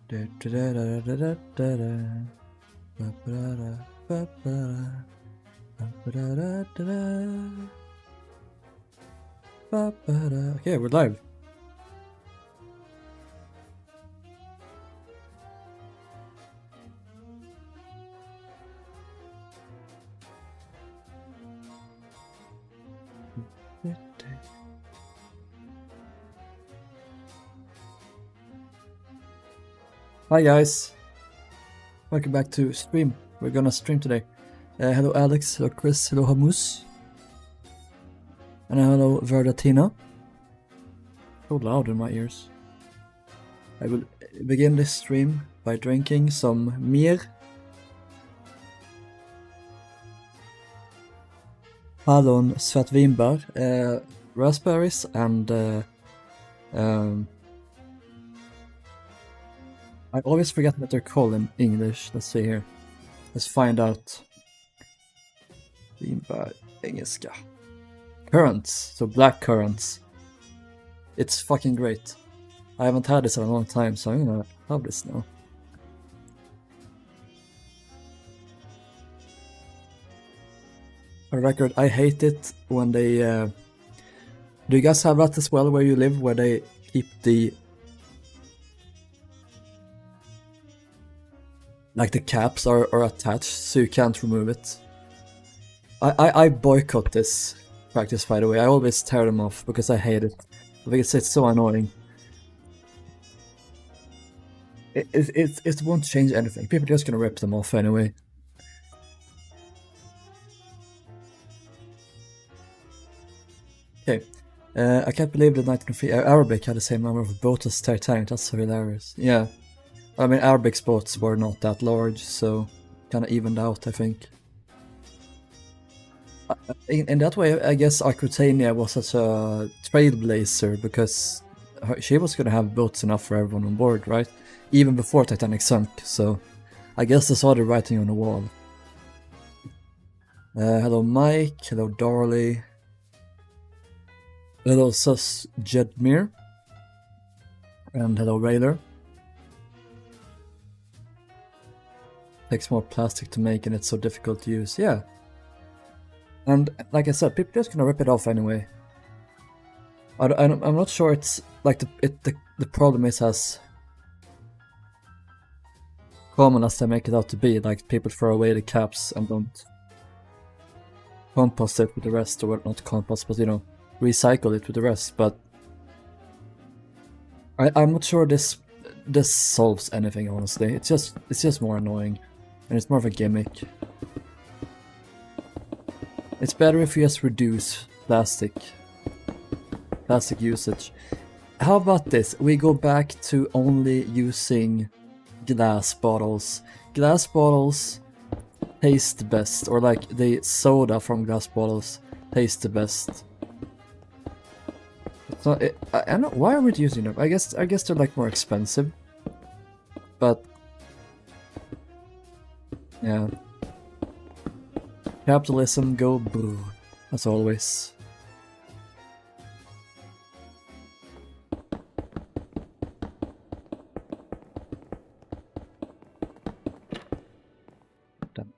Okay, we're live. Hi guys, welcome back to stream. We're gonna stream today. Hello Alex, hello Chris, hello Hamus, and hello Verdatina. So loud in my ears. I will begin this stream by drinking some mir, hallon svetvinbär, raspberries, and I always forget what they're called in English. Let's see here. Let's find out. Vinbär engelska. Currants. So black currants. It's fucking great. I haven't had this in a long time, so I'm gonna have this now. For the record, I hate it when they... do you guys have that as well where you live, where they keep the... like the caps are attached, so you can't remove it. I boycott this practice, by the way. I always tear them off because I hate it. I think it's so annoying. It won't change anything. People are just gonna rip them off anyway. Okay. I can't believe that 1903 Arabic had the same number of boats as Titanic. That's so hilarious. Yeah. I mean, Arabic boats were not that large, so kind of evened out, I think. In that way, I guess Aquitania was such a trailblazer because she was going to have boats enough for everyone on board, right? Even before Titanic sunk, so I guess they saw the writing on the wall. Hello Mike, hello Darley, hello Sus Jedmir, and hello Railer. Takes more plastic to make and it's so difficult to use, yeah. And like I said, people are just gonna rip it off anyway. I'm not sure it's like the problem is as common as they make it out to be. Like people throw away the caps and don't compost it with the rest, or not compost, but you know, recycle it with the rest. But I'm not sure this solves anything, honestly. It's just more annoying, and it's more of a gimmick. It's better if you just reduce plastic usage. How about this? We go back to only using glass bottles. Glass bottles taste the best, or like the soda from glass bottles taste the best. So I don't know, why are we using them? I guess they're like more expensive, but yeah. Capitalism, go boo, as always. Done.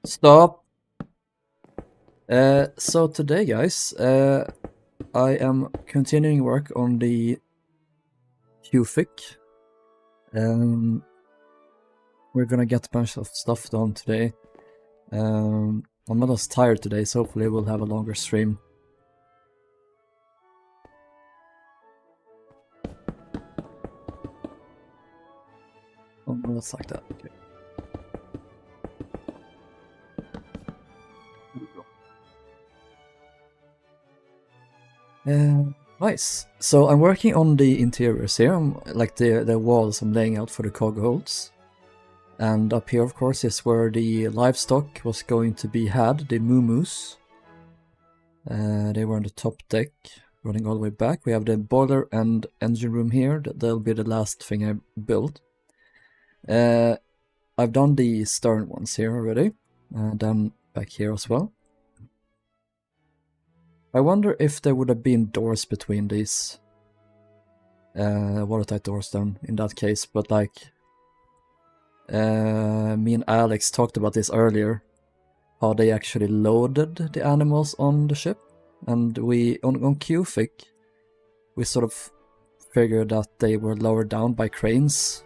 Stop! So today, guys, I am continuing work on the Cufic. We're gonna get a bunch of stuff done today. I'm not as tired today, so hopefully we'll have a longer stream. Oh, no, that's like that. Okay. Nice. So I'm working on the interiors here, like the walls I'm laying out for the cog holes. And up here, of course, is where the livestock was going to be had, the moo-moos. They were on the top deck, running all the way back. We have the boiler and engine room here. That'll be the last thing I built. I've done the stern ones here already, done back here as well. I wonder if there would have been doors between these. watertight doors then in that case, but like me and Alex talked about this earlier, how they actually loaded the animals on the ship, and we on Cufic we sort of figured that they were lowered down by cranes,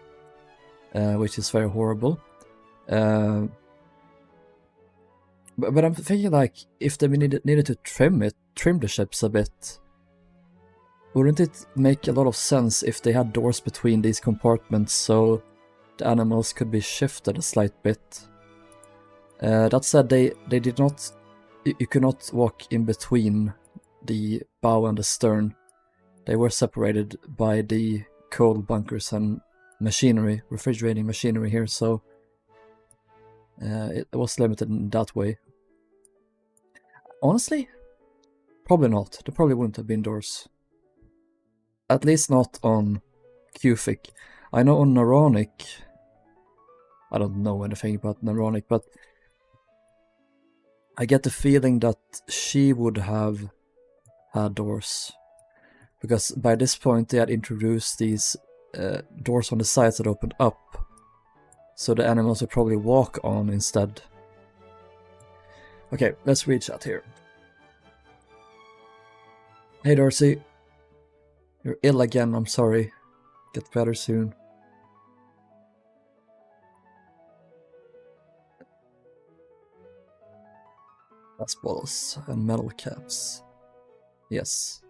which is very horrible. But I'm thinking, like, if they needed to trim the ships a bit, wouldn't it make a lot of sense if they had doors between these compartments so the animals could be shifted a slight bit? That said, they did not. You could not walk in between the bow and the stern. They were separated by the coal bunkers and machinery, refrigerating machinery here, so it was limited in that way. Honestly, probably not. There probably wouldn't have been doors. At least not on Cufic. I know on Naronic, I don't know anything about Naronic, but I get the feeling that she would have had doors. Because by this point they had introduced these doors on the sides that opened up. So the animals would probably walk on instead. Okay, let's read chat here. Hey Darcy. You're ill again, I'm sorry. Get better soon. That's balls and metal caps. Yes.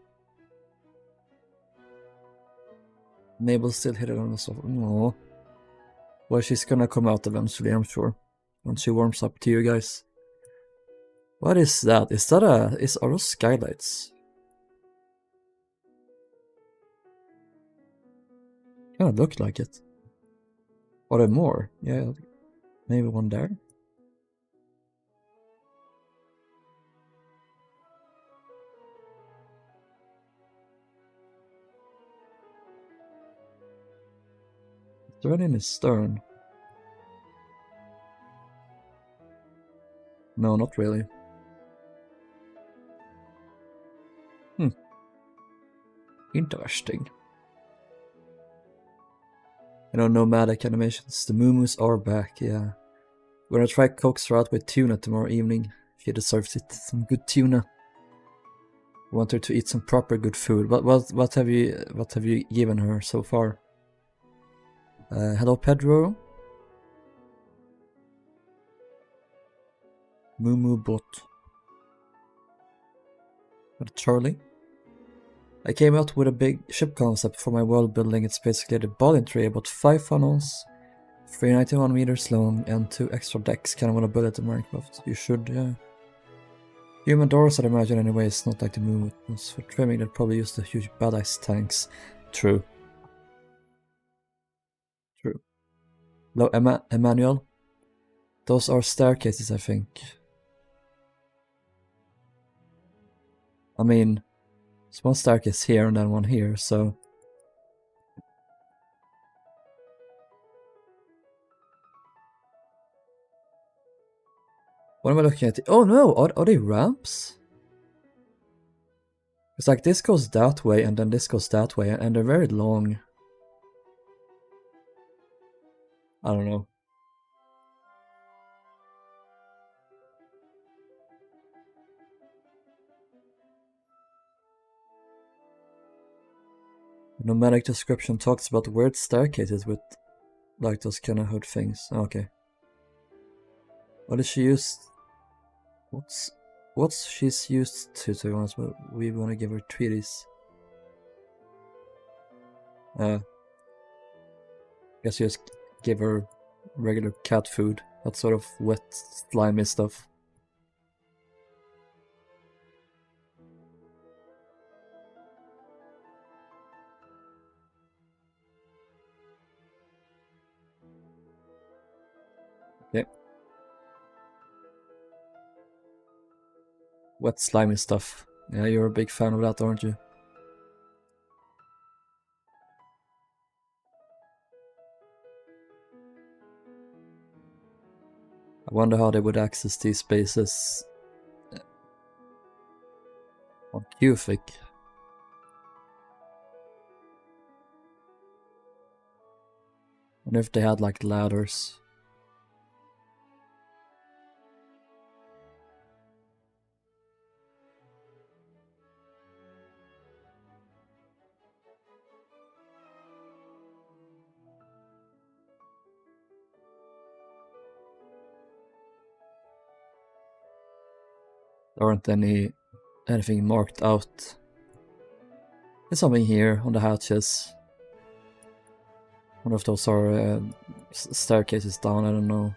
Mabel's still hidden on the sofa. No. Well, she's gonna come out eventually, I'm sure. When she warms up to you guys. What is that? Is that are those skylights? Kinda look like it. Are there more? Yeah, maybe one there. Is there any in his stern? No, not really. Interesting. You know, Nomadic animations. The moo are back, yeah. We're gonna try coax her out with tuna tomorrow evening. She deserves it. Some good tuna. I want her to eat some proper good food. What have you given her so far? Hello Pedro. Moo bot. What, Charlie? I came out with a big ship concept for my world building. It's basically the bowling tray, about 5 funnels, 391 meters long, and 2 extra decks. Kind of want to build it in Minecraft. You should, yeah. Human doors, I'd imagine, anyways, not like the moon. For trimming, they'd probably use the huge badass tanks. True. True. Hello, Emmanuel? Those are staircases, I think. I mean, there's one staircase here and then one here, so... What am I looking at? Oh no, are they ramps? It's like this goes that way and then this goes that way, and they're very long. I don't know. The nomadic description talks about weird staircases with like those kind of hood things. Okay. What is she used? What's she's used to be honest, but we want to give her treaties. Guess you just give her regular cat food. That sort of wet, slimy stuff. Okay. Wet, slimy stuff. Yeah, you're a big fan of that, aren't you? I wonder how they would access these spaces on Cufic. And if they had like ladders. There aren't anything marked out. There's something here on the hatches. Wonder if those are staircases down, I don't know.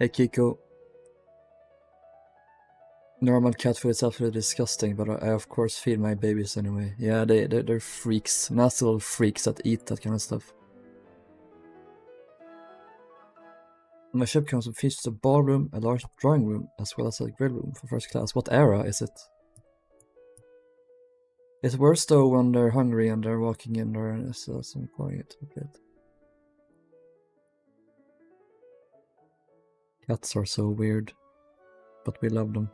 Hey Kiko. Normal cat food is absolutely disgusting, but I of course feed my babies anyway. Yeah, they're freaks, nasty little freaks that eat that kind of stuff. My ship comes with features a ballroom, a large drawing room, as well as a grill room for first class. What era is it? It's worse though when they're hungry and they're walking in there and it's some quiet a bit. Cats are so weird, but we love them.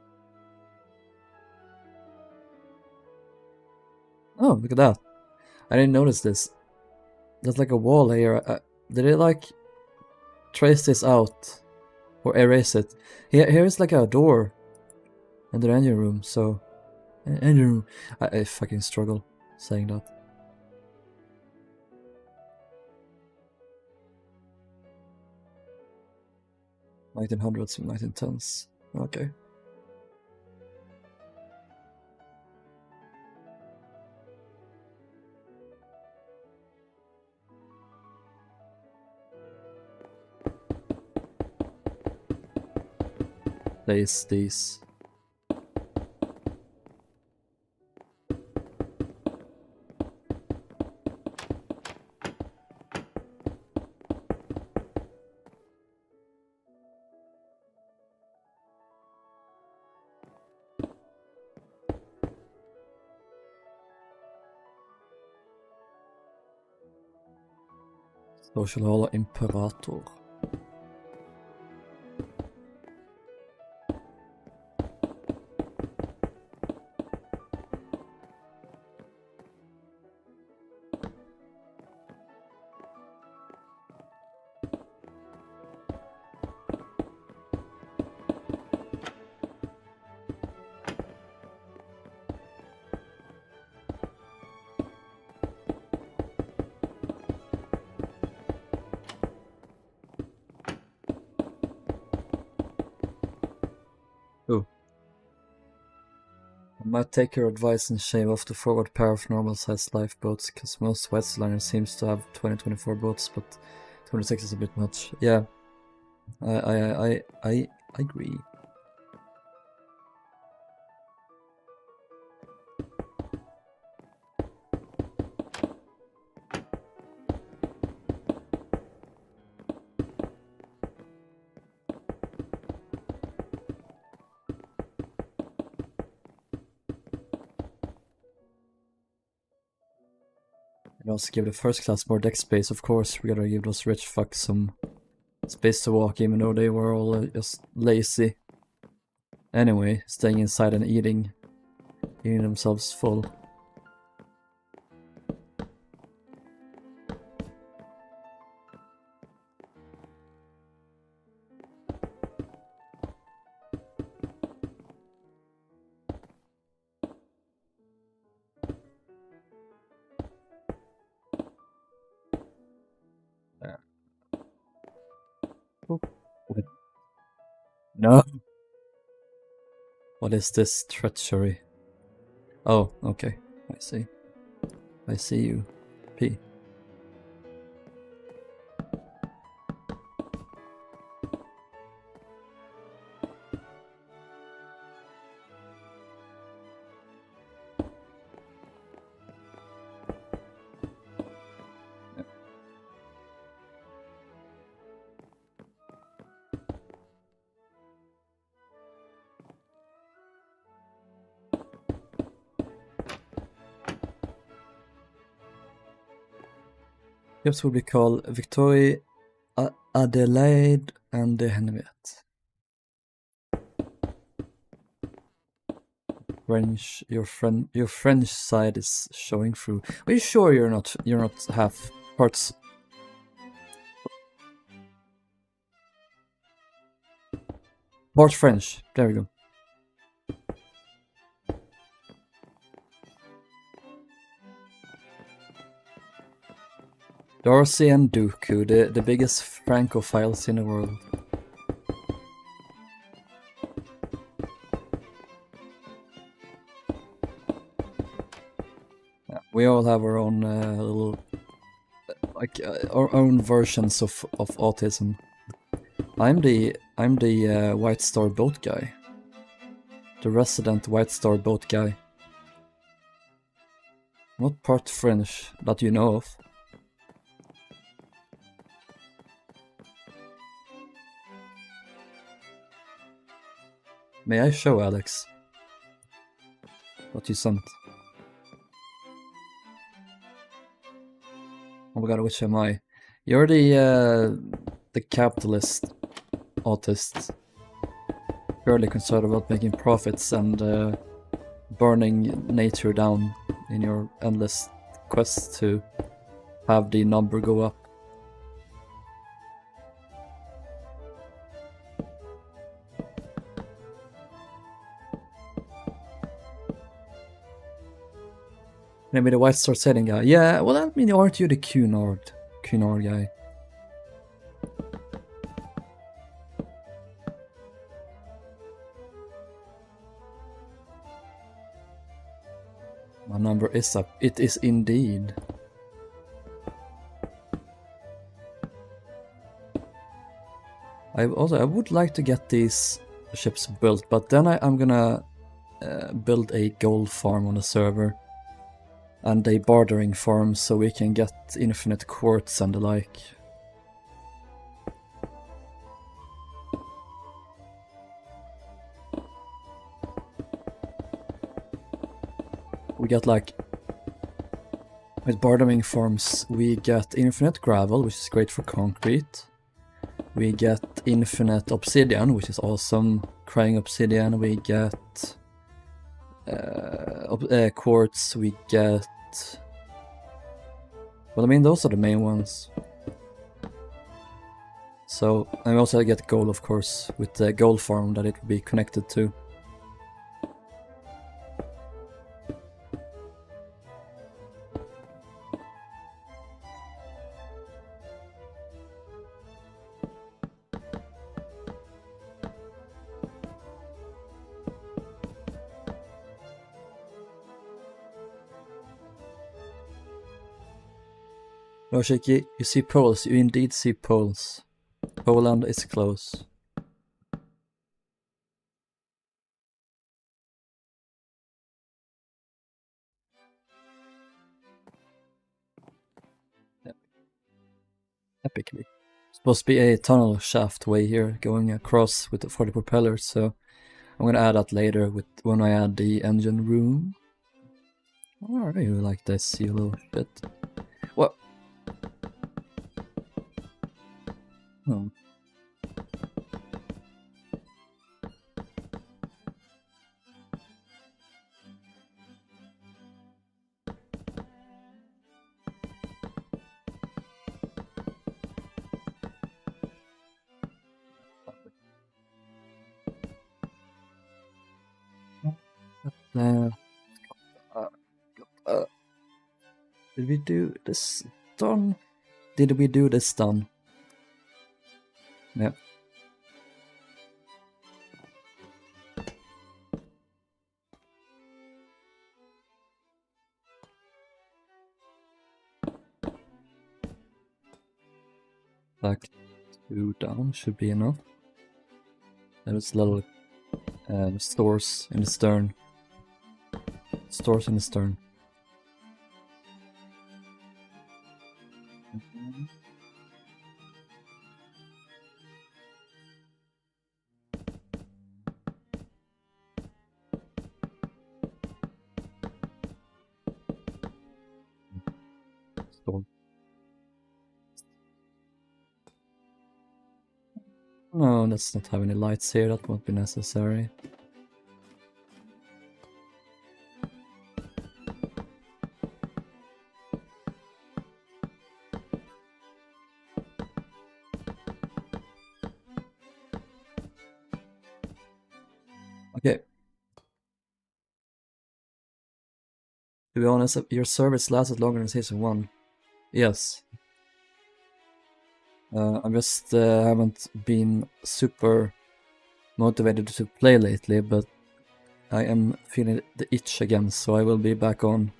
Oh, look at that. I didn't notice this. There's like a wall here. Did it like trace this out or erase it? Here's like a door in the engine room, so engine room. I fucking struggle saying that. $1900s and 1910s. Okay. Place these. Social Hall Imperator. I might take your advice and shave off the forward pair of normal-sized lifeboats, because most Westliners seems to have 2024 boats, but 26 is a bit much. Yeah, I agree. And also give the first class more deck space, of course. We gotta give those rich fucks some space to walk, even though they were all just lazy. Anyway, staying inside and eating themselves full. Oh, wait. No! What is this treachery? Oh, okay. I see. I see you. P. Ships will be called Victoria, Adelaide, and the Henriette. your French side is showing through. Are you sure you're not half parts? Part French. There we go. Darcy and Dooku, the biggest Francophiles in the world. Yeah, we all have our own little, our own versions of autism. I'm the White Star boat guy. The resident White Star boat guy. Not part French that you know of. May I show Alex what you sent? Oh my god, which am I? You're the capitalist autist. Purely concerned about making profits and burning nature down in your endless quest to have the number go up. Maybe the White Star setting guy. Yeah, well, I mean, aren't you the Cunard guy? My number is up. It is indeed. I would like to get these ships built, but then I'm gonna build a gold farm on the server and a bartering farm so we can get infinite quartz and the like. We get like, with bartering farms we get infinite gravel, which is great for concrete. We get infinite obsidian, which is awesome. Crying obsidian, we get quartz, we get... Well, I mean, those are the main ones. So, I also get gold, of course, with the gold farm that it will be connected to. No, Shaky, you see poles, you indeed see poles. Poland is close. Epically. Supposed to be a tunnel shaft way here going across with for the propellers, so I'm gonna add that later when I add the engine room. Why are you like this, you little shit? What? Oh. Did we do this done? Did we do this done? Yeah. Like 2 down should be enough. There's little stores in the stern. Stores in the stern. Store. No, let's not have any lights here, that won't be necessary. Okay. To be honest, your service lasted longer than Season 1. Yes. I just haven't been super motivated to play lately, but I am feeling the itch again, so I will be back on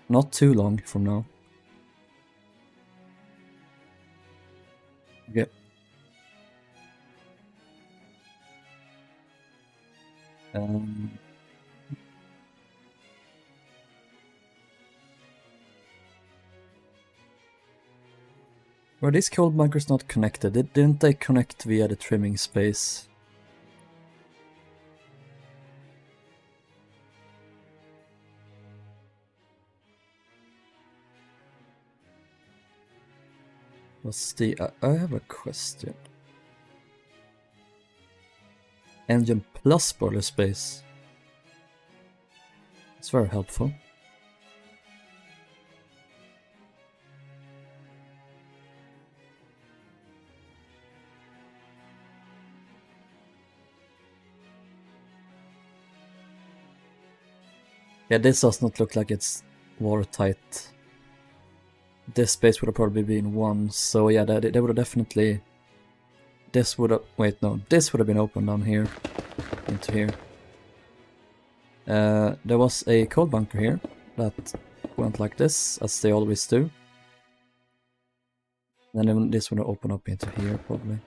not too long from now. Okay. Were these cold bunkers not connected? Didn't they connect via the trimming space? What's the... I have a question. Engine plus boiler space. It's very helpful. Yeah, this does not look like it's watertight. This space would have probably been 1, so yeah, that would have definitely... This would have... Wait, no. This would have been open down here. Into here. There was a cold bunker here that went like this, as they always do. Then this would have opened up into here, probably.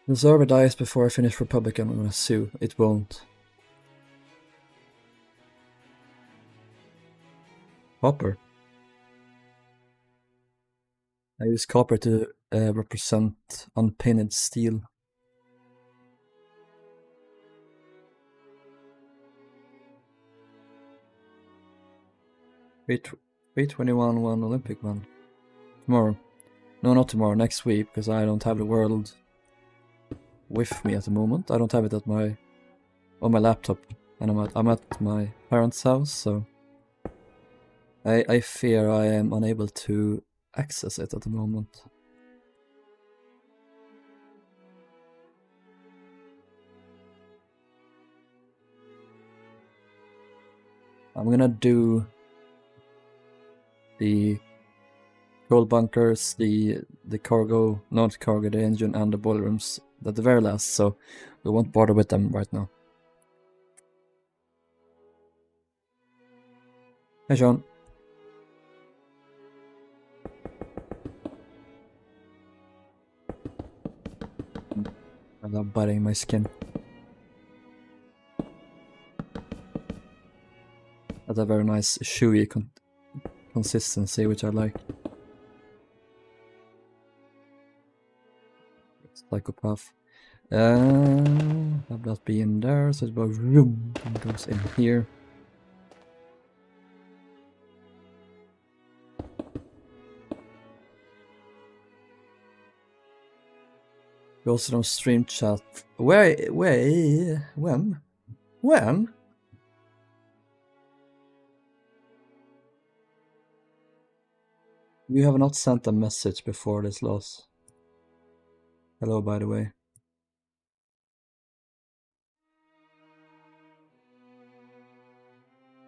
The server dies before I finish Republic, I'm gonna sue. It won't. Copper. I use copper to represent unpainted steel. V21 won Olympic one. Tomorrow. No, not tomorrow, next week, because I don't have the world with me at the moment. I don't have it at on my laptop, and I'm at my parents' house, so I fear I am unable to access it at the moment. I'm gonna do the coal bunkers, the cargo, not cargo, the engine and the boiler rooms at the very last, so we won't bother with them right now. Hey Sean. I love biting my skin. That's a very nice chewy consistency, which I like. Psychopath. Have that be in there, so it goes room and goes in here. We also don't stream chat. When? You have not sent a message before this loss. Hello, by the way.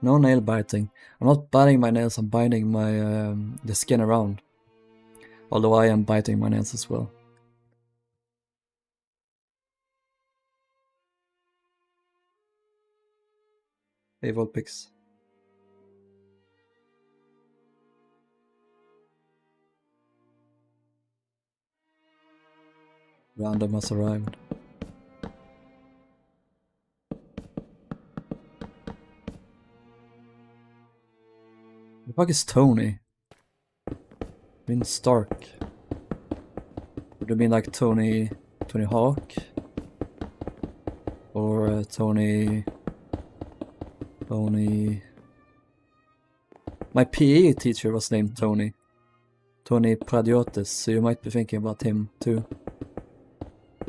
No nail biting. I'm not biting my nails, I'm biting my the skin around. Although I am biting my nails as well. Hey, Volpix. Random has arrived. The fuck is Tony? Been Stark. Would it mean like Tony Hawk? Or Tony... My PE teacher was named Tony. Tony Pradiotis, so you might be thinking about him too.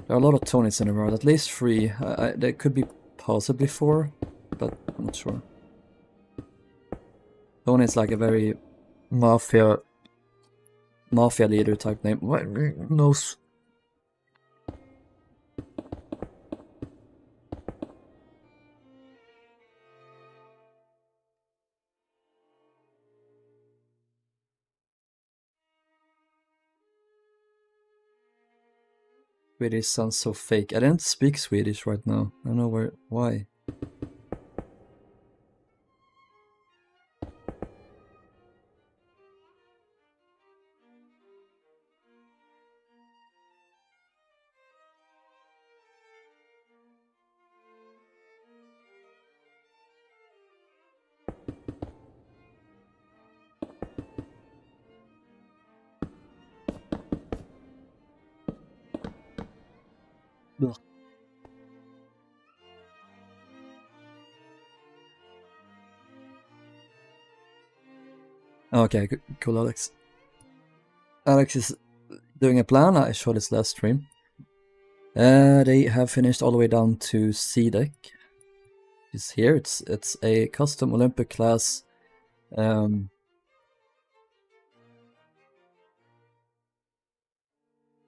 There are a lot of Tonys in the world, at least 3. There could be possibly 4, but I'm not sure. Tony is like a very mafia mafia leader type name. What knows? Swedish sounds so fake. I didn't speak Swedish right now. I don't know why. Ugh. Okay, cool, Alex. Alex is doing a plan. I showed his last stream. They have finished all the way down to C deck. It's here. It's a custom Olympic class.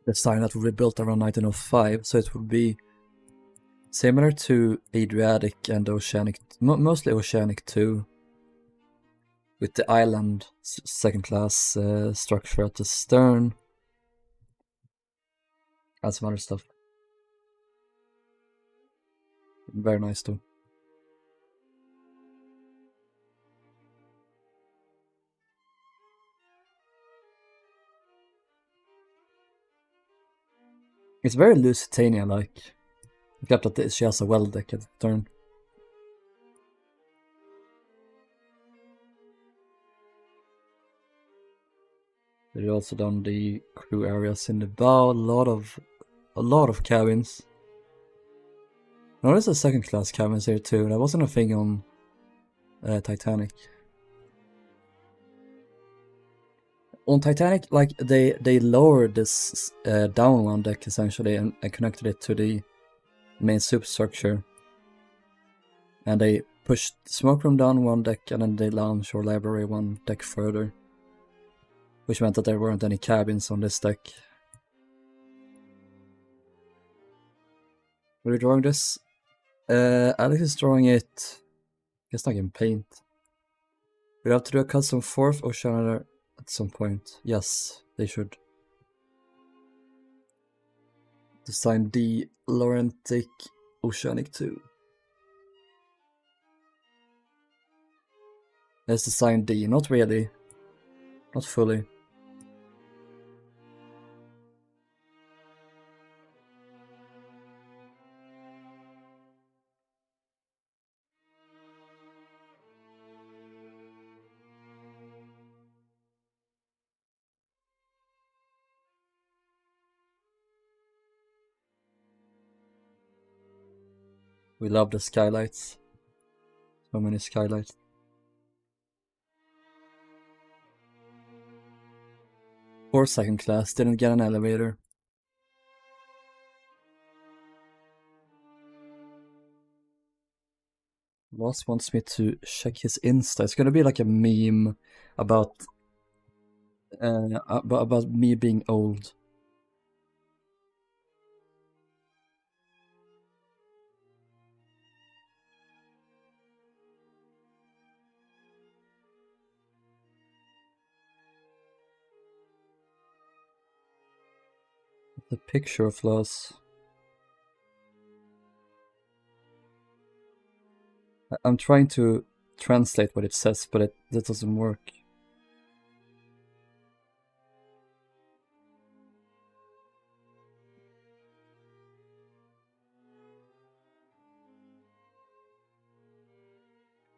Design that will be built around 1905, so it would be similar to Adriatic and Oceanic, mostly Oceanic 2, with the island second class structure at the stern, and some other stuff. Very nice too. It's very Lusitania-like, except that she has a well deck at the turn. They've also done the crew areas in the bow. A lot of cabins. Notice the second class cabins here too. That wasn't a thing on Titanic. On Titanic, like they lowered this down one deck essentially and connected it to the main superstructure, and they pushed smoke room down one deck and then the lounge or library one deck further, which meant that there weren't any cabins on this deck. Are we drawing this? Alex is drawing it, I guess, like in paint. We have to do a custom 4th Oceanator at some point. Yes, they should. Design the Laurentic Oceanic 2. Let's design D, not really. Not fully. We love the skylights. So many skylights. Or second class, didn't get an elevator. Ross wants me to check his Insta. It's gonna be like a meme about me being old. The picture of Ross. I'm trying to translate what it says, but that doesn't work.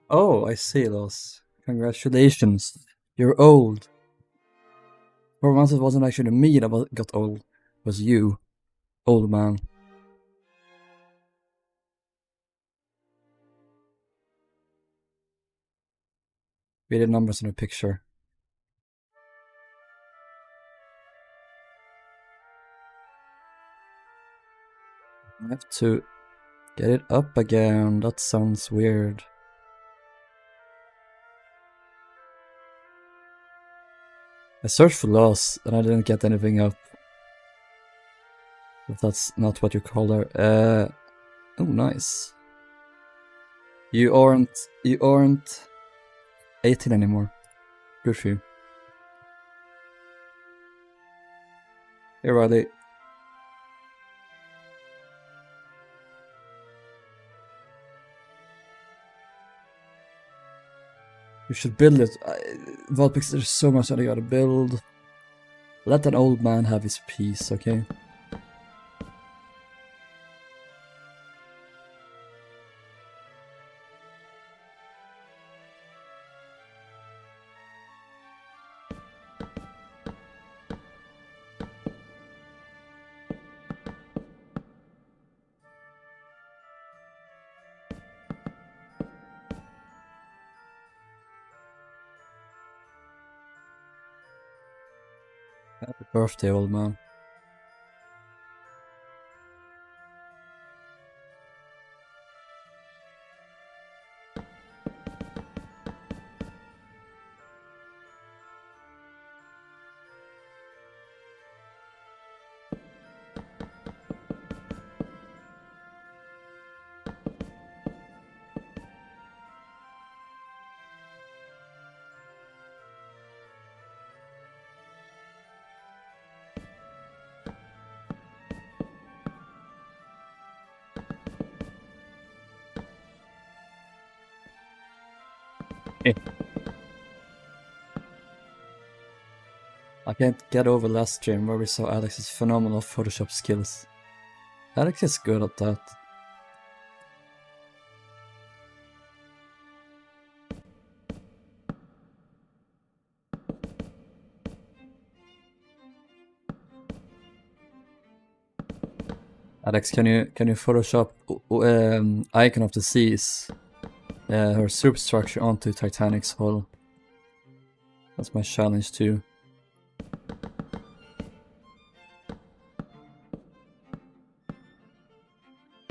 Oh, I see, Los. Congratulations. You're old. For once it wasn't actually me that got old. It was you, old man. Read the numbers in the picture. I have to get it up again. That sounds weird. I searched for loss and I didn't get anything up. If that's not what you call her. Oh, nice. You aren't 18 anymore. Good for you. Hey, Riley. You should build it. Vulpix, there's so much that I gotta build. Let an old man have his peace, okay? Happy birthday, old man. I can't get over last stream where we saw Alex's phenomenal Photoshop skills. Alex is good at that. Alex, can you Photoshop Icon of the Seas, her superstructure onto Titanic's hull? That's my challenge too.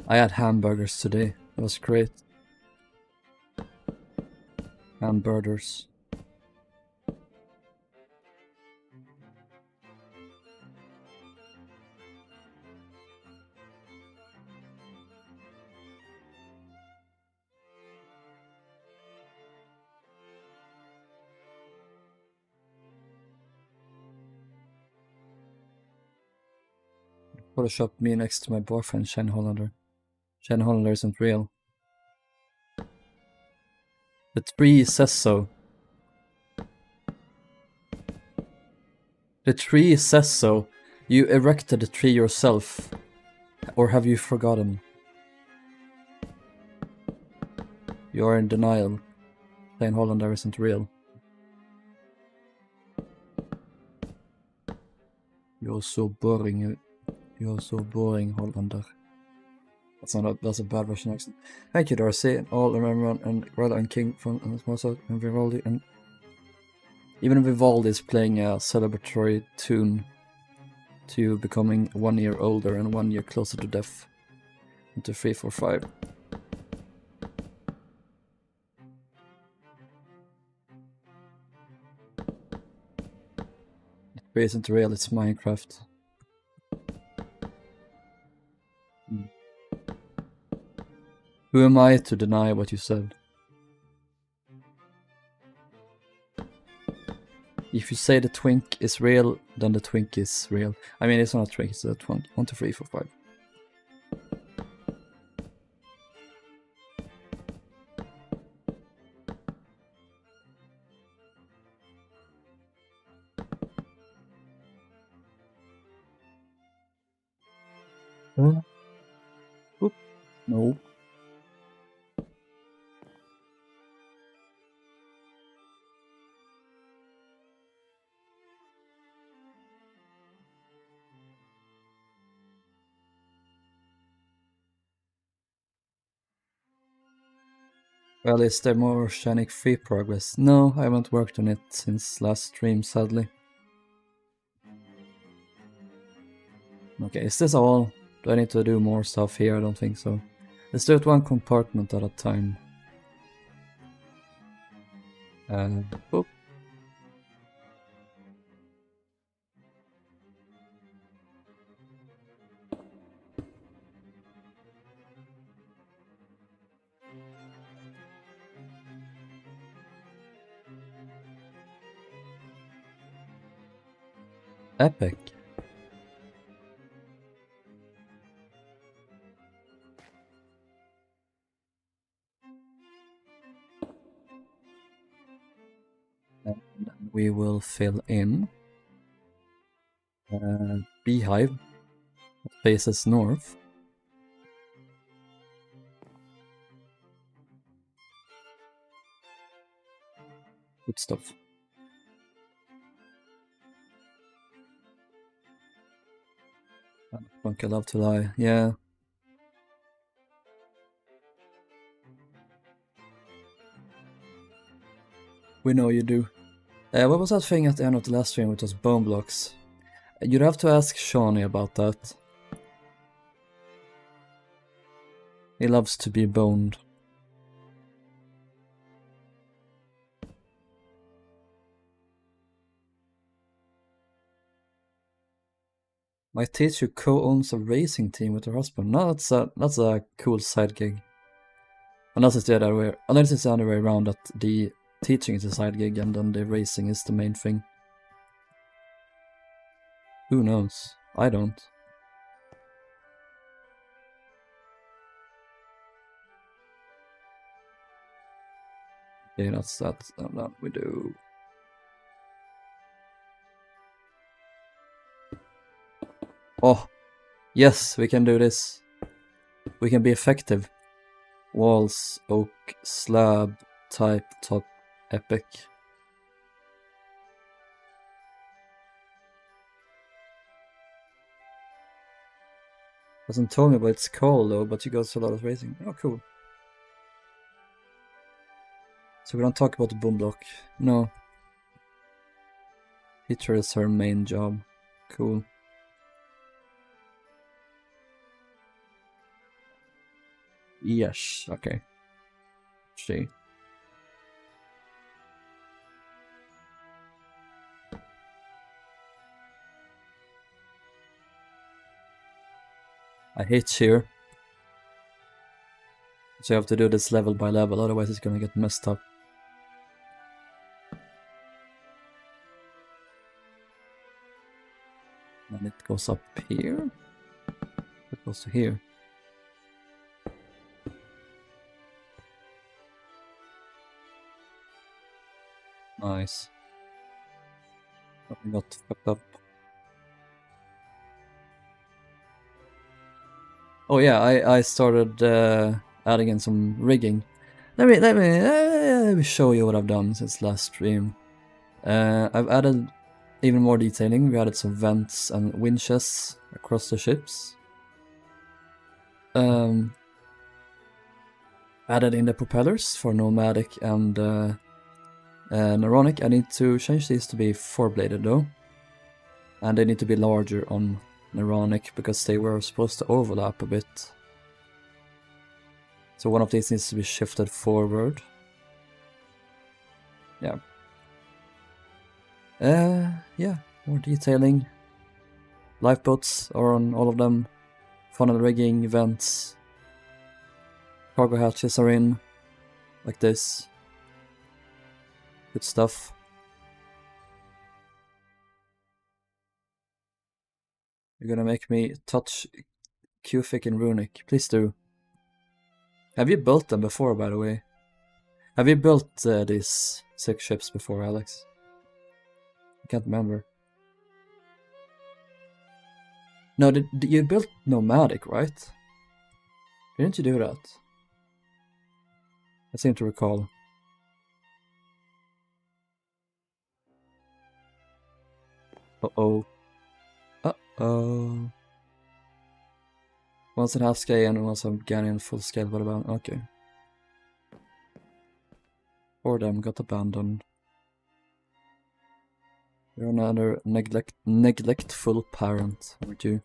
I had hamburgers today. It was great. Hamburgers. Photoshop me next to my boyfriend, Shen Hollander. Shen Hollander isn't real. The tree says so. The tree says so. You erected the tree yourself. Or have you forgotten? You are in denial. Shen Hollander isn't real. You're so boring. You're so boring, Hollander. That's a bad Russian accent. Thank you, Darcy, and all everyone, and Rilhon and King from Mozart and Vivaldi, and even Vivaldi is playing a celebratory tune to becoming 1 year older and 1 year closer to death. Into 3, 4, 5. It isn't real, it's Minecraft. Who am I to deny what you said? If you say the twink is real, then the twink is real. I mean, it's not a twink, it's a twink. 1, 2, 3, 4, 5. Oop. No. Well, is there more Oceanic 3 progress? No, I haven't worked on it since last stream, sadly. Okay, is this all? Do I need to do more stuff here? I don't think so. Let's do it one compartment at a time. Oop. Epic. And we will fill in beehive that faces north. Good stuff. Monkey love to lie, yeah. We know you do. What was that thing at the end of the last stream with those bone blocks? You'd have to ask Shawnee about that. He loves to be boned. My teacher co-owns a racing team with her husband. No, that's a cool side gig. Unless it's the other way around, that the teaching is a side gig and then the racing is the main thing. Who knows? I don't. Okay, that's that we do. Oh, yes, we can do this. We can be effective. Walls, oak, slab, type, top, epic. Hasn't told me what it's called though, but she goes to a lot of racing. Oh, cool. So we don't talk about the boom block. No. Teacher is her main job. Cool. Yes, okay. She. I hate shear. So you have to do this level by level, otherwise it's gonna get messed up. And it goes up here. It goes to here. Nice. Nothing got fucked up. Oh yeah, I started adding in some rigging. Let me show you what I've done since last stream. I've added even more detailing. We added some vents and winches across the ships. Added in the propellers for Nomadic and Naronic. I need to change these to be 4-bladed though. And they need to be larger on Naronic because they were supposed to overlap a bit. So one of these needs to be shifted forward. Yeah. Yeah, more detailing. Lifeboats are on all of them. Funnel rigging, vents. Cargo hatches are in. Like this. Good stuff. You're gonna make me touch Cufic and Runic. Please do. Have you built them before, by the way? Have you built these 6 ships before, Alex? I can't remember. No, you built Nomadic, right? Didn't you do that? I seem to recall. Uh-oh. Uh-oh. Once in half scale and once I'm getting full scale, what about? Okay. 4 of them got abandoned. You're another neglectful parent, aren't you?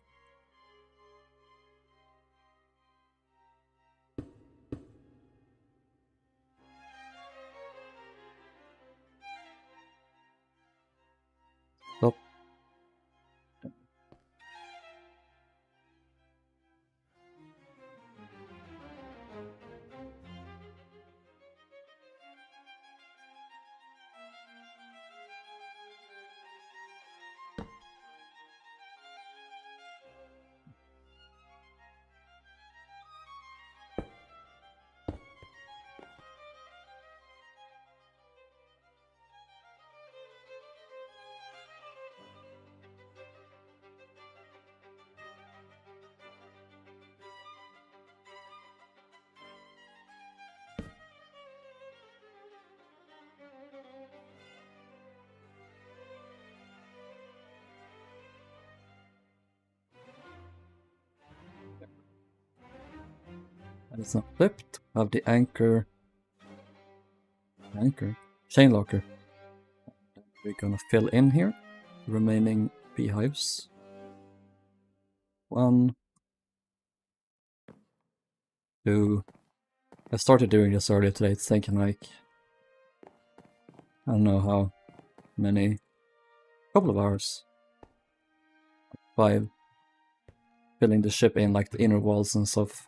Stop. And it's not flipped. We have the anchor. Chain locker. We're gonna fill in here. Remaining beehives. 1, 2. I started doing this earlier today. It's taking like, I don't know how many. Couple of hours. 5. Filling the ship in, like the inner walls and stuff.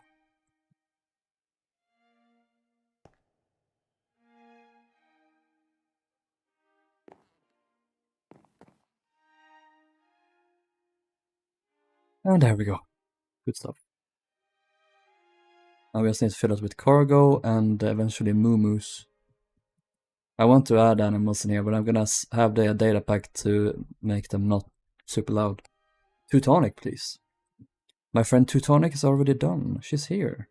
And there we go. Good stuff. Now we just need to fill it with cargo and eventually moo-moos. I want to add animals in here, but I'm gonna have the data pack to make them not super loud. Teutonic, please. My friend Teutonic is already done. She's here.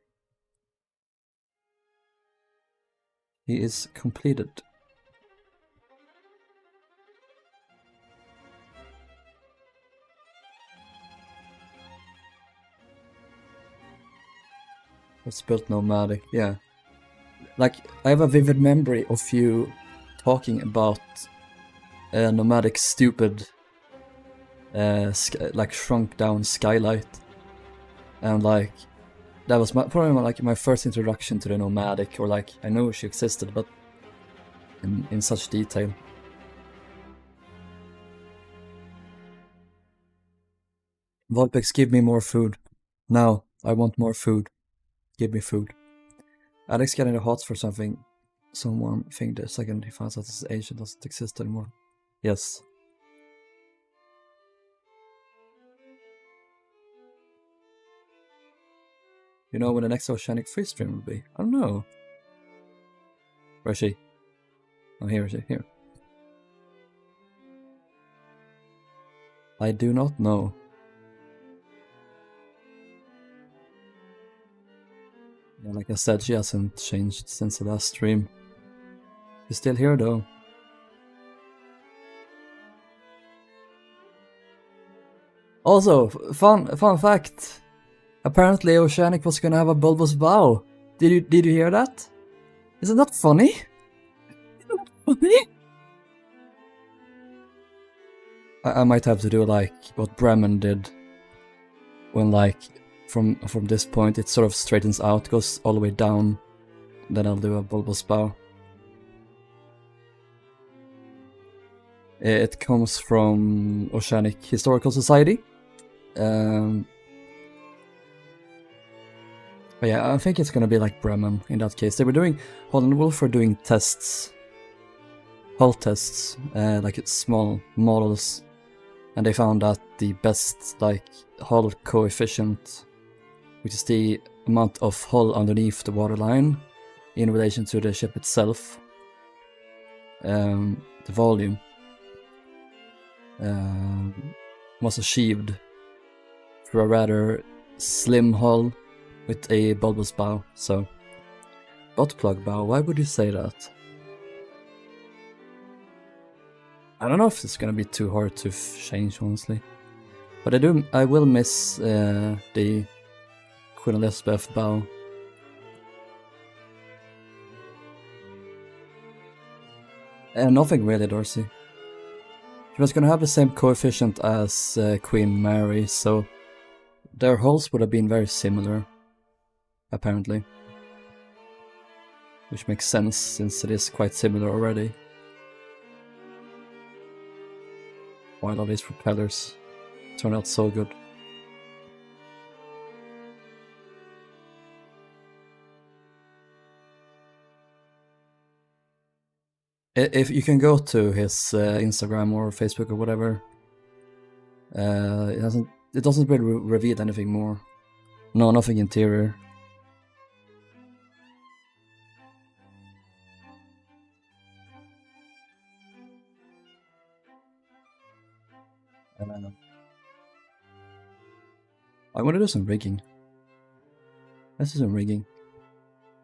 He is completed. Let's build Nomadic, yeah. Like, I have a vivid memory of you talking about Nomadic stupid, like shrunk down skylight. And like, that was probably like my first introduction to the Nomadic, or like, I know she existed, but in such detail. Volpex, give me more food. Now, I want more food. Give me food. Alex getting the hots for something. Someone think the second he finds out this agent doesn't exist anymore. Yes. You know when the next Oceanic free stream will be? I don't know. Where is she? Oh, here is she. Here. I do not know. Yeah, like I said, she hasn't changed since the last stream. She's still here though. Also, fun fact. Apparently Oceanic was gonna have a bulbous bow. Did you hear that? Isn't that funny? Isn't that funny? I might have to do like what Bremen did. When like from this point it sort of straightens out, goes all the way down. Then I'll do a bulbous bow. It comes from Oceanic Historical Society. But yeah, I think it's gonna be like Bremen in that case. They were doing, Holland Wolf were doing tests, hull tests, like small models, and they found that the best like hull coefficient, which is the amount of hull underneath the waterline in relation to the ship itself, the volume, was achieved through a rather slim hull with a bulbous bow. So, butt plug bow, why would you say that? I don't know if it's gonna be too hard to change, honestly. But I will miss the Queen Elizabeth bow. Nothing really, Dorsey. She was gonna have the same coefficient as Queen Mary, so their hulls would have been very similar, apparently. Which makes sense, since it is quite similar already. Why all these propellers turn out so good. If you can go to his Instagram or Facebook or whatever, it doesn't really reveal anything more. No, nothing interior. I want to do some rigging. Let's do some rigging.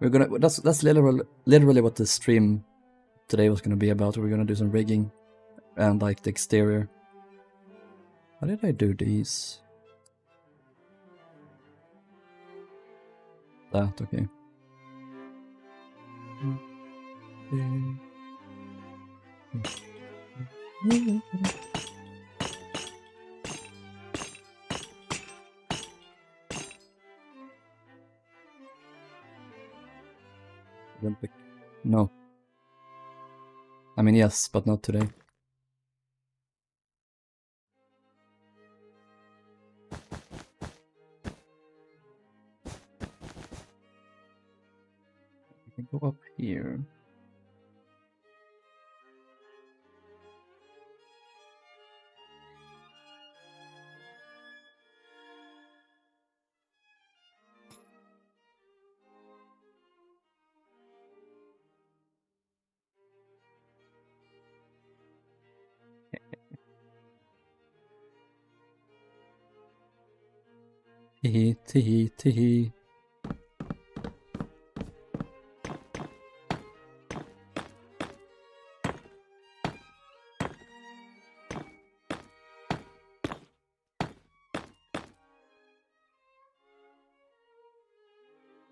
We're gonna. That's literally what the stream today was gonna be about. We're gonna do some rigging and like the exterior. How did I do these? that, okay. Olympic. No. I mean, yes, but not today. We can go up here. Tee tee tee.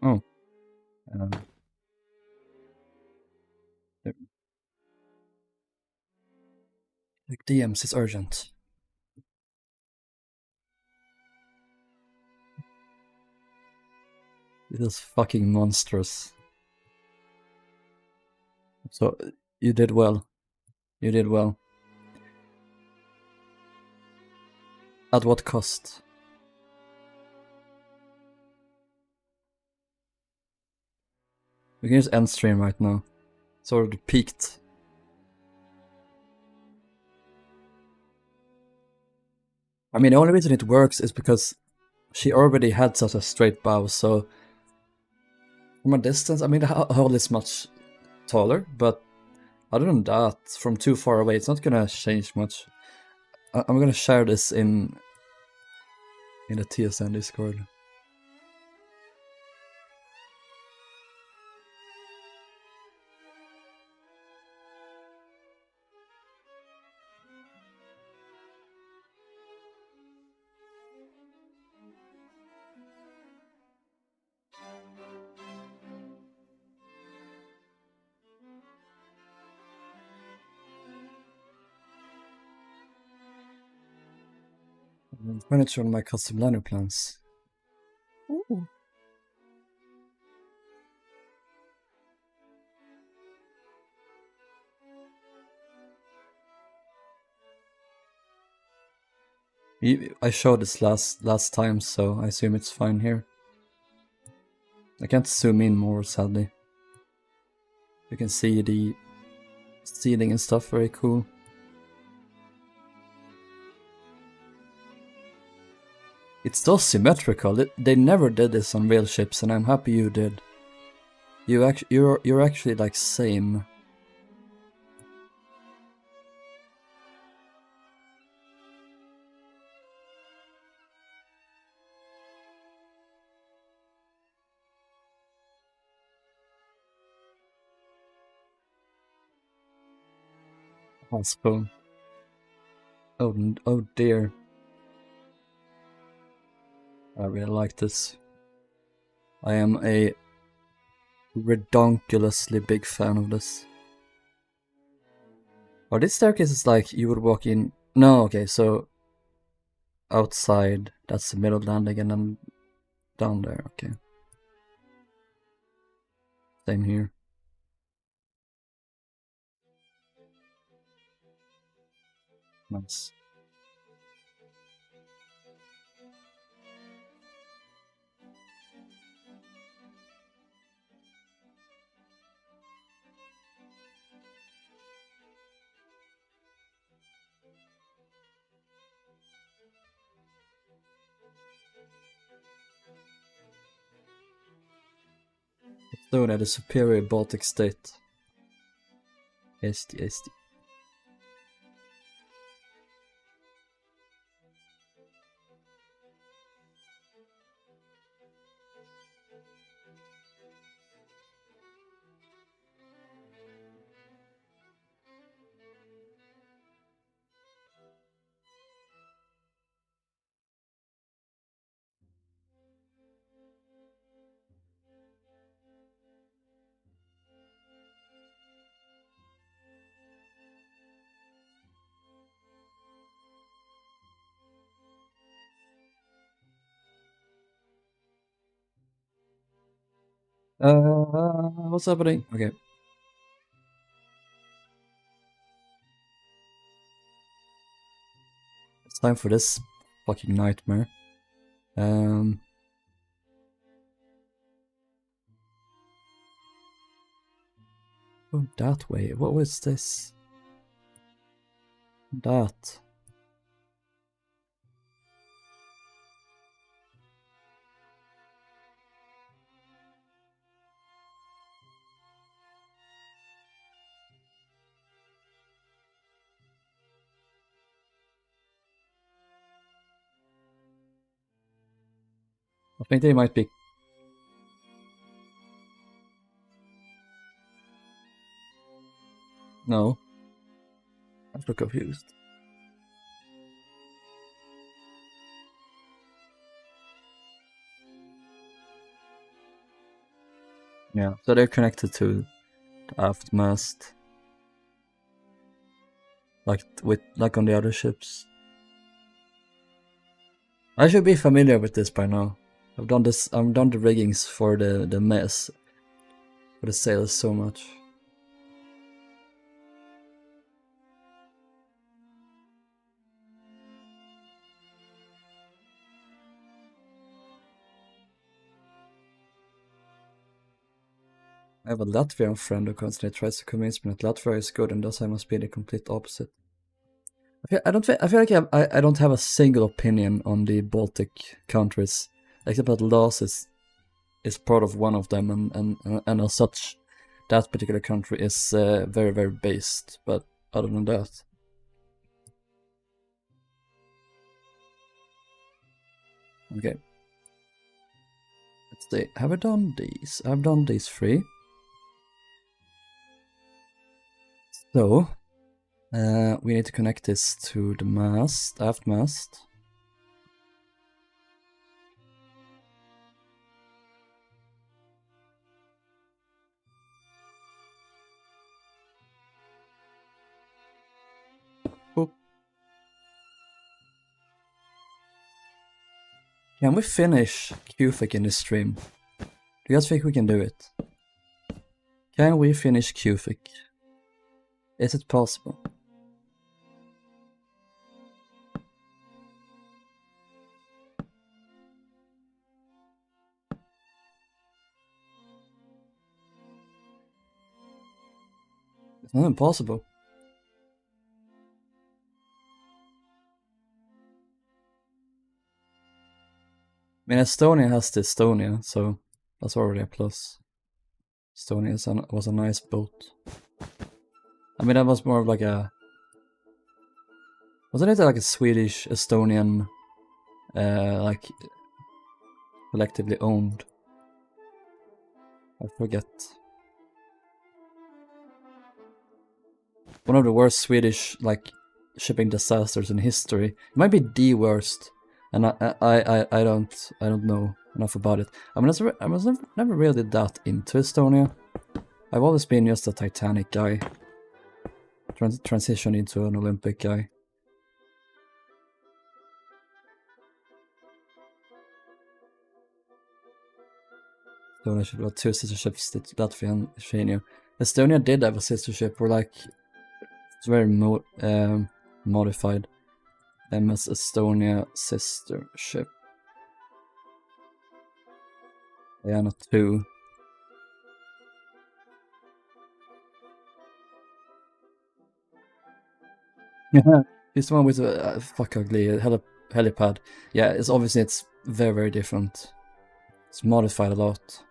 Oh. Like DMs is urgent. This is fucking monstrous. So, you did well. You did well. At what cost? We can just end stream right now. Sort of peaked. I mean, the only reason it works is because she already had such a straight bow, so from a distance, I mean, the hull is much taller, but other than that, from too far away, it's not gonna change much. I'm gonna share this in the TSN Discord. Furniture on my custom liner plans. Ooh. I showed this last time, so I assume it's fine here. I can't zoom in more, sadly. You can see the ceiling and stuff, very cool. It's still symmetrical. They never did this on real ships, and I'm happy you did. You're actually like same. Haspo. Oh dear. I really like this. I am a redonkulously big fan of this. Oh, this staircase is like you would walk in. No, okay, so outside, that's the middle landing, and then down there, okay. Same here. Nice. Known as the superior Baltic state. Eesti. What's happening? Okay. It's time for this fucking nightmare. Oh, that way. What was this? That. I think they might be. No. I'm so confused. Yeah. So they're connected to the aft mast. Like on the other ships. I should be familiar with this by now. I've done the riggings for the mess. For the sails so much. I have a Latvian friend who constantly tries to convince me that Latvia is good and thus I must be the complete opposite. I feel like I don't have a single opinion on the Baltic countries, except that Laos is part of one of them, and as such, that particular country is very, very based. But other than that, okay. Let's see. Have I done these? I've done these 3. So, we need to connect this to the mast, aft mast. Oh. Can we finish Cufic in this stream? Do you guys think we can do it? Can we finish Cufic? Is it possible? It's not impossible. I mean, Estonia has the Estonia, so that's already a plus. Estonia was a nice boat. I mean, that was more of like a... Wasn't it like a Swedish, Estonian, like, collectively owned? I forget. One of the worst Swedish, like, shipping disasters in history. It might be the worst, and I don't know enough about it. I was never really that into Estonia. I've always been just a Titanic guy. Transition into an Olympic guy. Estonia should have 2 sister ships, Latvia and Estonia. Estonia did have a sister ship, where like it's very modified. MS Estonia sister ship. Yeah, not 2. Yeah, this one with a fuck ugly helipad. Yeah, it's obviously it's very, very different. It's modified a lot.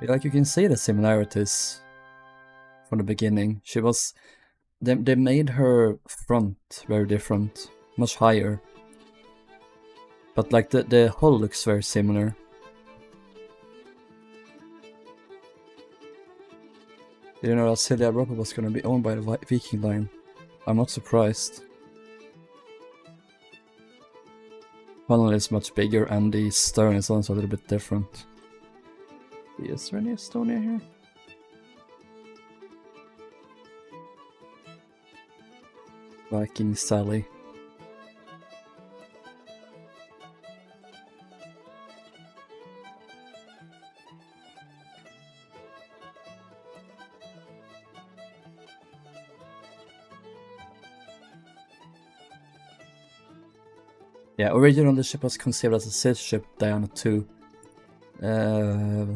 Like, you can see the similarities from the beginning. They made her front very different, much higher. But like the hull looks very similar. Did you know that Silja Europa was gonna be owned by the Viking Line? I'm not surprised. funnel is much bigger and the stern is also a little bit different. Is there any Estonia here? Viking Sally. Yeah, originally the ship was conceived as a siege ship, Diana 2.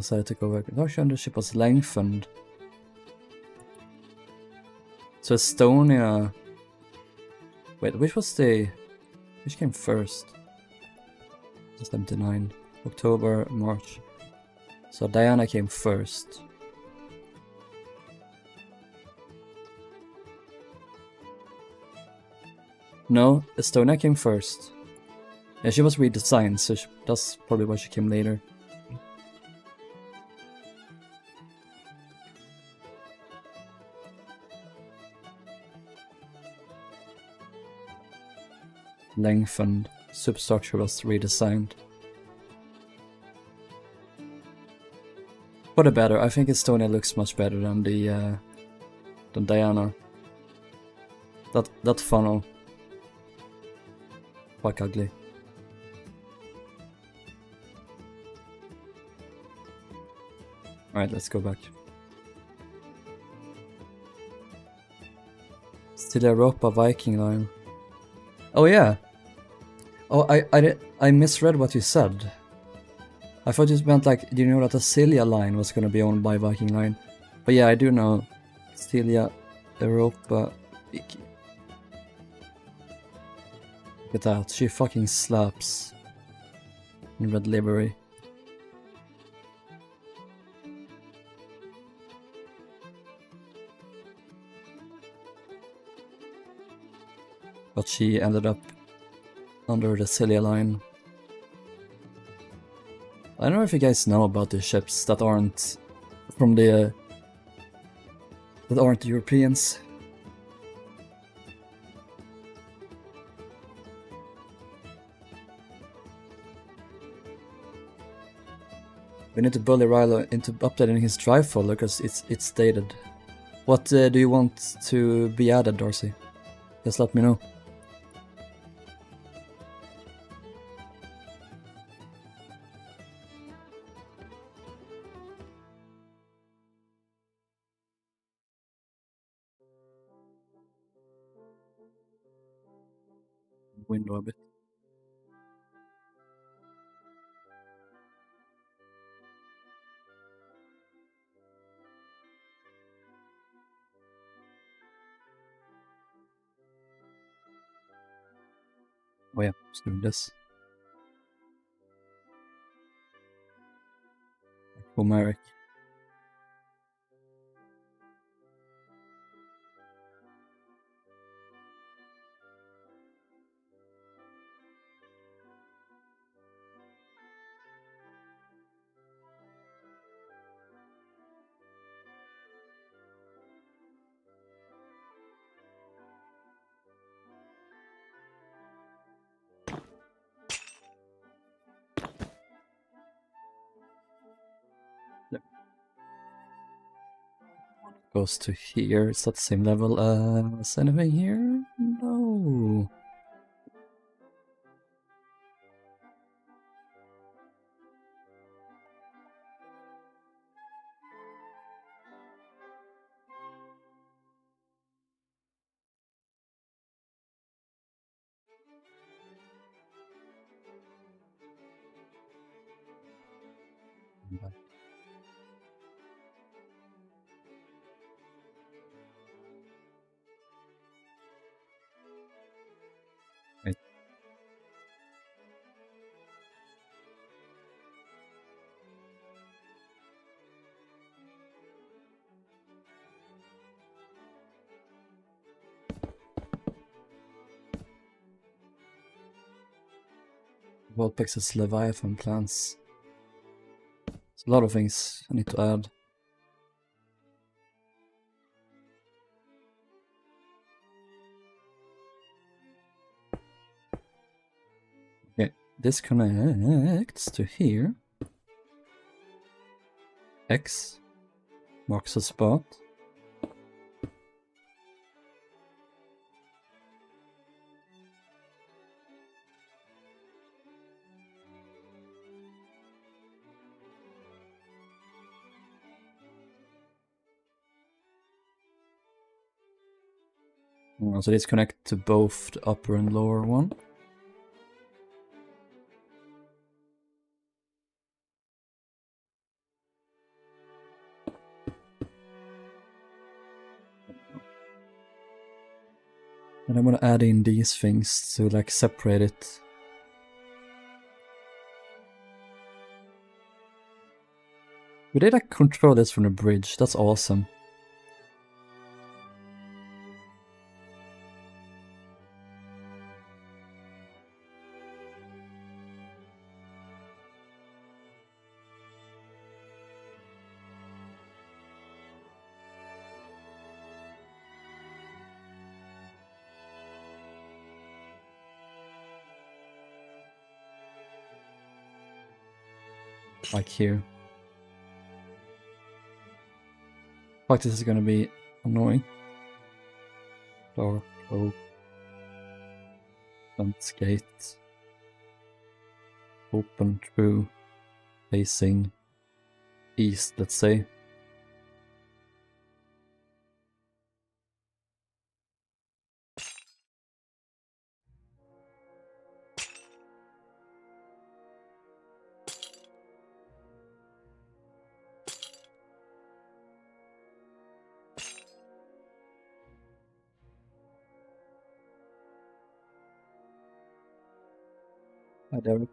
So I took over construction, the ship was lengthened. So Estonia... Wait, which came first? 79. October, March. So Diana came first. No, Estonia came first. Yeah, she was redesigned, so that's probably why she came later. Lengthened, substructure was redesigned. For the better, I think Estonia looks much better than the than Diana. That funnel, quite ugly. Alright, let's go back. Still Europa Viking line. Oh yeah. Oh, I misread what you said. I thought you meant like, do you know that the Cilia line was gonna be owned by Viking Line? But yeah, I do know. Cilia Europa. Look at that, she fucking slaps. In red livery. But she ended up under the Cilia line. I don't know if you guys know about the ships that aren't from the that aren't Europeans. We need to bully Rilhon into updating his drive folder because it's dated. What do you want to be added, Darcy? Just let me know. Window a bit. Oh yeah, let's do this. Homeric. Goes to here. It's at the same level as anything here? No. Wait. Volpex's Leviathan plans. There's a lot of things I need to add. Okay, This connects to here. X marks a spot. So these connect to both the upper and lower one. And I'm gonna add in these things to like separate it. We did like control this from the bridge, that's awesome. Like here. Like this is gonna be annoying. Door, close. Fence gate. Open through. Facing east, let's say. Hi, Derek.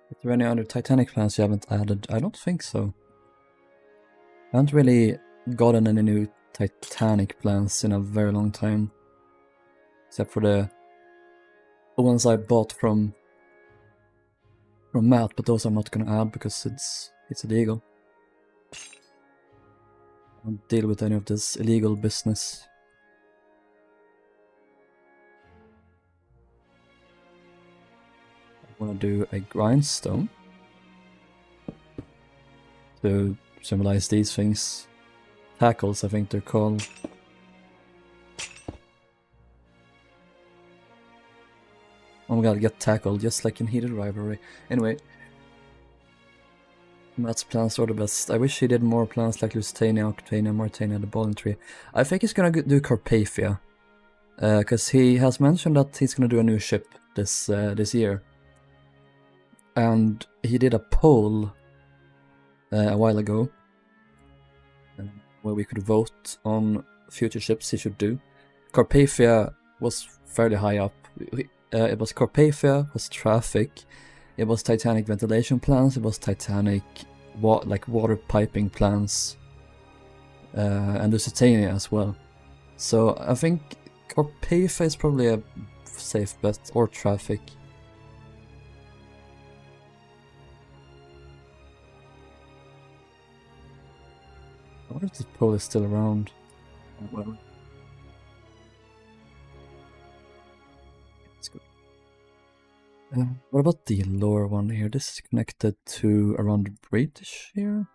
Is there any other Titanic plans you haven't added? I don't think so. I haven't really gotten any new Titanic plans in a very long time. Except for the ones I bought from Matt, but those I'm not gonna add because it's illegal. I don't deal with any of this illegal business. I wanna do a grindstone to symbolize these things. Tackles, I think they're called. Oh my god, get tackled, just like in Heated Rivalry. Anyway. Matt's plans are the best. I wish he did more plans like Lusitania, Octania, Mauritania, the Bowling Tree. I think he's gonna do Carpathia. Because he has mentioned that he's gonna do a new ship this year. And he did a poll a while ago where we could vote on future ships he should do. Carpathia was fairly high up. It was Carpathia, was Traffic, it was Titanic ventilation plans, it was Titanic water piping plans, and Lusitania as well. So I think Carpathia is probably a safe bet, or Traffic. I wonder if this poll is still around. Well, it's good. What about the lower one here? This is connected to around the British here.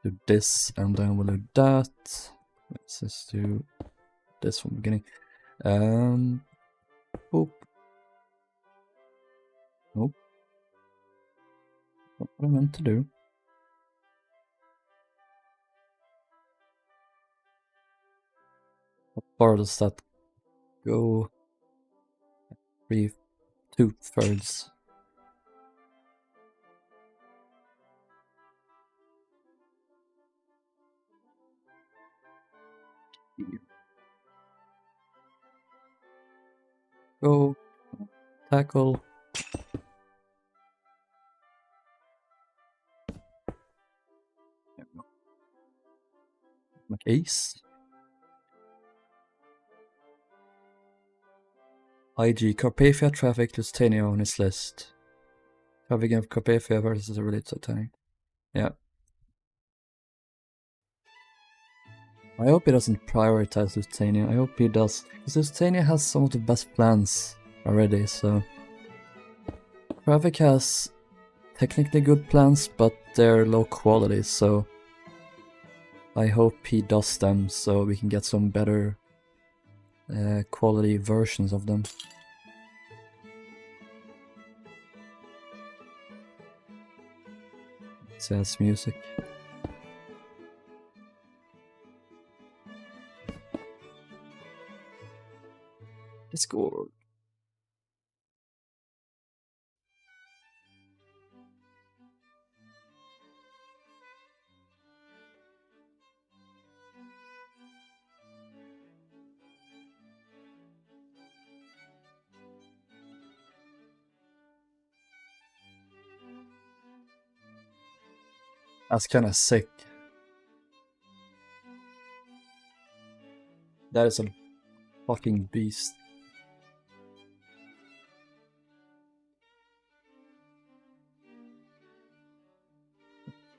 Do this and then we'll do that. Let's just do this from the beginning. Boop. Nope. What I meant to do. How far does that go? 2/3. Go. Tackle. There we go. Like ace. IG, Carpathia, Traffic, Lusitania on his list. Traffic of Carpathia versus a related Titanic. Yeah. I hope he doesn't prioritize Lusitania. I hope he does. Because Lusitania has some of the best plans already, so... Cufic has technically good plans, but they're low quality, so... I hope he does them, so we can get some better quality versions of them. Says music. Discord. That's kind of sick. That is a fucking beast.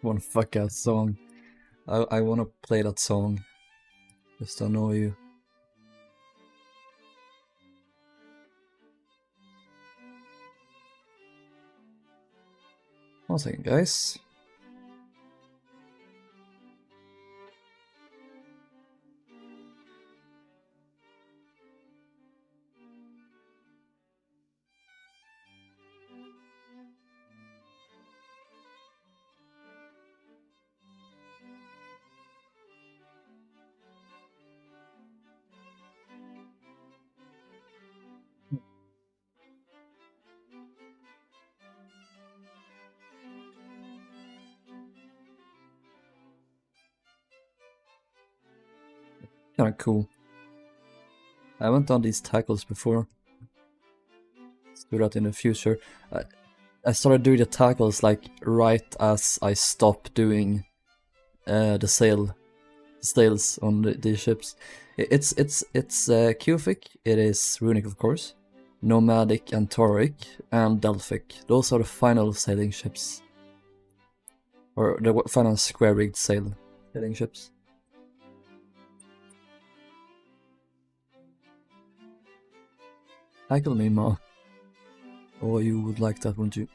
One fuck out song. I wanna play that song. Just to annoy you. One second, guys. Kinda cool. I haven't done these tackles before. Let's do that in the future. I started doing the tackles like right as I stopped doing the sails on the ships. It's Cufic, it is Runic of course, Nomadic and Toric, and Delphic. Those are the final sailing ships. Or the final square-rigged sailing ships. Tackle me, Ma. Oh, you would like that, wouldn't you?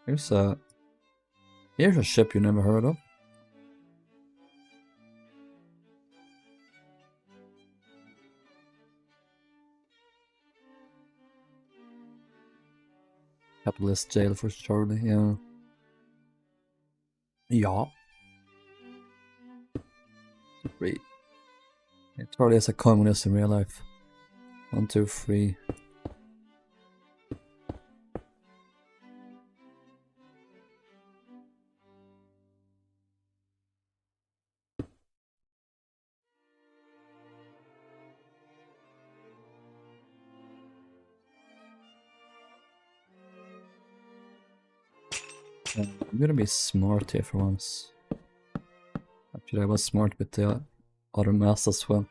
Here's a ship you never heard of. Capitalist jail for Charlie, yeah. Yeah. Three. Yeah, Charlie is a communist in real life. 1, 2, 3. I'm gonna be smart here for once. Actually, I was smart with the other mass as well.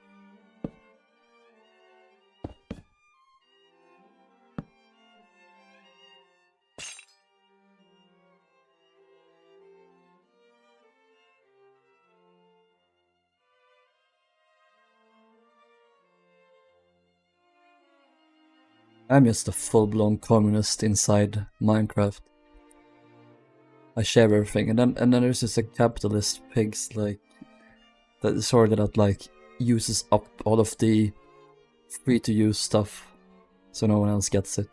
I'm just a full-blown communist inside Minecraft. I share everything, and then there's just a capitalist pigs like that sort of that like uses up all of the free-to-use stuff, so no one else gets it.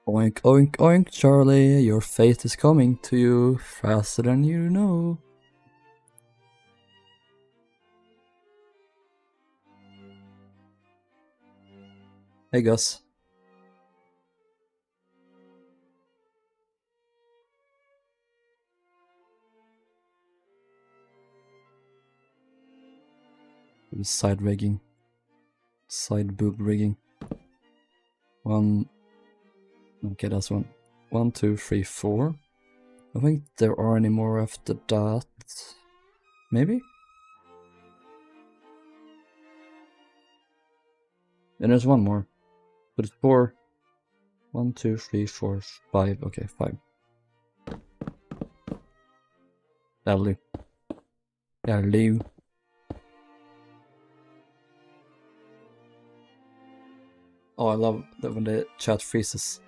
Oink, oink, oink, Charlie, your fate is coming to you faster than you know. Hey, Gus. Side rigging. Side boob rigging. 1, Okay, that's one. 1, 2, 3, 4. I don't think there are any more after that. Maybe? And there's one more. But it's 4. 1, 2, 3, 4, 5. Okay, 5. That'll do. That'll do. Oh, I love that when the chat freezes.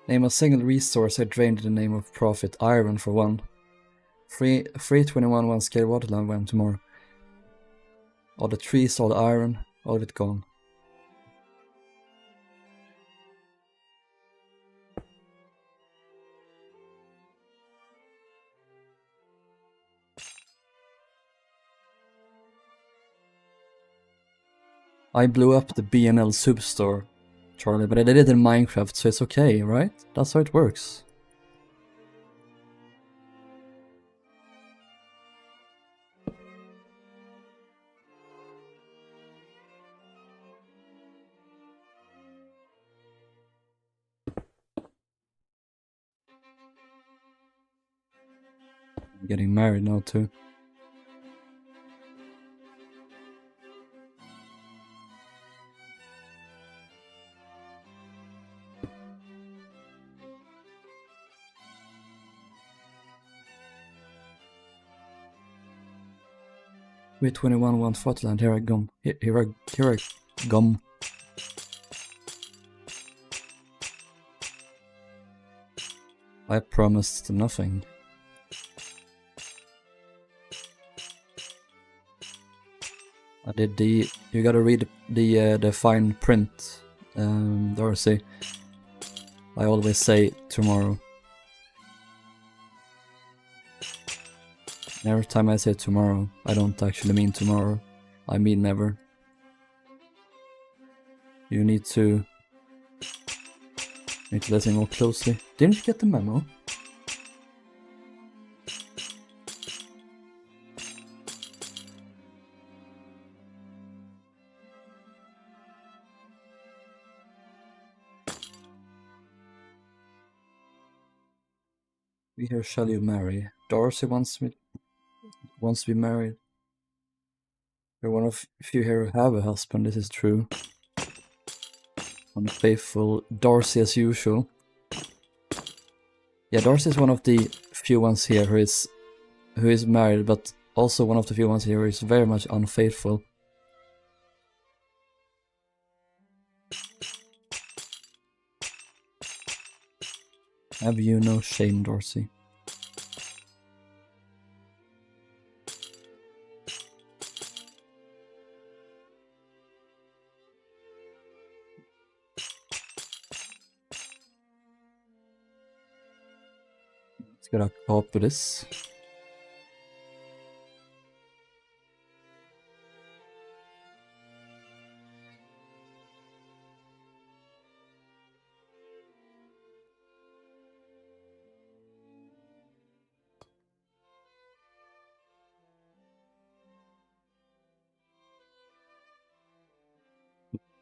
Name a single resource I drained in the name of profit. Iron for 1. 321 1 scale waterline when tomorrow. All the trees, all the iron, all of it gone. I blew up the BNL Superstore, Charlie, but I did it in Minecraft, so it's okay, right? That's how it works. I'm getting married now too. With 21 1 Fotland, here I come. Here I come. I promised nothing. I did the. You gotta read the fine print, Darcy. I always say tomorrow. Every time I say tomorrow, I don't actually mean tomorrow. I mean never. You need to listen more closely. Didn't you get the memo? We hear shall you marry? Darcy wants to be married. You're one of few here who have a husband, this is true. Unfaithful Darcy as usual. Yeah, Darcy is one of the few ones here who is married, but also one of the few ones here who is very much unfaithful. Have you no shame, Darcy? Let's get a copy this.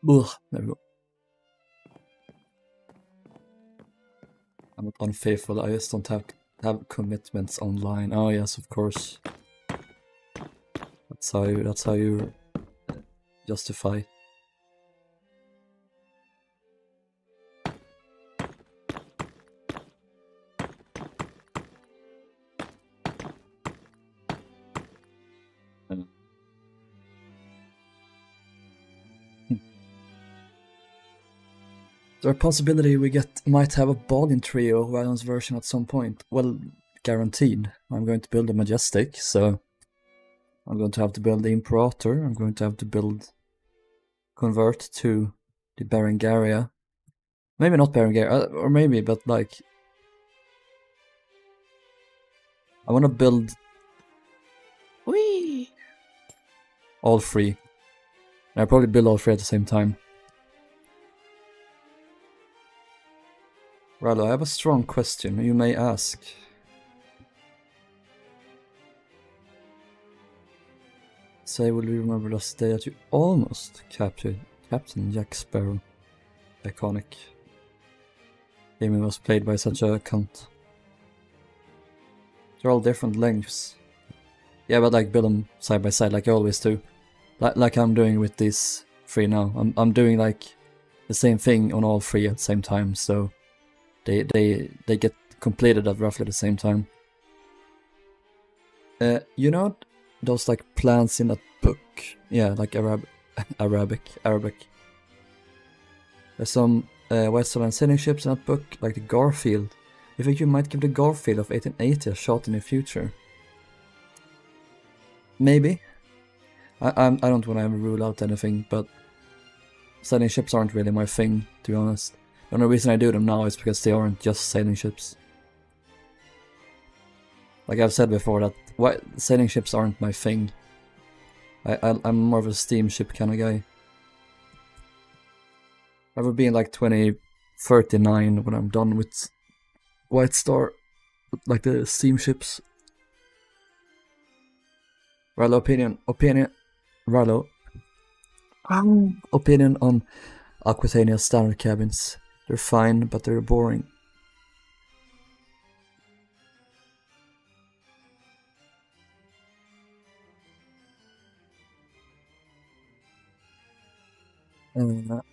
Ugh, there we go. I'm not unfaithful, I just don't have commitments online. Oh yes, of course. That's how you justify. There's a possibility we might have a ball-in trio Rilhon's version at some point. Well, guaranteed. I'm going to build a Majestic, so I'm going to have to build the Imperator. I'm going to have to convert to the Berengaria. Maybe not Berengaria, or maybe, but like... I want to build... Whee! All three. And I'll probably build all three at the same time. Rilhon, I have a strong question, you may ask. Say, will you remember last day that you almost captured Captain Jack Sparrow? Iconic. game was played by such a cunt. They're all different lengths. Yeah, but like build them side by side like I always do. Like I'm doing with these 3 now. I'm doing like the same thing on all 3 at the same time, so they get completed at roughly the same time. You know those like plants in that book? Yeah, like Arabic. There's some Western sailing ships in that book, like the Garfield. You think you might give the Garfield of 1880 a shot in the future? Maybe. I don't want to rule out anything, but sailing ships aren't really my thing, to be honest. The only reason I do them now is because they aren't just sailing ships. Like I've said before, that sailing ships aren't my thing. I'm more of a steamship kind of guy. I will be in like 2039 when I'm done with White Star, like the steamships. Rilhon Rilhon. Opinion on Aquitania's standard cabins. They're fine, but they're boring.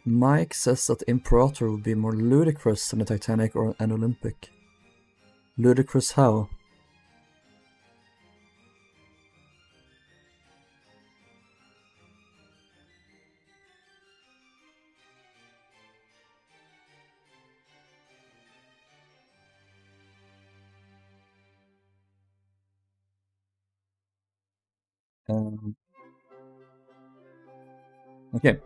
Mike says that Imperator would be more ludicrous than the Titanic or an Olympic. Ludicrous how? Okay.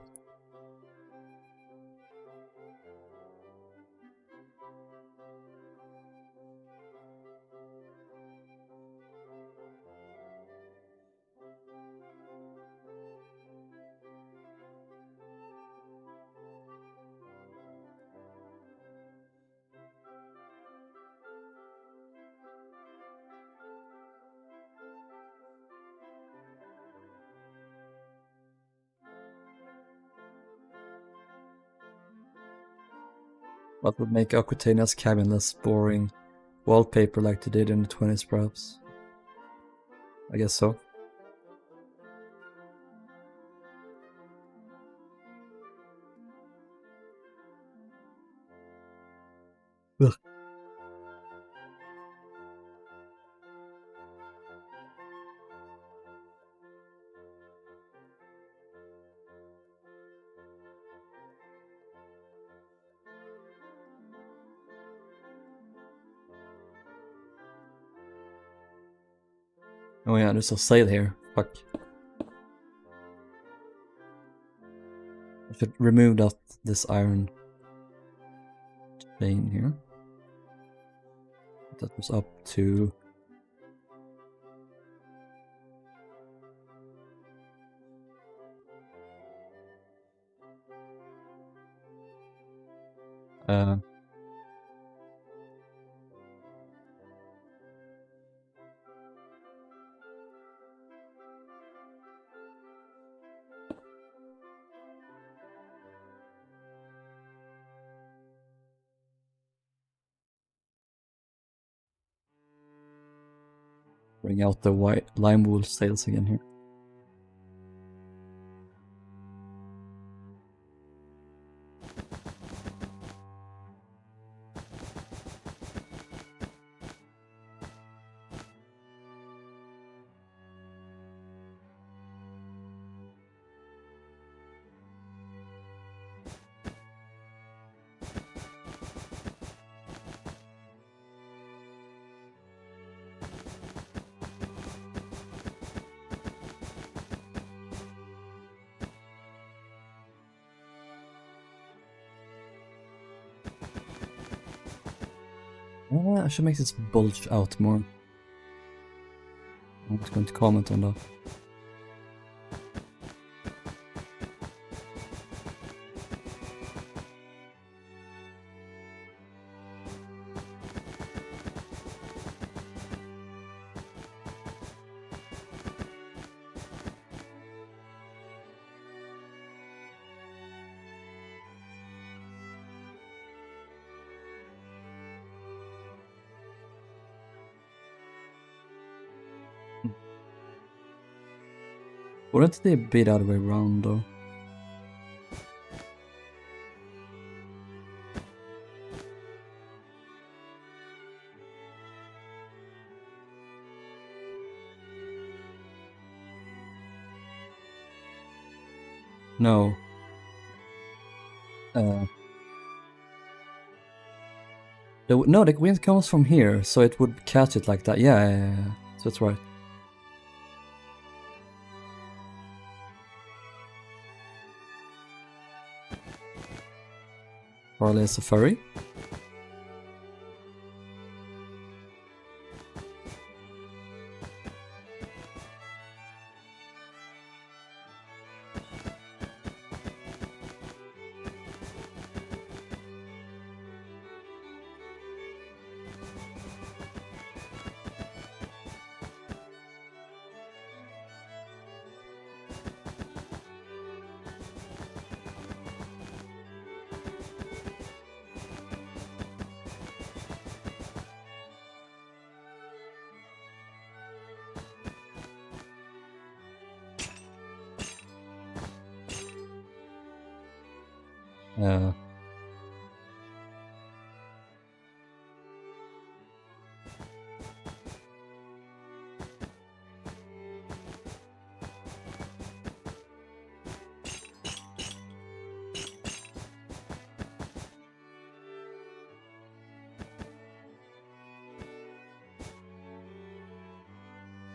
What would make Aquitania's cabin less boring? Wallpaper like they did in the 20s, perhaps? I guess so. Ugh. Oh yeah, there's a sail here. Fuck. I should remove this iron chain here. That was up to... bring out the white lime wool sails again here. I should make this bulge out more. I'm not going to comment on that. Wouldn't they be the other way around though? No. No, the wind comes from here, so it would catch it like that. Yeah. So that's right. Harley is a furry. Yeah.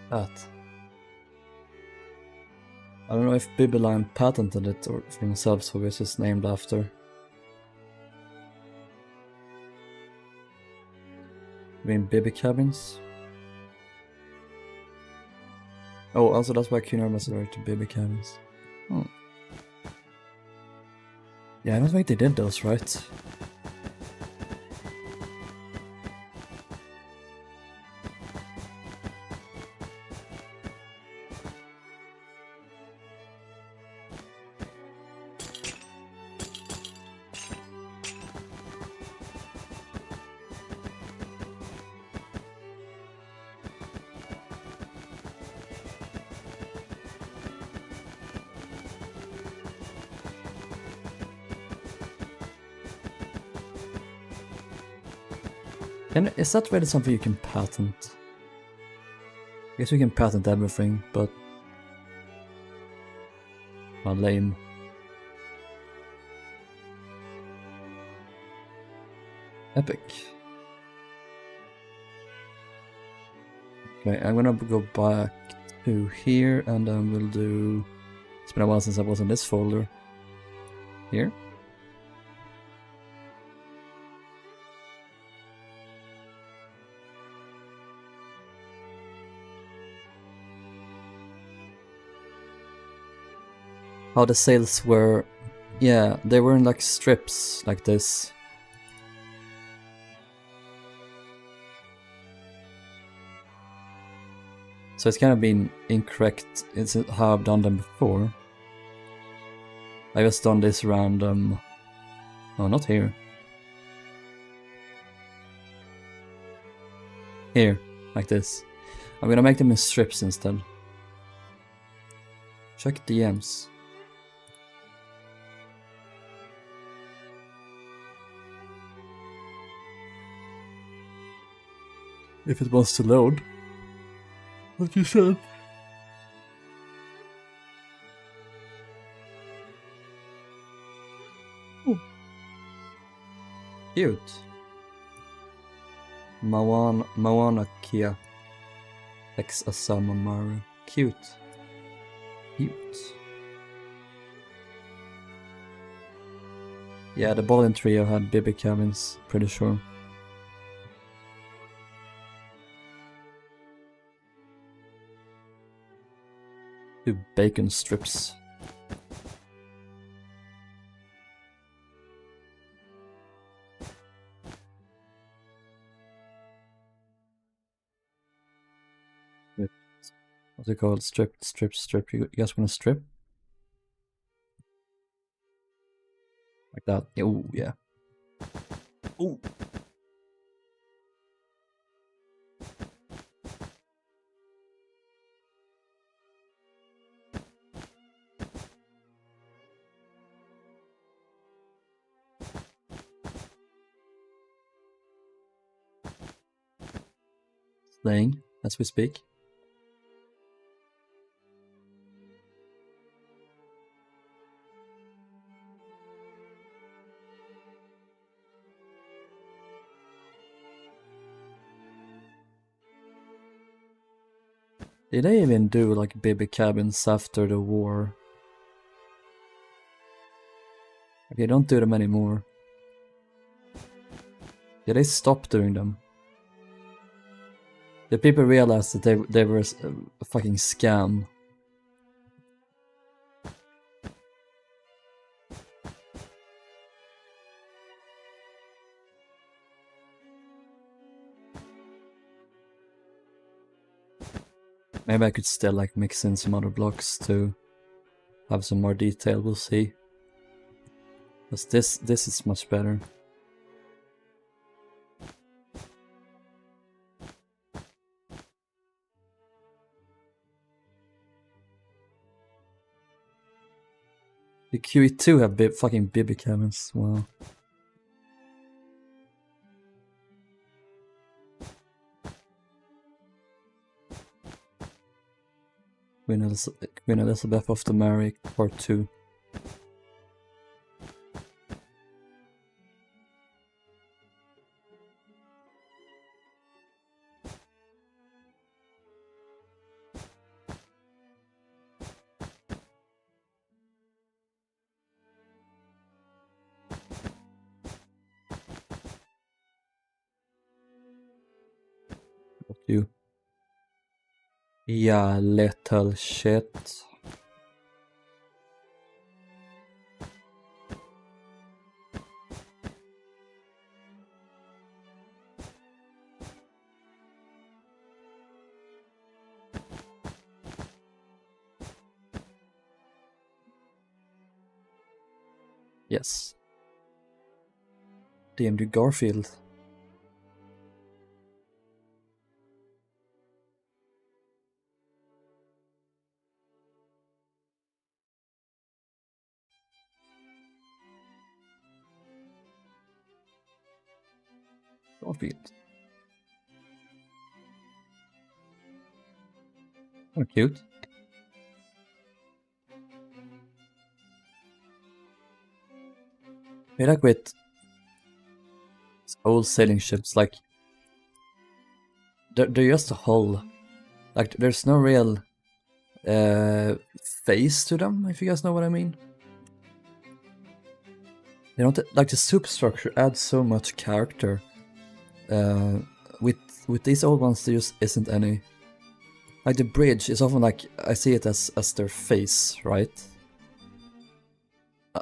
That. I don't know if Bibeline patented it or for themselves, or it's just named after. I mean, baby cabins. Oh, also that's why Kunar was married to baby cabins. Oh. Yeah, I don't think they did those, right? And is that really something you can patent? I guess we can patent everything, but... Well, lame. Epic. Okay, I'm gonna go back to here, and then we'll do... It's been a while since I was in this folder. Here. How the sails were... Yeah, they were in like strips, like this. So it's kind of been incorrect. It's how I've done them before. I just done this random... No, not here. Here, like this. I'm gonna make them in strips instead. Check DMs. If it wants to load. What you said? Oh. Cute. Mawana Kia. Ex Asama Maru. Cute. Cute. Yeah, the Ballin trio had baby cabins, pretty sure. Two bacon strips. What's it called? Strip. You guys want to strip? Like that. Oh, yeah. Oh. laying as we speak. Did they even do like baby cabins after the war? Okay, don't do them anymore. Did they stop doing them? Did people realize that they were a fucking scam? Maybe I could still like mix in some other blocks to have some more detail, we'll see. Because this is much better. The QE2 have fucking baby cabins, wow. Queen Elizabeth of the Mary, Part 2. Fuck you. Yeah, little shit. Yes. DMD Garfield. Garfield. Oh, cute. I like with old sailing ships, like they're just a hull. Like there's no real face to them, if you guys know what I mean. They don't like the superstructure adds so much character. With these old ones there just isn't any. Like the bridge is often like I see it as their face, right?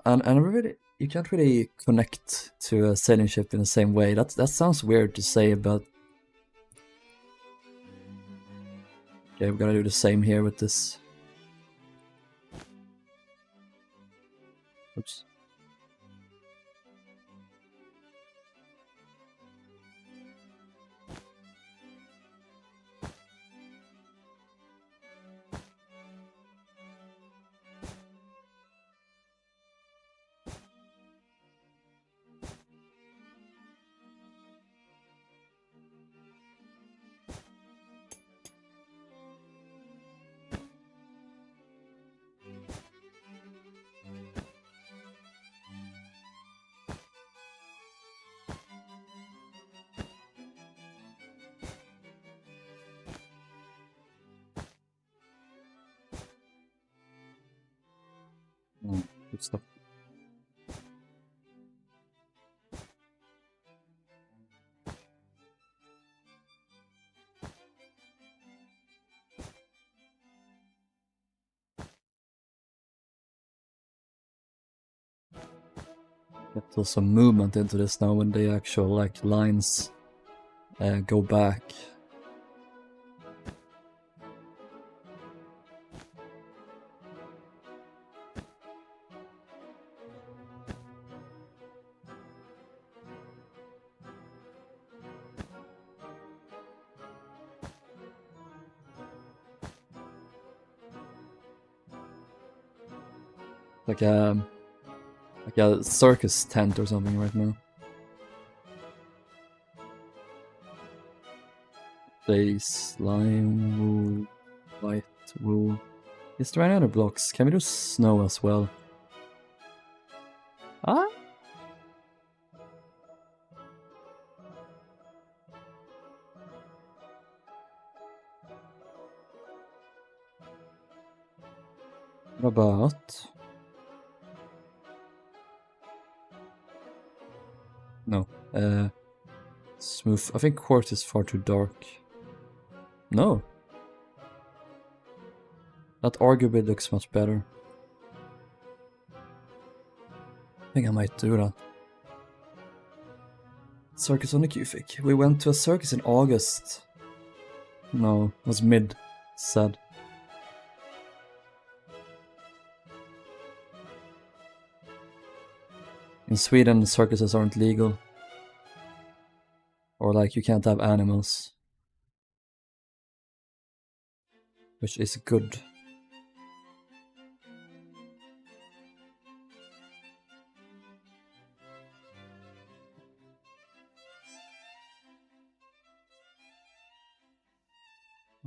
And really you can't really connect to a sailing ship in the same way. That sounds weird to say, but okay, we're gonna do the same here with this. Oops. Good stuff. Get some movement into this now when the actual like lines go back. Like a circus tent or something right now. Base, lime, wool, white, wool. Is there any other blocks? Can we do snow as well? Ah? What about... No. Smooth. I think quartz is far too dark. No. That arguably looks much better. I think I might do that. Circus on the Cufic. We went to a circus in August. No, it was mid. Sad. In Sweden, circuses aren't legal. Or like, you can't have animals. Which is good.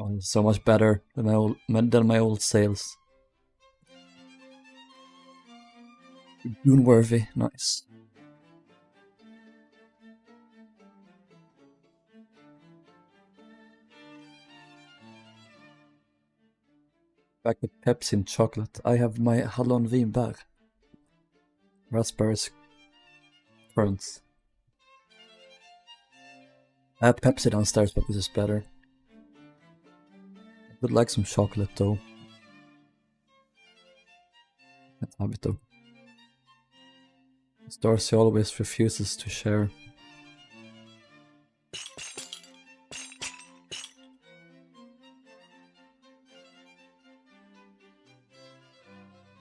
Oh, it's so much better than my old sales. Goon-worthy, nice. Back with Pepsi and chocolate. I have my hallon vinbär. Raspberries. Currants. I have Pepsi downstairs, but this is better. I would like some chocolate though. Let's have it though. Darcy always refuses to share.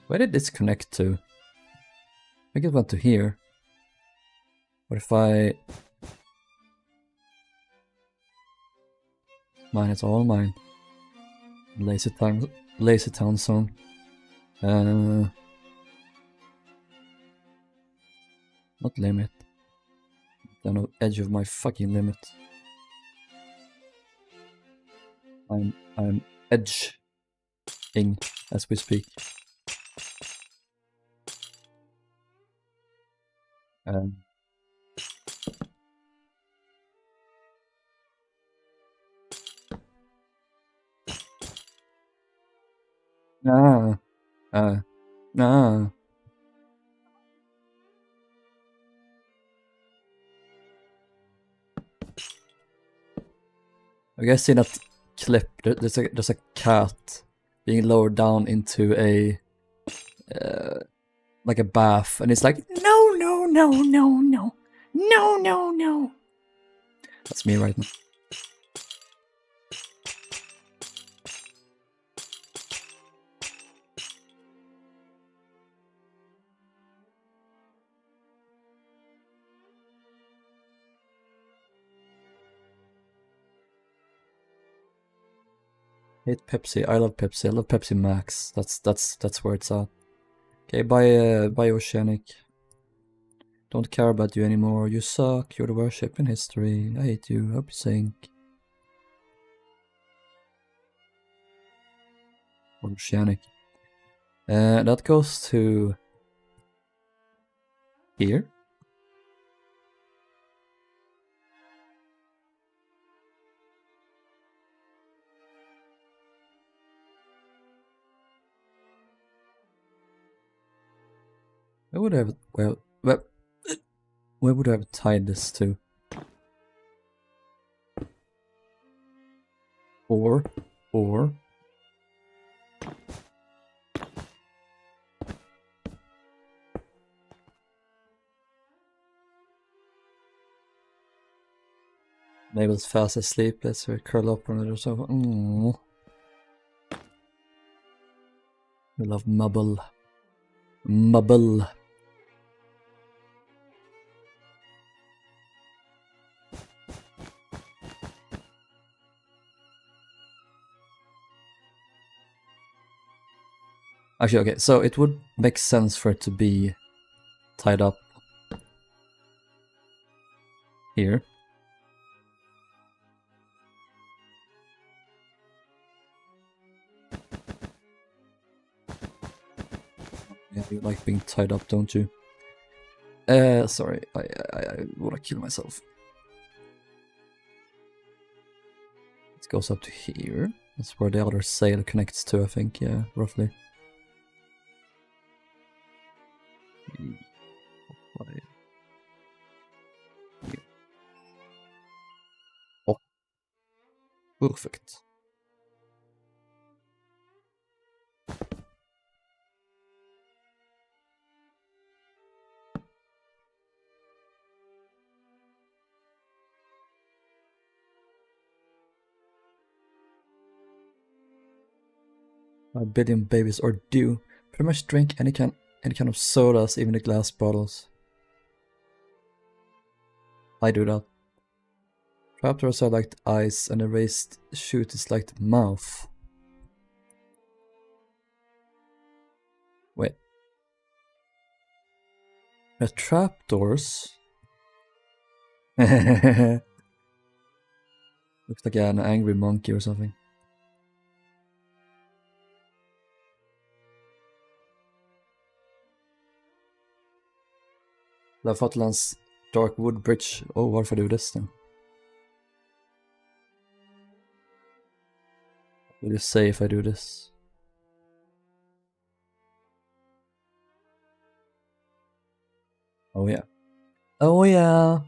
Where did this connect to? I think it went to here. What if I... Mine, it's all mine. Lazy town zone. Not limit. Down the edge of my fucking limit. I'm edging as we speak. Nah. I guess in that clip, there's a cat being lowered down into a like a bath, and it's like no. That's me right now. Hate Pepsi. I love Pepsi. I love Pepsi Max. That's where it's at. Okay, bye Oceanic. Don't care about you anymore. You suck. You're the worst ship in history. I hate you. Hope you sink. Oceanic. That goes to here. I would have where would I have tied this to? Or Mabel's fast asleep. Let's curl up on it or so. We love Mubble. Actually, okay, so it would make sense for it to be tied up here. Yeah, you like being tied up, don't you? Sorry, I wanna kill myself. It goes up to here. That's where the other sail connects to, I think, yeah, roughly. Oh, perfect. A billion babies are due. Pretty much drink any kind of sodas, even the glass bottles. I do that. Trapdoors are like the eyes, and the raised chute is like the mouth. Wait. The trapdoors? Looks like an angry monkey or something. Lafatlands dark wood bridge. Oh, varför do this then? What will you say if I do this? Oh yeah. Oh yeah!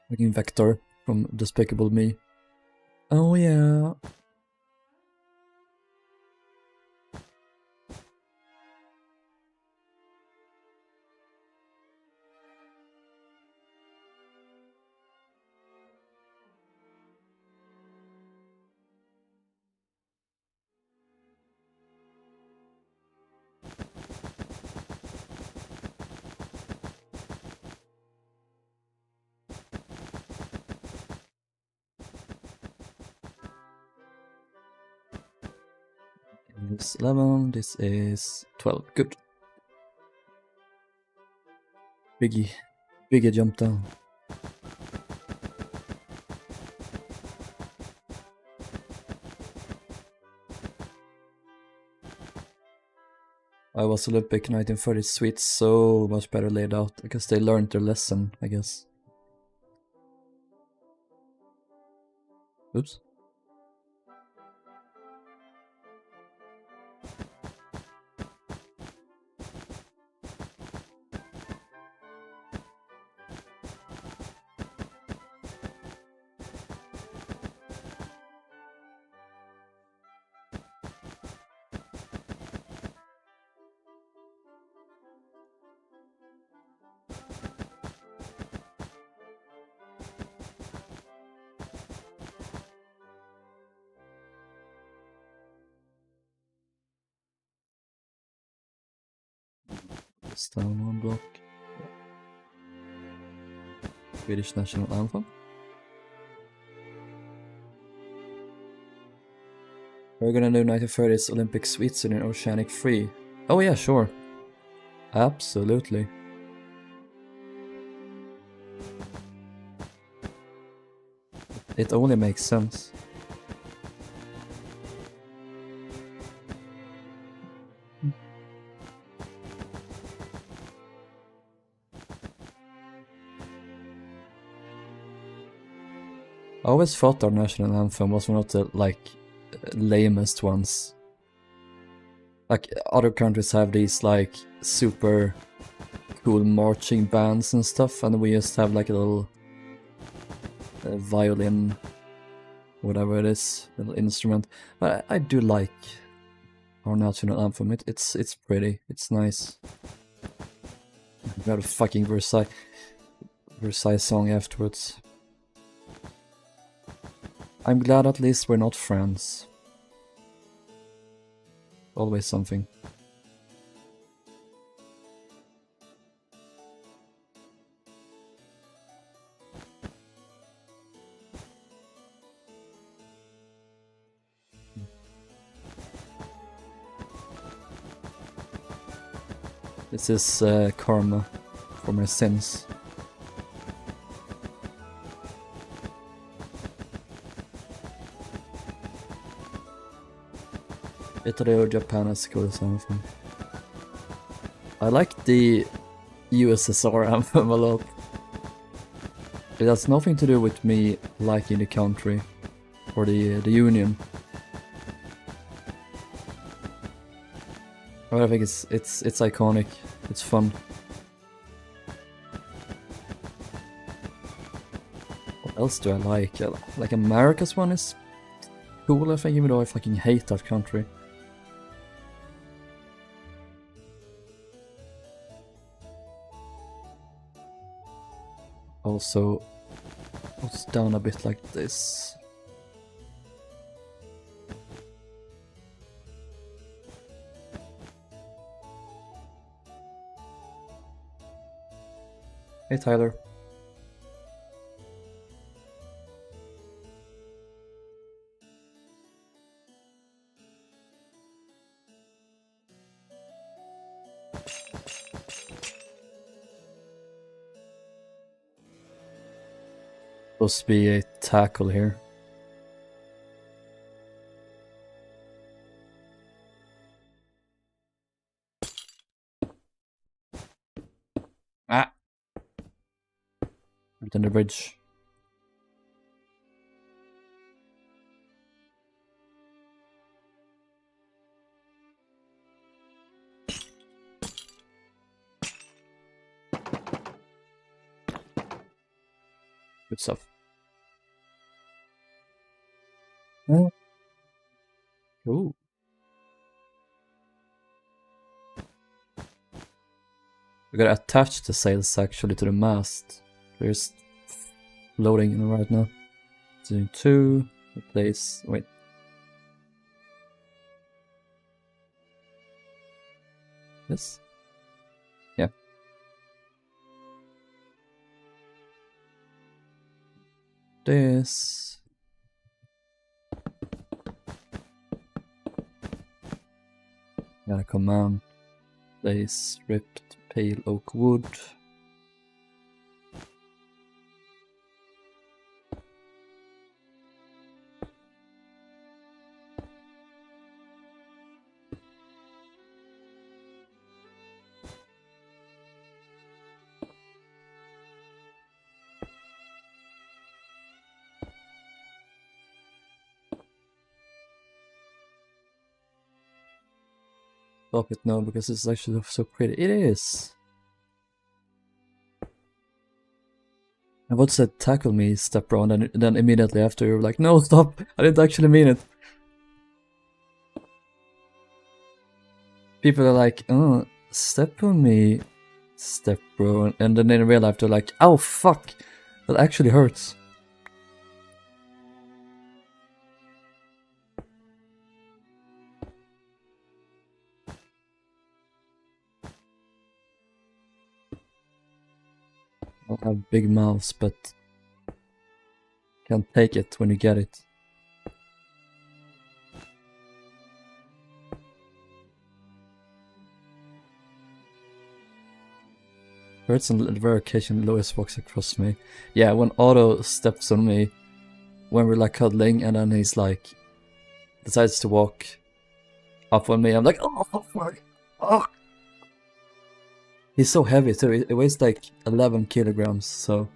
Fucking Vector from Despicable Me. Oh yeah. This is 11, this is 12. Good. Biggie jump down. I was Olympic 1930 suite so much better laid out because they learned their lesson, I guess. Oops. It's down one block. Swedish national anthem. We're gonna do 1930s Olympic suites in an Oceanic Free. Oh yeah, sure. Absolutely. It only makes sense. I always thought our national anthem was one of the, like, lamest ones. Like, other countries have these, like, super cool marching bands and stuff, and we just have, like, a little violin, whatever it is, little instrument. But I do like our national anthem. It's pretty. It's nice. We got a fucking Versailles song afterwards. I'm glad at least we're not friends. Always something. This is karma for my sins. Italy or Japan as good as anything. I like the USSR anthem a lot. It has nothing to do with me liking the country or the union. But I think it's iconic. It's fun. What else do I like? Like America's one is cool, I think, even though I fucking hate that country. Also, it's down a bit like this. Hey Tyler. Supposed to be a tackle here. Ah! Right on the bridge. Good stuff. Ooh. We gotta attach the sails actually to the mast. They're just loading in right now. Doing 2, replace, wait. This? Yeah. This. Gotta command. Place ripped pale oak wood. Stop it now because it's actually so pretty. It is! I would say tackle me, step around, and then immediately after you're like, no, stop! I didn't actually mean it. People are like, oh, step on me, step bro, and then in real life they're like, oh fuck! That actually hurts. I'll have big mouths, but can't take it when you get it. Hurts on the rare occasion Lois walks across me. Yeah, when Otto steps on me, when we're like cuddling, and then he's like, decides to walk up on me, I'm like, oh fuck, oh. He's so heavy too, it weighs like 11 kilograms, so.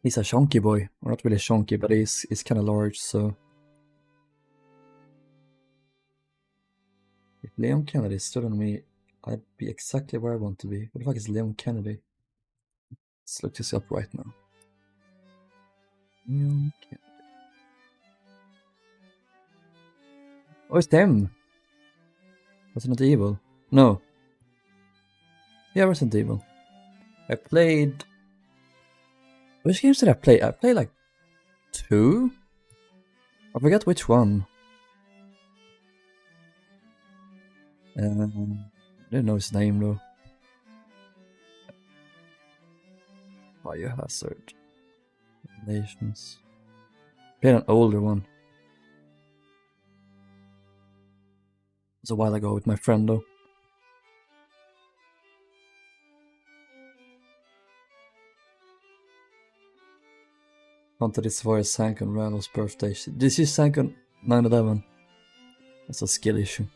He's a chunky boy, or not really chunky, but he's kind of large, so. If Leon Kennedy stood on me, I'd be exactly where I want to be. What the fuck is Leon Kennedy? Let's look this up right now. Leon Kennedy. Oh, it's them! Resident Evil? No. Yeah, Resident Evil. I played... Which games did I play? I played like 2? I forget which one. I didn't know his name though. Biohazard. Revelations. Played an older one. It was a while ago with my friend though. Hunted this fire sank on Randall's birthday. This is sank on 9/11. That's a skill issue.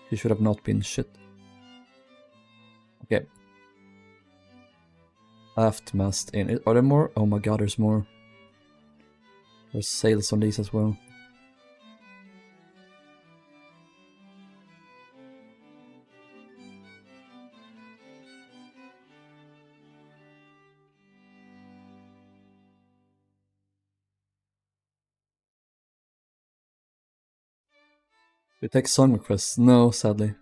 He should have not been shit. Okay. Aft mast in. Are there more? Oh my god, there's more. There's sails on these as well. We take song requests? No, sadly.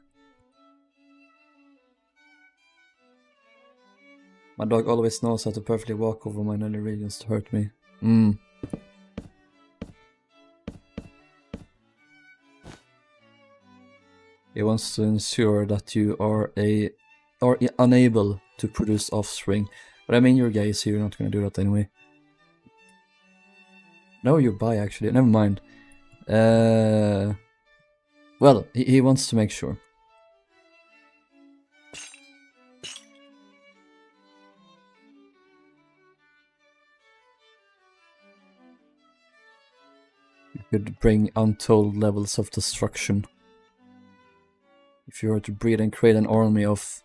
My dog always knows how to perfectly walk over my inner regions to hurt me. He wants to ensure that you are unable to produce offspring. But I mean, you're gay, so you're not gonna do that anyway. No, you're bi, actually. Never mind. Well, he wants to make sure. You could bring untold levels of destruction. If you were to breed and create an army of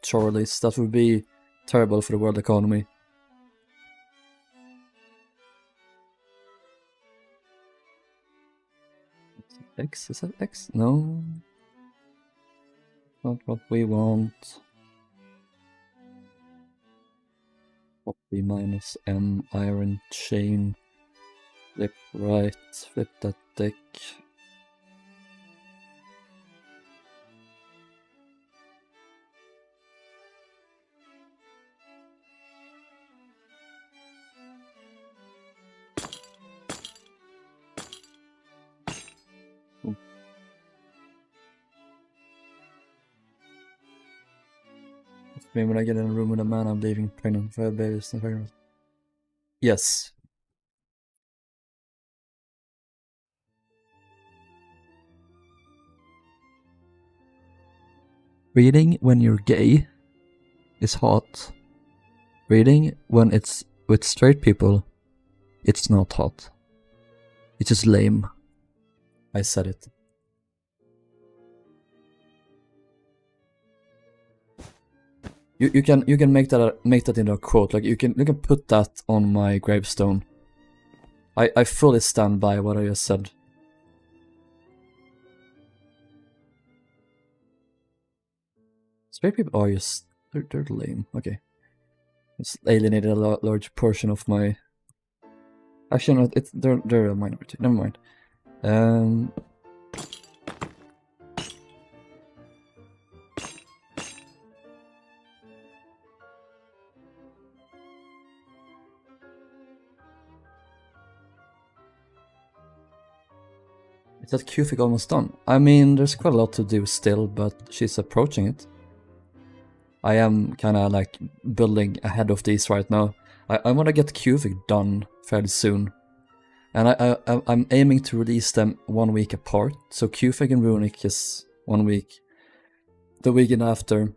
Charlies, that would be terrible for the world economy. X? Is that X? No. Not what we want. Copy minus M, iron chain. Flip right, flip that deck. Maybe when I get in a room with a man, I'm leaving pregnant for babies and pregnant. Yes. Reading when you're gay is hot. Reading when it's with straight people, it's not hot. It's just lame. I said it. You can make that into a quote. Like you can put that on my gravestone. I fully stand by what I just said. Straight people are just they're lame. Okay, it's alienated a large portion of my. Actually, no, they're a minority. Never mind. Is that Cufic almost done? I mean, there's quite a lot to do still, but she's approaching it. I am kind of like building ahead of these right now. I want to get Cufic done fairly soon. And I'm aiming to release them 1 week apart. So Cufic and Runic is 1 week. The weekend after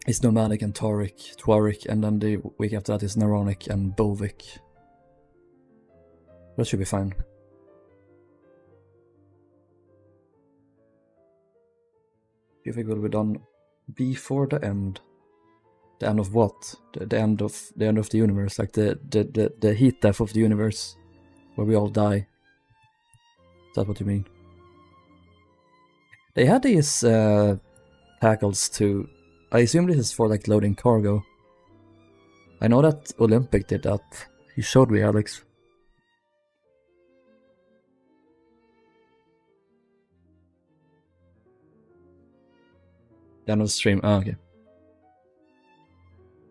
is Nomadic and Tuaric, and then the week after that is Naronic and Bovic. That should be fine. Cufic will be done before the end. The end of what? The end of the universe, like the heat death of the universe, where we all die. Is that what you mean? They had these tackles too. I assume this is for like loading cargo. I know that Olympic did that. He showed me, Alex. The end of the stream. Ah, okay.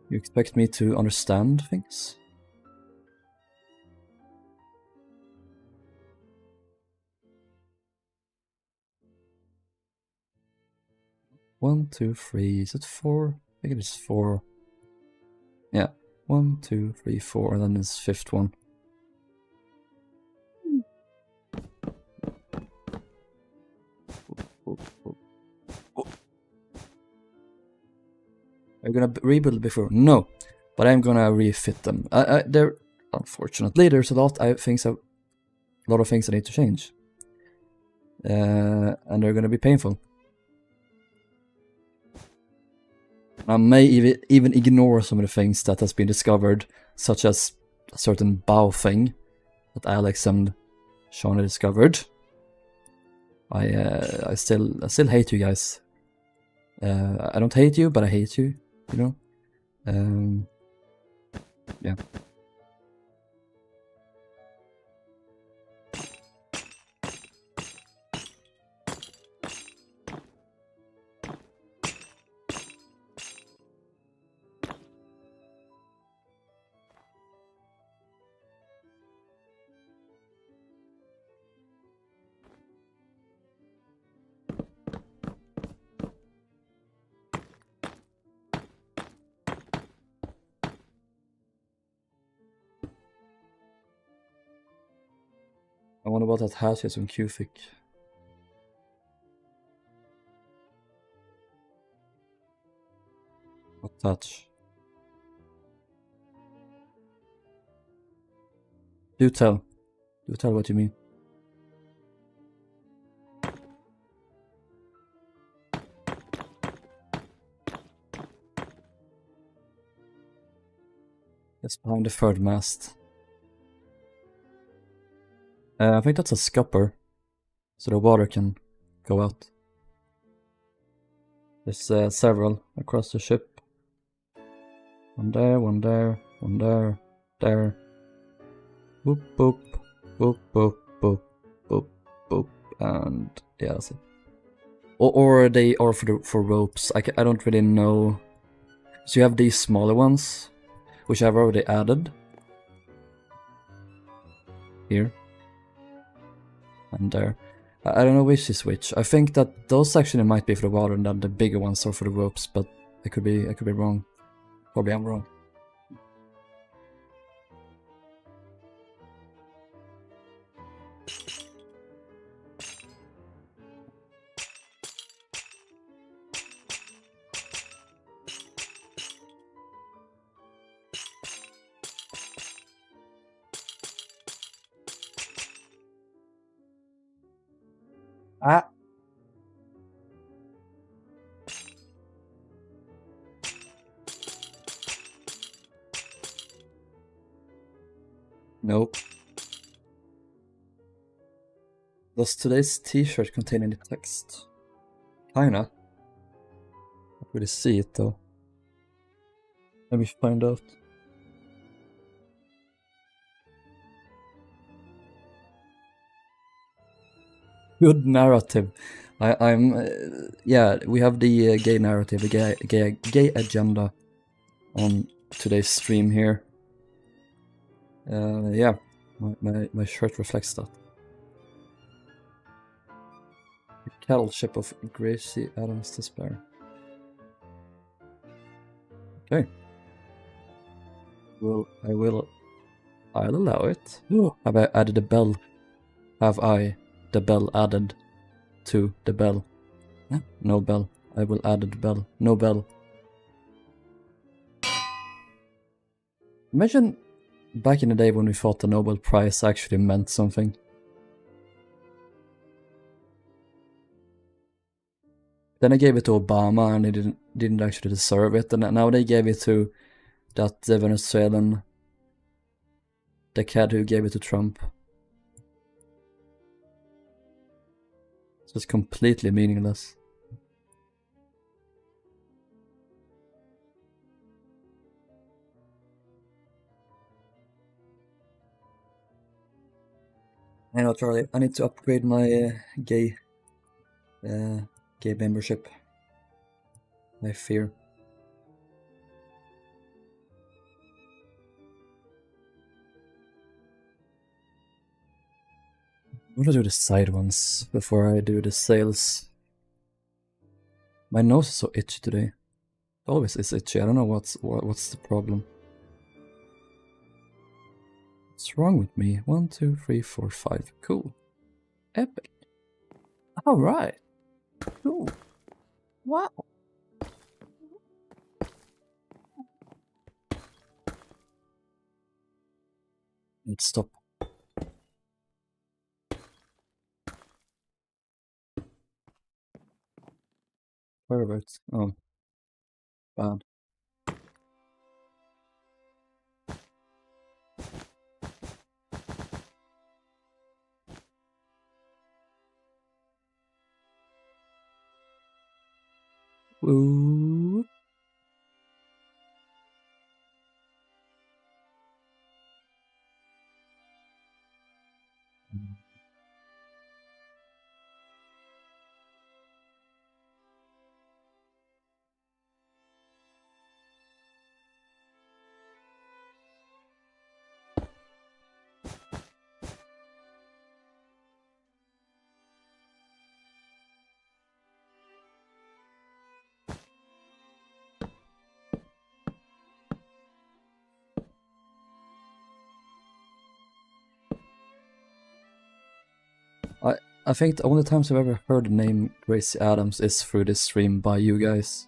You expect me to understand things? One, two, three. Is it 4? I think it is 4. Yeah. 1, 2, 3, 4, and then this 5th one. Are you gonna rebuild before? No, but I'm gonna refit them. unfortunately, there's a lot of things I need to change. And they're gonna be painful. I may even ignore some of the things that has been discovered, such as a certain bow thing that Alex and Shauna discovered. I still hate you guys. I don't hate you, but I hate you. You know. Yeah. I wonder what that has is on Cufic. What touch? Do tell what you mean. It's behind the third mast. I think that's a scupper, so the water can go out. There's several across the ship. One there, one there, one there, there. Boop, boop, boop, boop, boop, boop, boop, and yeah, that's it. Or they are for ropes. I don't really know. So you have these smaller ones, which I've already added. Here. And there. I don't know which is which. I think that those actually might be for the water and then the bigger ones are for the ropes, but I could be wrong. Probably I'm wrong. Ah. Nope. Does today's t-shirt contain any text? Kinda. Can't really see it though. Let me find out. Good narrative. Yeah, we have the gay narrative, the gay agenda on today's stream here. Yeah, my shirt reflects that. The cattle ship of Gracie Adams Despair. Okay. I'll allow it. Have I added a bell? Have I the bell added to the bell? No bell. I will add the bell. No bell. Imagine back in the day when we thought the Nobel Prize actually meant something. Then I gave it to Obama and he didn't actually deserve it, and now they gave it to that Venezuelan, the cat who gave it to Trump. So it's completely meaningless. I know, Charlie. I need to upgrade my gay membership. I fear. I'm gonna do the side ones before I do the sails. My nose is so itchy today. It always is itchy. I don't know what's the problem. What's wrong with me? 1, 2, 3, 4, 5. Cool. Epic. Alright. Cool. Wow. Let's stop. Whereabouts? Oh. Bad. Ooh. I think the only times I've ever heard the name Gracie Adams is through this stream by you guys.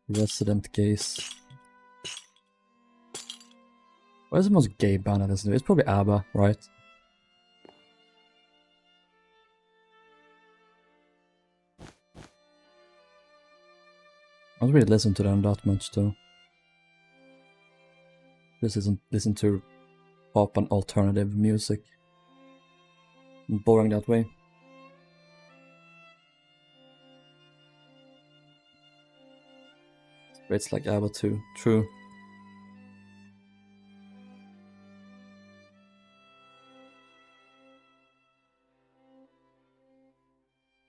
Resident Gays. What is the most gay band I listen to? It's probably ABBA, right? I don't really listen to them that much though. This isn't listen to pop and alternative music. Boring that way. It's like ABBA too. True.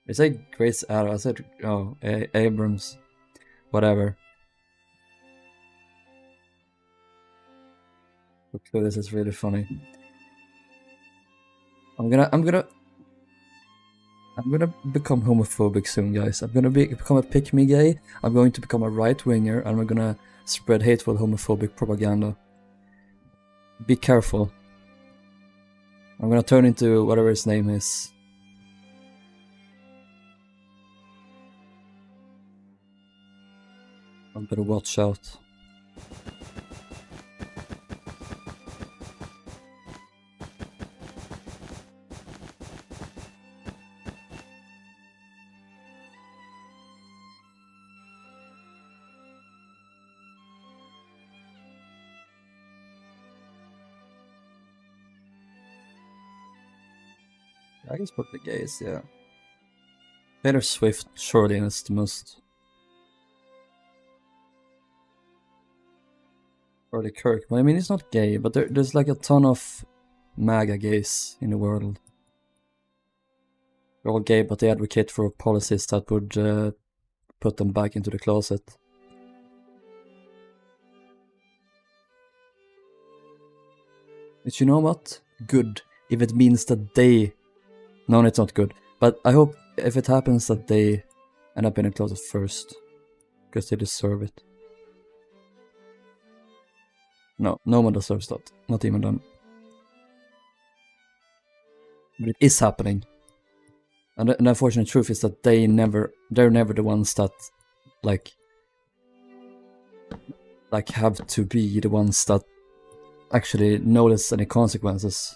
It's like Grace Adams. I said, oh, Abrams. Whatever. Okay, this is really funny. I'm gonna become homophobic soon, guys. I'm gonna become a pick-me gay. I'm going to become a right-winger, and we're gonna spread hateful homophobic propaganda. Be careful. I'm gonna turn into whatever his name is. I better watch out. I guess put the gays, yeah. Taylor Swift surely is the most. Or the Kirk. Well, I mean, he's not gay, but there's like a ton of MAGA gays in the world. They're all gay, but they advocate for policies that would put them back into the closet. But you know what? Good. If it means that they... No, it's not good. But I hope if it happens that they end up in the closet first. Because they deserve it. No, no one deserves that. Not even them. But it is happening. And the unfortunate truth is that they're never the ones that like have to be the ones that actually notice any consequences.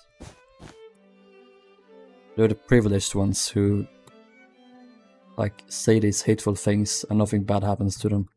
They're the privileged ones who like say these hateful things and nothing bad happens to them.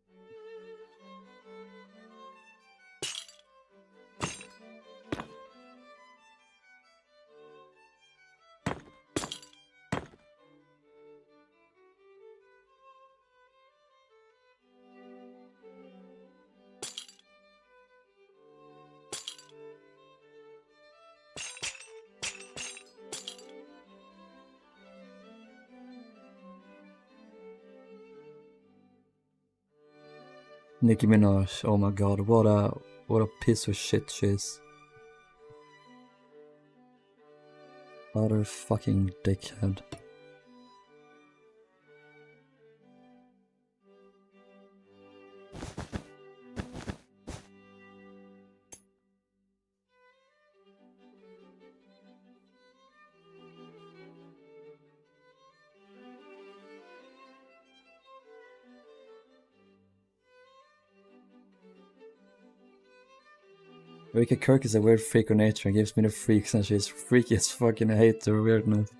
Nicki Minaj, oh my god, what a piece of shit she is. Utter fucking dickhead. Rika Kirk is a weird freak of nature and gives me the freaks, and she's freaky as fucking. I hate her weirdness.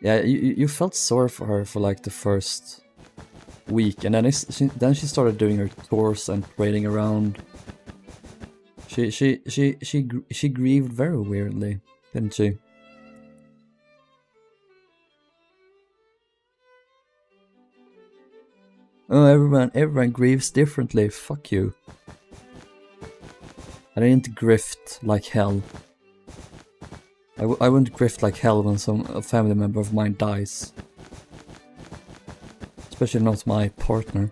Yeah, you felt sorry for her for like the first week, and then she started doing her tours and parading around. She grieved very weirdly, didn't she? Oh, everyone grieves differently. Fuck you. I didn't grift like hell. I wouldn't grift like hell when a family member of mine dies. Especially not my partner.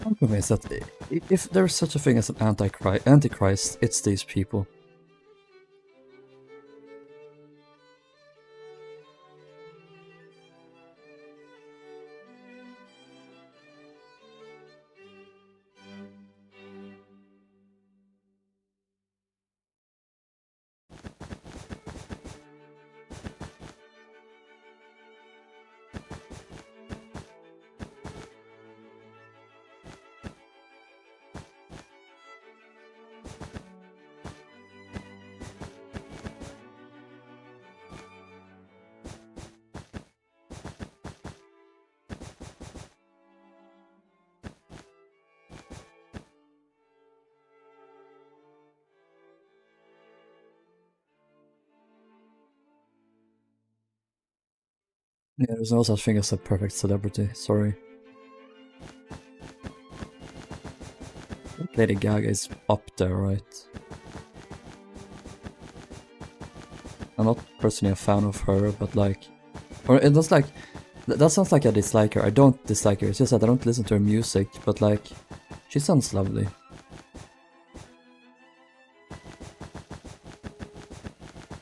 I'm convinced that if there's such a thing as an antichrist, it's these people. Yeah, there's no such thing as a perfect celebrity, sorry. Lady Gaga is up there, right? I'm not personally a fan of her, but like... Or it was like... That sounds like I dislike her. I don't dislike her, it's just that I don't listen to her music, but like... She sounds lovely.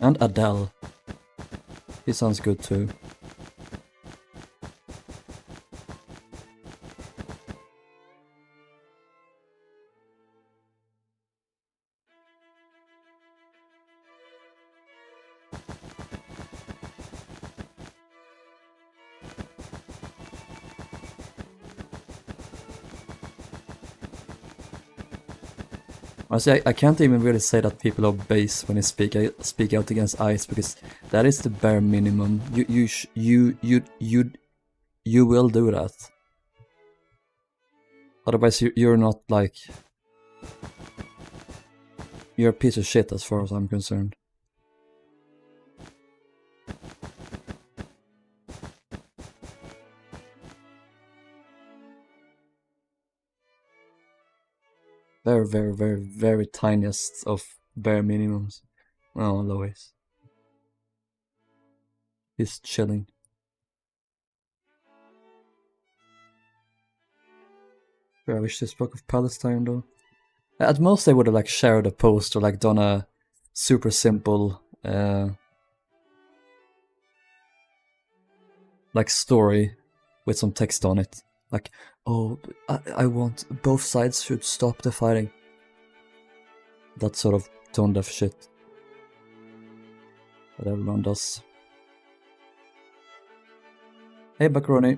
And Adele. He sounds good too. Honestly, I can't even really say that people are base when they speak out against ICE, because that is the bare minimum. You will do that. Otherwise, you're not like... You're a piece of shit as far as I'm concerned. Very, very, very, very tiniest of bare minimums. Oh, Lois. He's chilling. I wish they spoke of Palestine though. At most they would have like shared a post or like done a super simple like story with some text on it. Like, oh, I want both sides should stop the fighting. That sort of tone deaf shit that everyone does. Hey, Macaroni.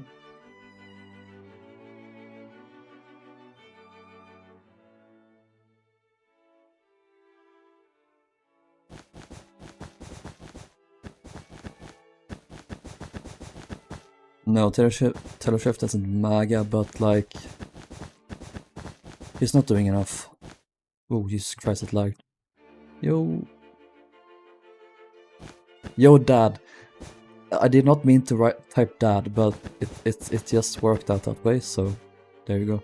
No, Taylor Swift isn't MAGA, but like... He's not doing enough. Oh, Jesus Christ, it lagged. Yo, Dad. I did not mean to type Dad, but it just worked out that way, so there you go.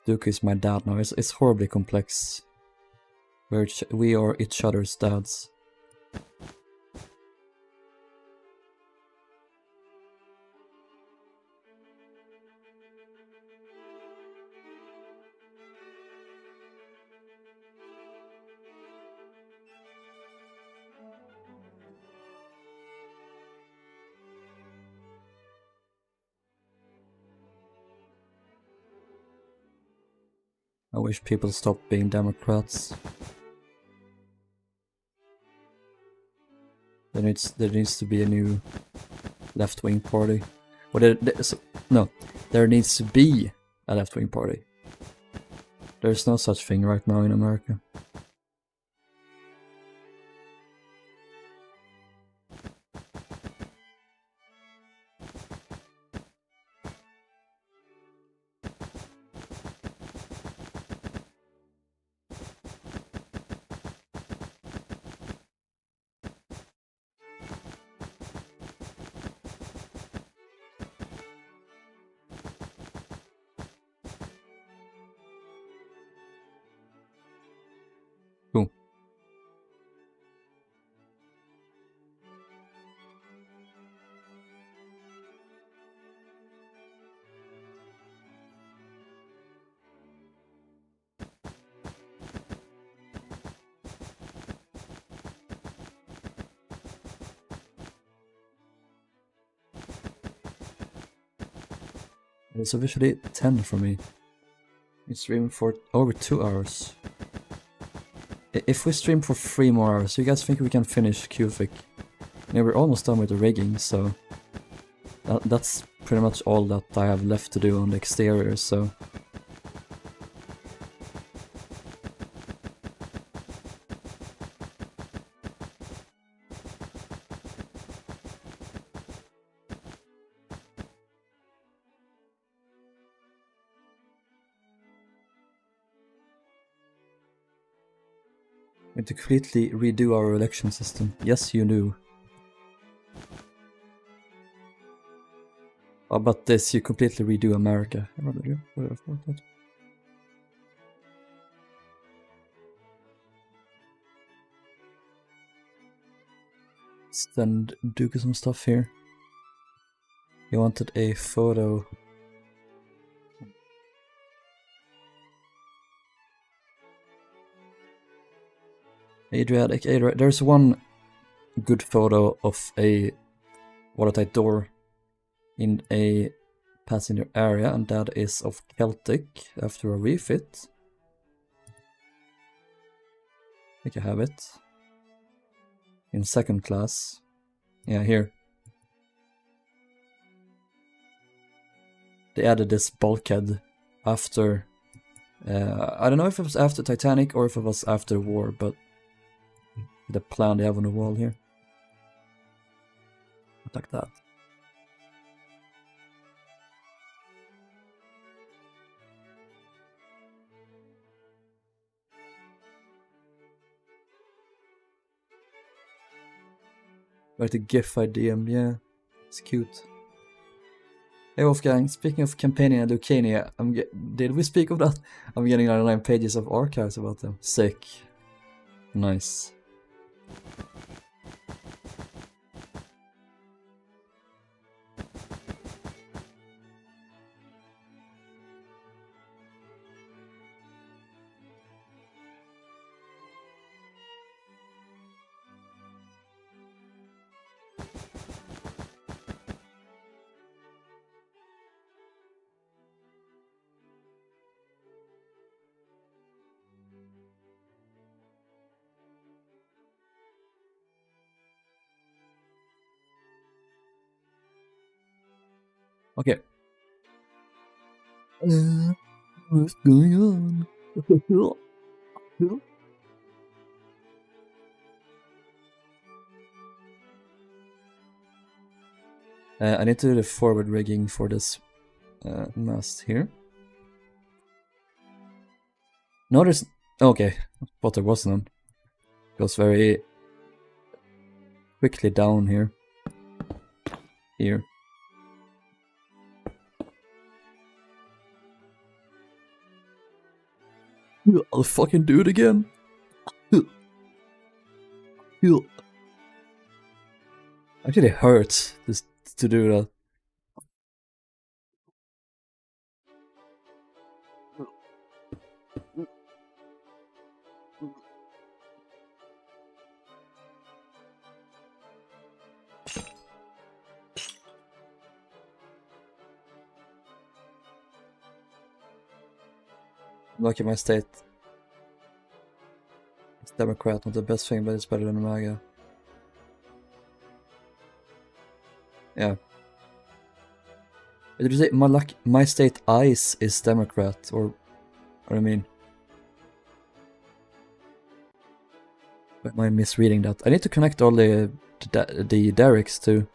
Dooku is my dad now. It's horribly complex. We are each other's dads. wish people stopped being Democrats. There needs to be a new left-wing party. Or there needs to be a left-wing party. There's no such thing right now in America. Cool. It's officially 10 for me. We stream for over 2 hours. If we stream for 3 more hours, you guys think we can finish Cufic? Yeah, we're almost done with the rigging, so that's pretty much all that I have left to do on the exterior, so... We need to completely redo our election system. Yes, you knew. How about this? You completely redo America. Let's then do some stuff here. You wanted a photo. Adriatic, there's one good photo of a watertight door in a passenger area, and that is of Celtic after a refit. I think I have it. In second class. Yeah, here. They added this bulkhead after... I don't know if it was after Titanic or if it was after war, but... the plan they have on the wall here. Like that. Like a GIF IDM, yeah. It's cute. Hey Wolfgang, speaking of campaigning and Lucania, did we speak of that? I'm getting 99 pages of archives about them. Sick. Nice. Okay. What's going on? I need to do the forward rigging for this mast here. No, there's... okay, but there was none. Goes very quickly down here. Here. I'll fucking do it again. Actually, it hurts just to do that. Lucky my state. It's Democrat, not the best thing, but it's better than MAGA. Yeah. Did you say my state ICE is Democrat, or what do you mean? Am I misreading that? I need to connect all the derricks too.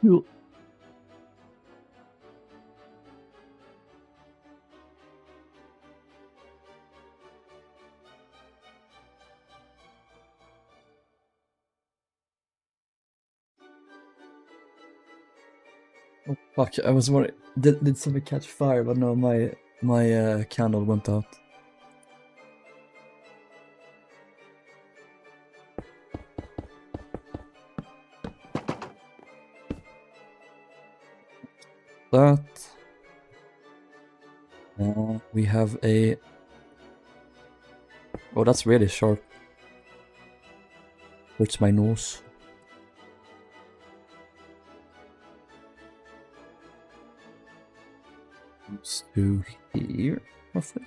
Cool. Oh fuck, I was worried. Did something catch fire? But no, my candle went out. That. We have a... Oh, that's really sharp. Hurts my nose. Comes to here, roughly.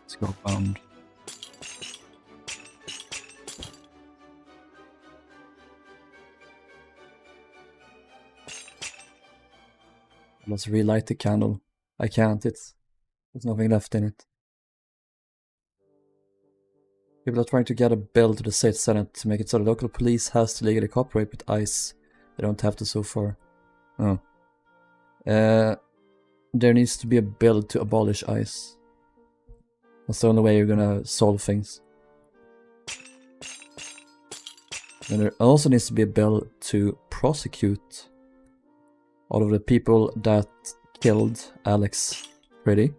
Let's go bound. Let's relight the candle. I can't, there's nothing left in it. People are trying to get a bill to the state senate to make it so the local police has to legally cooperate with ICE. They don't have to so far. Oh. There needs to be a bill to abolish ICE. That's the only way you're gonna solve things. And there also needs to be a bill to prosecute all of the people that killed Alex Pretty.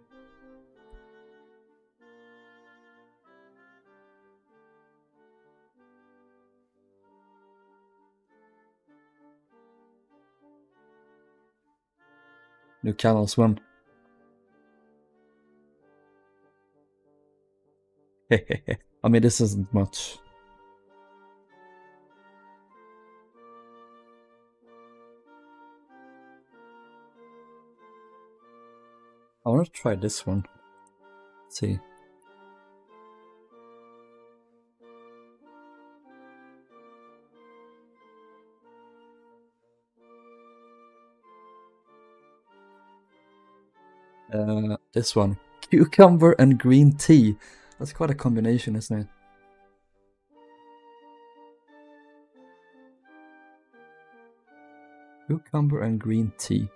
New canals won. I mean, this isn't much. I want to try this one. Let's see. This one. Cucumber and green tea. That's quite a combination, isn't it? Cucumber and green tea.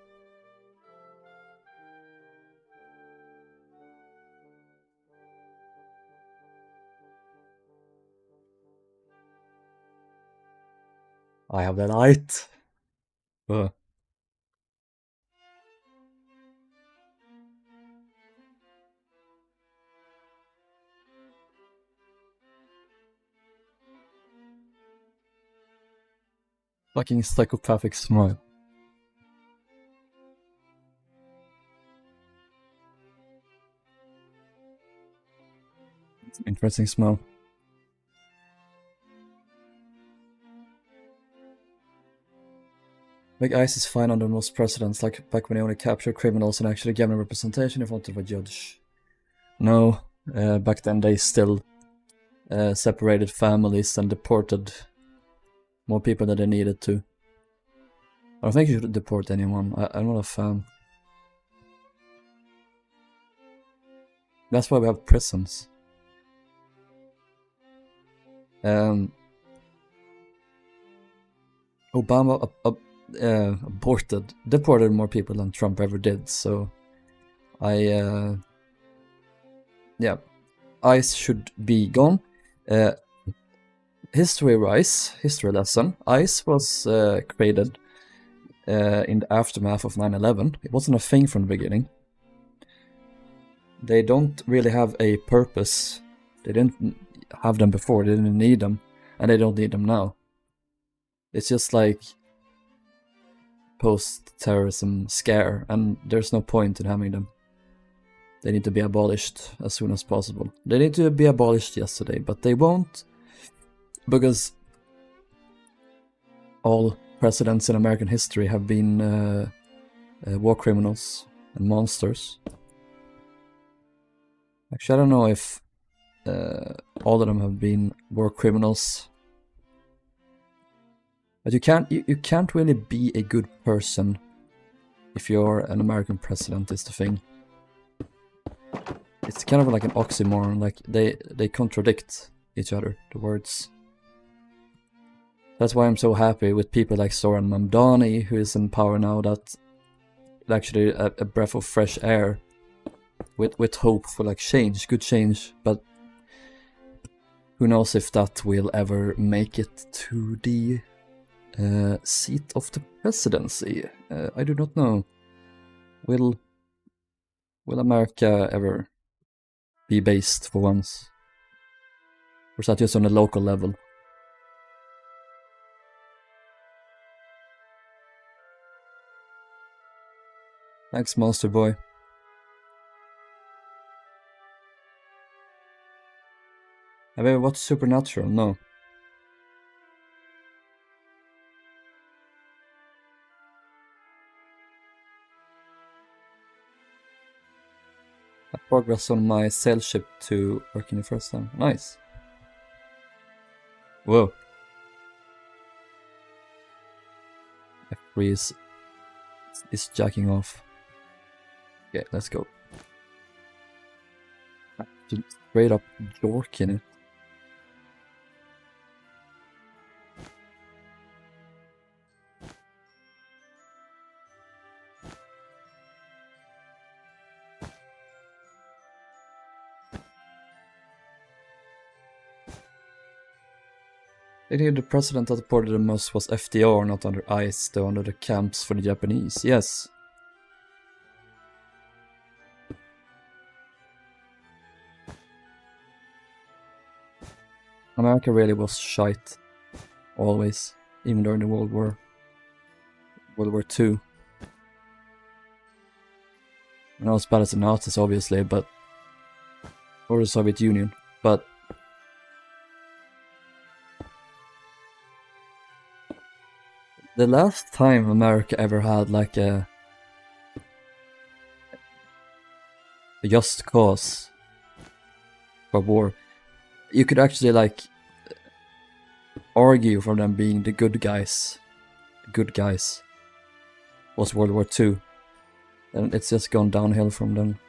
I have the light. Fucking psychopathic smile. It's an interesting smile. Like ICE is fine under most precedents, like back when they only captured criminals and actually gave them representation in front of a judge. No, back then they still separated families and deported more people than they needed to. I don't think you should deport anyone. I'm not a fan. That's why we have prisons. Obama deported more people than Trump ever did, so yeah, ICE should be gone. History lesson. ICE was created in the aftermath of 9/11. It wasn't a thing from the beginning. They don't really have a purpose. They didn't have them before, they didn't need them, and they don't need them now. It's just like post-terrorism scare, and there's no point in having them. They need to be abolished as soon as possible. They need to be abolished yesterday, but they won't, because all presidents in American history have been war criminals and monsters. Actually, I don't know if all of them have been war criminals. But you can't really be a good person if you're an American president, is the thing. It's kind of like an oxymoron, like they contradict each other, the words. That's why I'm so happy with people like Zoran Mamdani, who is in power now, that actually a breath of fresh air with hope for like change, good change, but who knows if that will ever make it to the seat of the presidency. I do not know. Will America ever be based for once? Or is that just on a local level? Thanks, Monster Boy. Have you ever watched Supernatural? No. I progress on my sail ship to working the first time. Nice. Whoa. F3 is jacking off. Okay, let's go. Straight up York in it. I think the president that reported the most was FDR, not under ice, though under the camps for the Japanese. Yes. America really was shite. Always. Even during the World War II. Not as bad as the Nazis, obviously, but... or the Soviet Union, but... the last time America ever had like a just cause for war, you could actually like argue for them being the good guys. The good guys was World War II, and it's just gone downhill from them.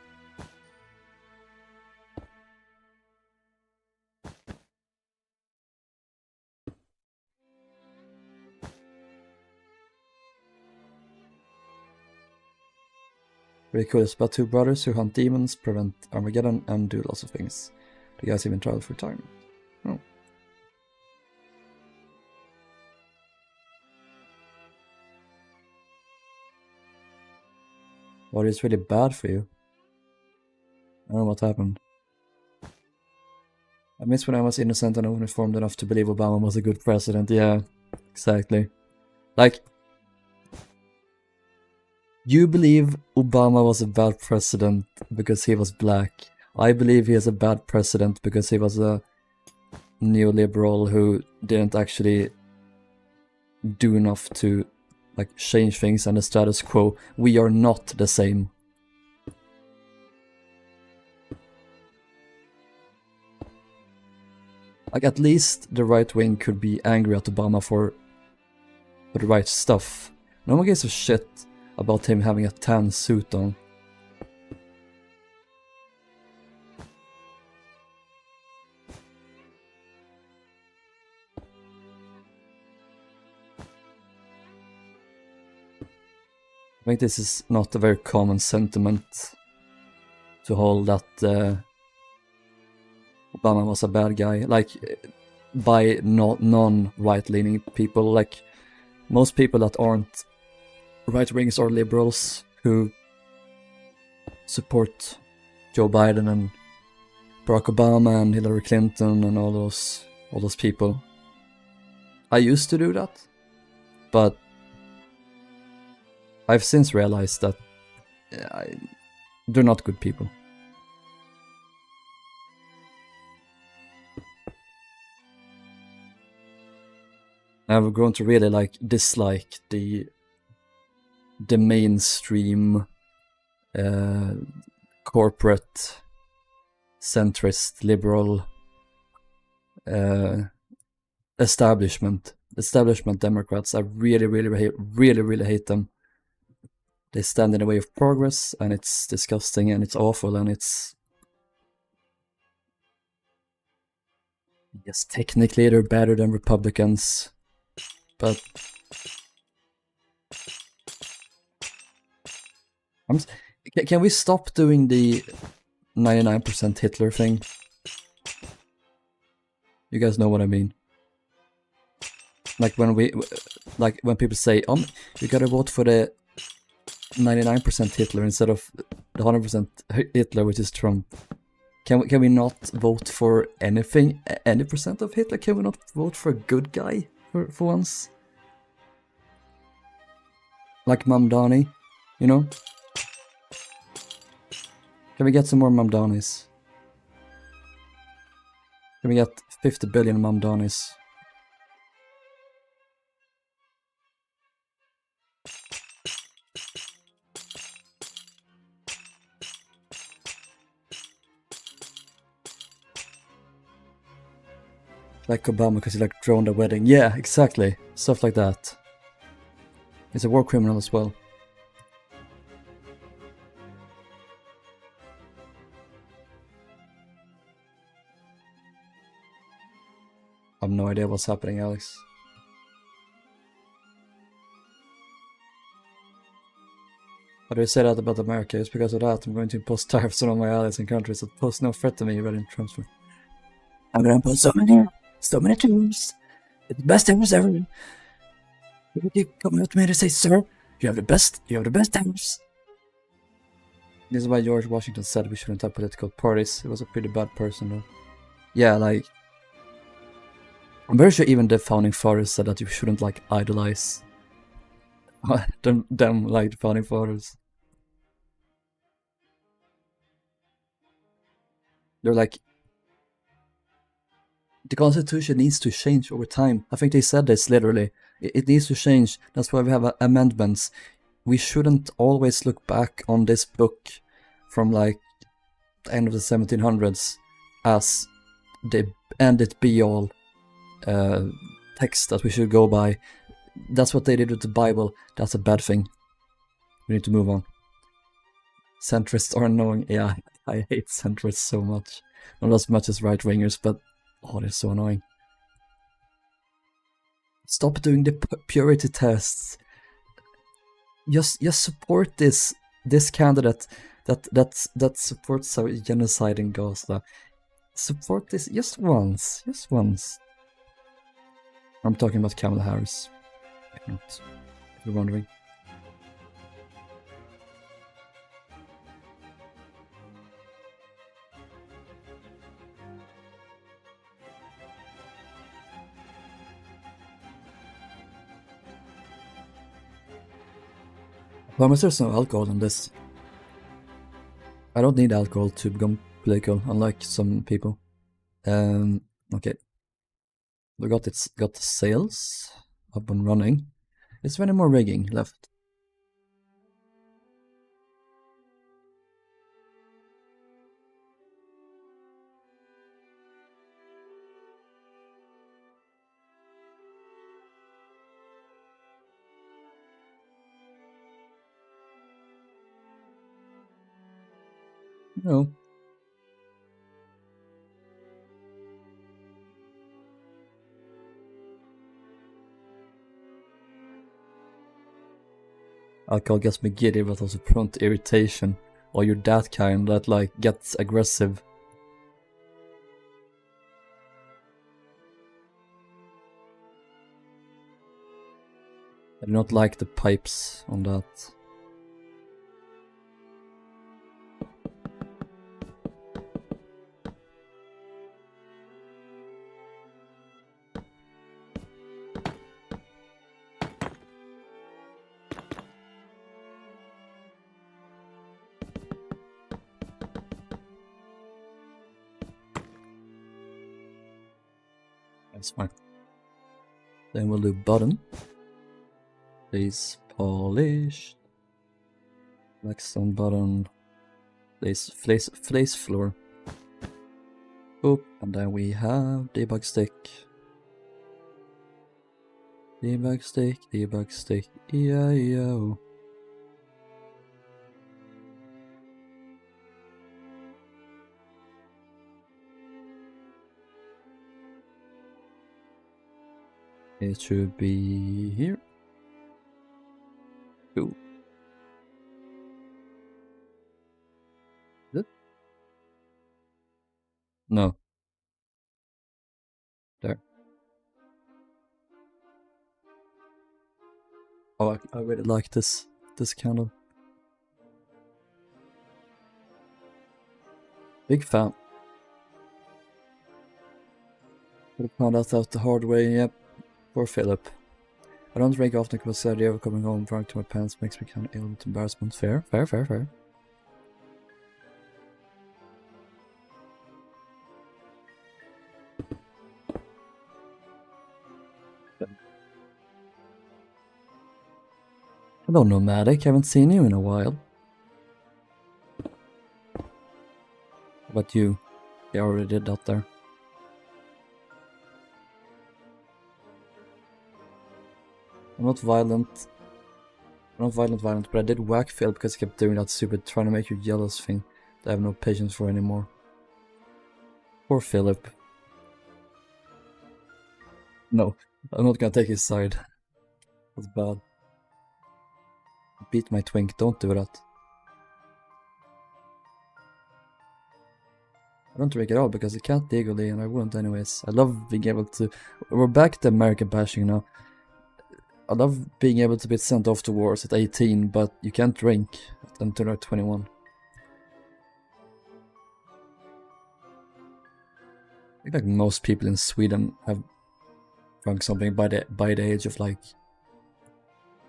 Really cool. It's about two brothers who hunt demons, prevent Armageddon, and do lots of things. The guys even travel for time. Oh. What is really bad for you? I don't know what happened. I miss when I was innocent and uninformed enough to believe Obama was a good president. Yeah, exactly. Like, you believe Obama was a bad president because he was black. I believe he is a bad president because he was a neoliberal who didn't actually do enough to like change things and the status quo. We are not the same. Like, at least the right wing could be angry at Obama for the right stuff. No one gives a shit about him having a tan suit on. I think this is not a very common sentiment to hold that Obama was a bad guy, like by non-right-leaning people. Like, most people that aren't right-wingers or liberals who support Joe Biden and Barack Obama and Hillary Clinton and all those people. I used to do that, but I've since realized that they're not good people. I've grown to really dislike the mainstream corporate centrist liberal establishment Democrats. I really hate them. They stand in the way of progress, and it's disgusting, and it's awful, and it's... Yes, technically they're better than Republicans, but... Can we stop doing the 99% Hitler thing? You guys know what I mean. Like when people say, you gotta vote for the 99% Hitler instead of the 100% Hitler, which is Trump. Can we not vote for anything, any percent of Hitler? Can we not vote for a good guy for once? Like Mamdani, you know? Can we get some more Mamdanis? Can we get 50 billion Mamdanis? Like Obama because he droned a wedding. Yeah, exactly. Stuff like that. He's a war criminal as well. I have no idea what's happening, Alex. How do you say that about America? It's because of that I'm going to impose tariffs on all my allies and countries that pose no threat to me rather than transfer. I'm gonna impose so many tariffs. It's the best tariffs ever. You keep coming up to me to say, sir, you have the best tariffs. This is why George Washington said we shouldn't have political parties. He was a pretty bad person though. Yeah, like... I'm very sure even the founding fathers said that you shouldn't idolize them like the founding fathers. They're like, the Constitution needs to change over time. I think they said this literally. It needs to change. That's why we have amendments. We shouldn't always look back on this book from the end of the 1700s as the end-it be-all text that we should go by. That's what they did with the Bible. That's a bad thing. We need to move on. Centrists are annoying. Yeah, I hate centrists so much. Not as much as right-wingers, but oh, they're so annoying. Stop doing the purity tests. Just support this candidate that supports our genocide in Gaza. Support this just once. I'm talking about Kamala Harris. If you're wondering. Why must there's no alcohol in this? I don't need alcohol to become political, unlike some people. Okay. We got the sails up and running. Is there any more rigging left? No. Alcohol gets me giddy, but also prone to irritation. Or you're that kind that gets aggressive. I do not like the pipes on that. That's fine. Then we'll do bottom. Please polish. Blackstone bottom. Please place floor. Boop. And then we have debug stick. Debug stick, E-I-E-O. It should be here. Cool. Is it? No. There. Oh, I really like this kind of. Big fan. Could have found that out the hard way, yep. Poor Philip. I don't drink often because the idea of coming home drunk to my pants makes me kind of ill with embarrassment. Fair. Hello, Nomadic. Haven't seen you in a while. How about you? You already did that there. I'm not violent. But I did whack Phil because he kept doing that stupid trying to make you jealous thing that I have no patience for anymore. Poor Philip. No, I'm not gonna take his side. That's bad. Beat my twink, don't do that. I don't drink at all because I can't legally and I wouldn't anyways. I love being able to... We're back to American bashing now. I love being able to be sent off to wars at 18, but you can't drink until you're 21. I think like most people in Sweden have drunk something by the age of like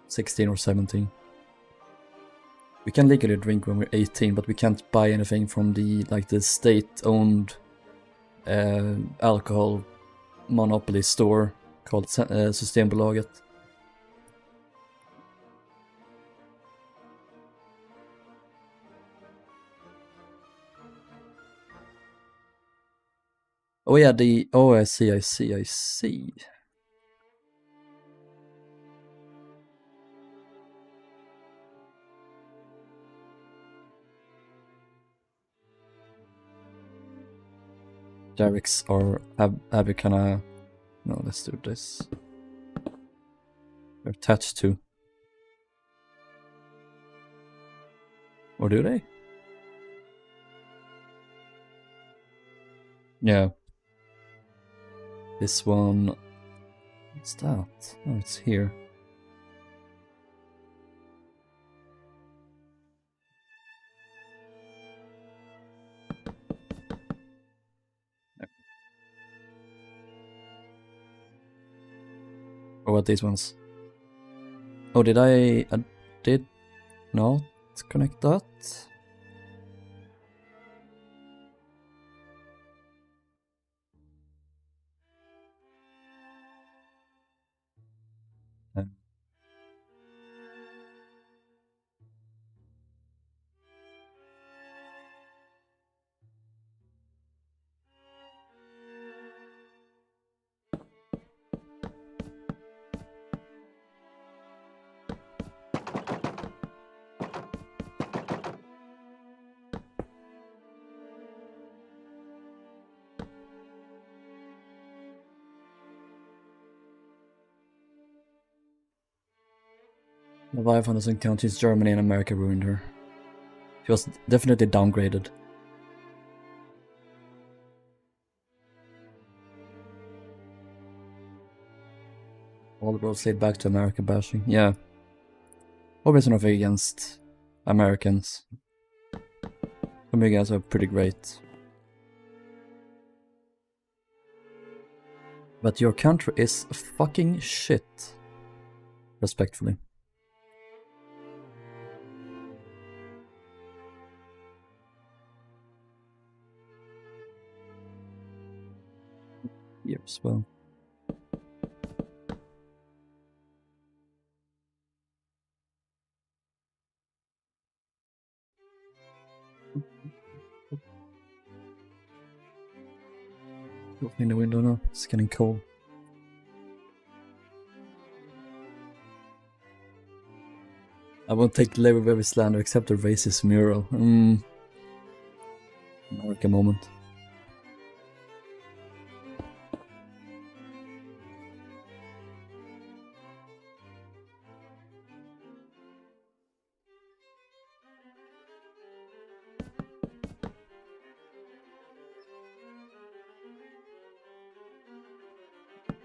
16 or 17. We can legally drink when we're 18, but we can't buy anything from the state-owned alcohol monopoly store called Systembolaget. Oh yeah, I see. Derricks are have a kinda... No, let's do this. They're attached to. Or do they? Yeah. This one... What's that? Oh, it's here. Or what these ones? Oh, did I did not connect that? The wife on doesn't count. She's Germany and America ruined her. She was definitely downgraded. All the roads lead back to America bashing. Yeah. Obviously nothing against Americans. Some of you guys are pretty great. But your country is fucking shit. Respectfully. Here as well. Open the window now, it's getting cold. I won't take the label very slander except the racist mural. Mark a moment.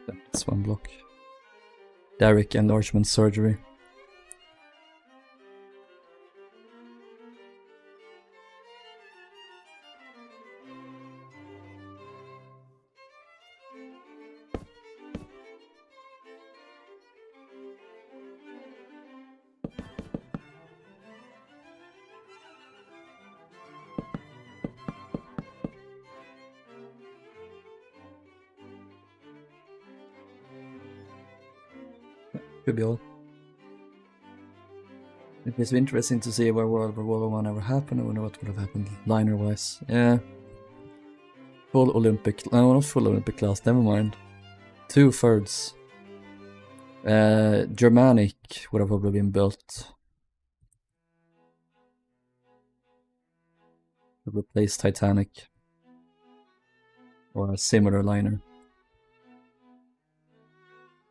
That's one block. Derrick enlargement surgery. Could be all. It was interesting to see where World War I ever happened. I wonder what would have happened liner-wise. Yeah. Full Olympic... No, not full Olympic class, never mind. 2/3. Germanic would have probably been built. Replace Titanic. Or a similar liner.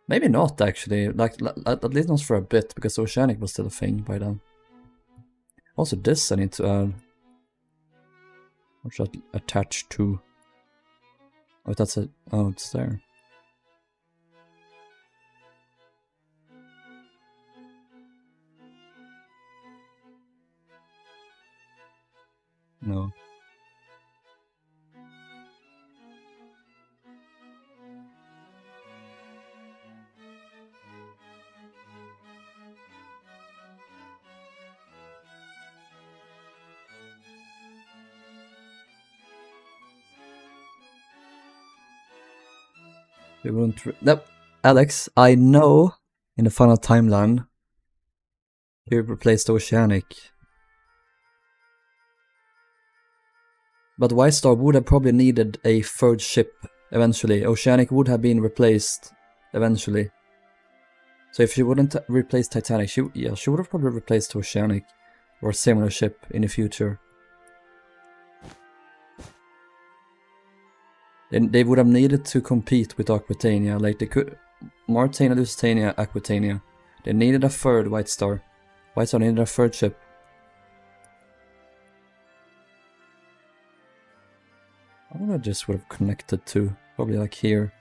Maybe not actually, like at least not for a bit, because Oceanic was still a thing by then. Also this I need to add. What's that attached to? Oh, that's it. Oh, it's there. No. We won't. Nope. Alex, I know in the final timeline you replaced Oceanic. But White Star would have probably needed a third ship eventually. Oceanic would have been replaced eventually. So if she wouldn't replace Titanic, she would have probably replaced Oceanic or a similar ship in the future. Then they would have needed to compete with Aquitania, like they could... Mauretania, Lusitania, Aquitania. They needed a third White Star. White Star needed a third ship. I wonder if this would have connected to, probably like here.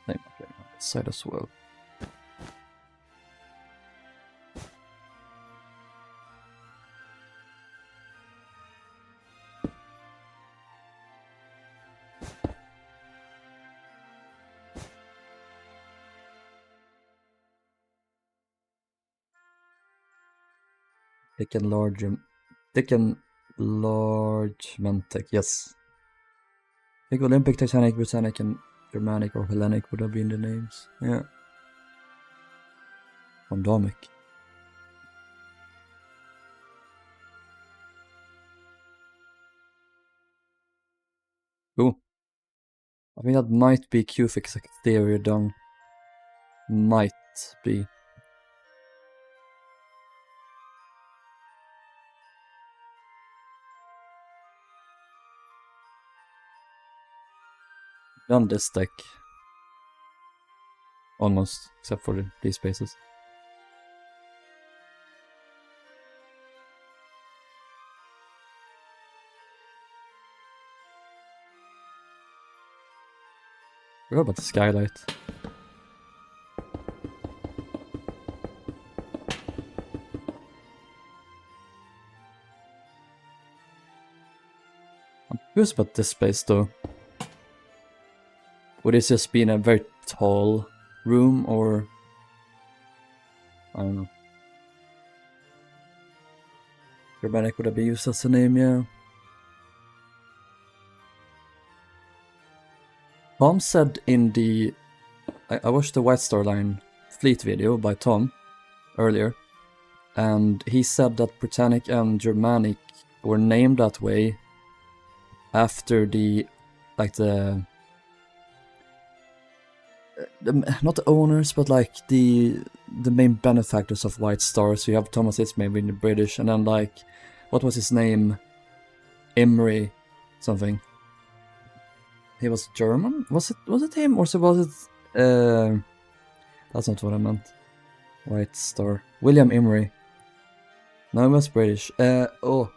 Same on this side as well. Thick and large Mentec, yes. I think Olympic, Titanic, Britannic, and Germanic or Hellenic would have been the names. Yeah. Nomadic. Cool. I think that might be Cufic's exterior done. Might be. Done this deck. Almost, except for these spaces. Forgot about the skylight. I'm Curious about this space though. Would this just be in a very tall room, or I don't know. Nomadic would have been used as a name, yeah. Tom said in the... I watched the White Star Line fleet video by Tom earlier, and he said that Britannic and Germanic were named that way after the... like the not the owners, but like the main benefactors of White Star. So you have Thomas Ismay in the British, and then like, what was his name? Imry something. He was German? Was it him, or so was it that's not what I meant. White Star. William Imry. No, he was British. Oh,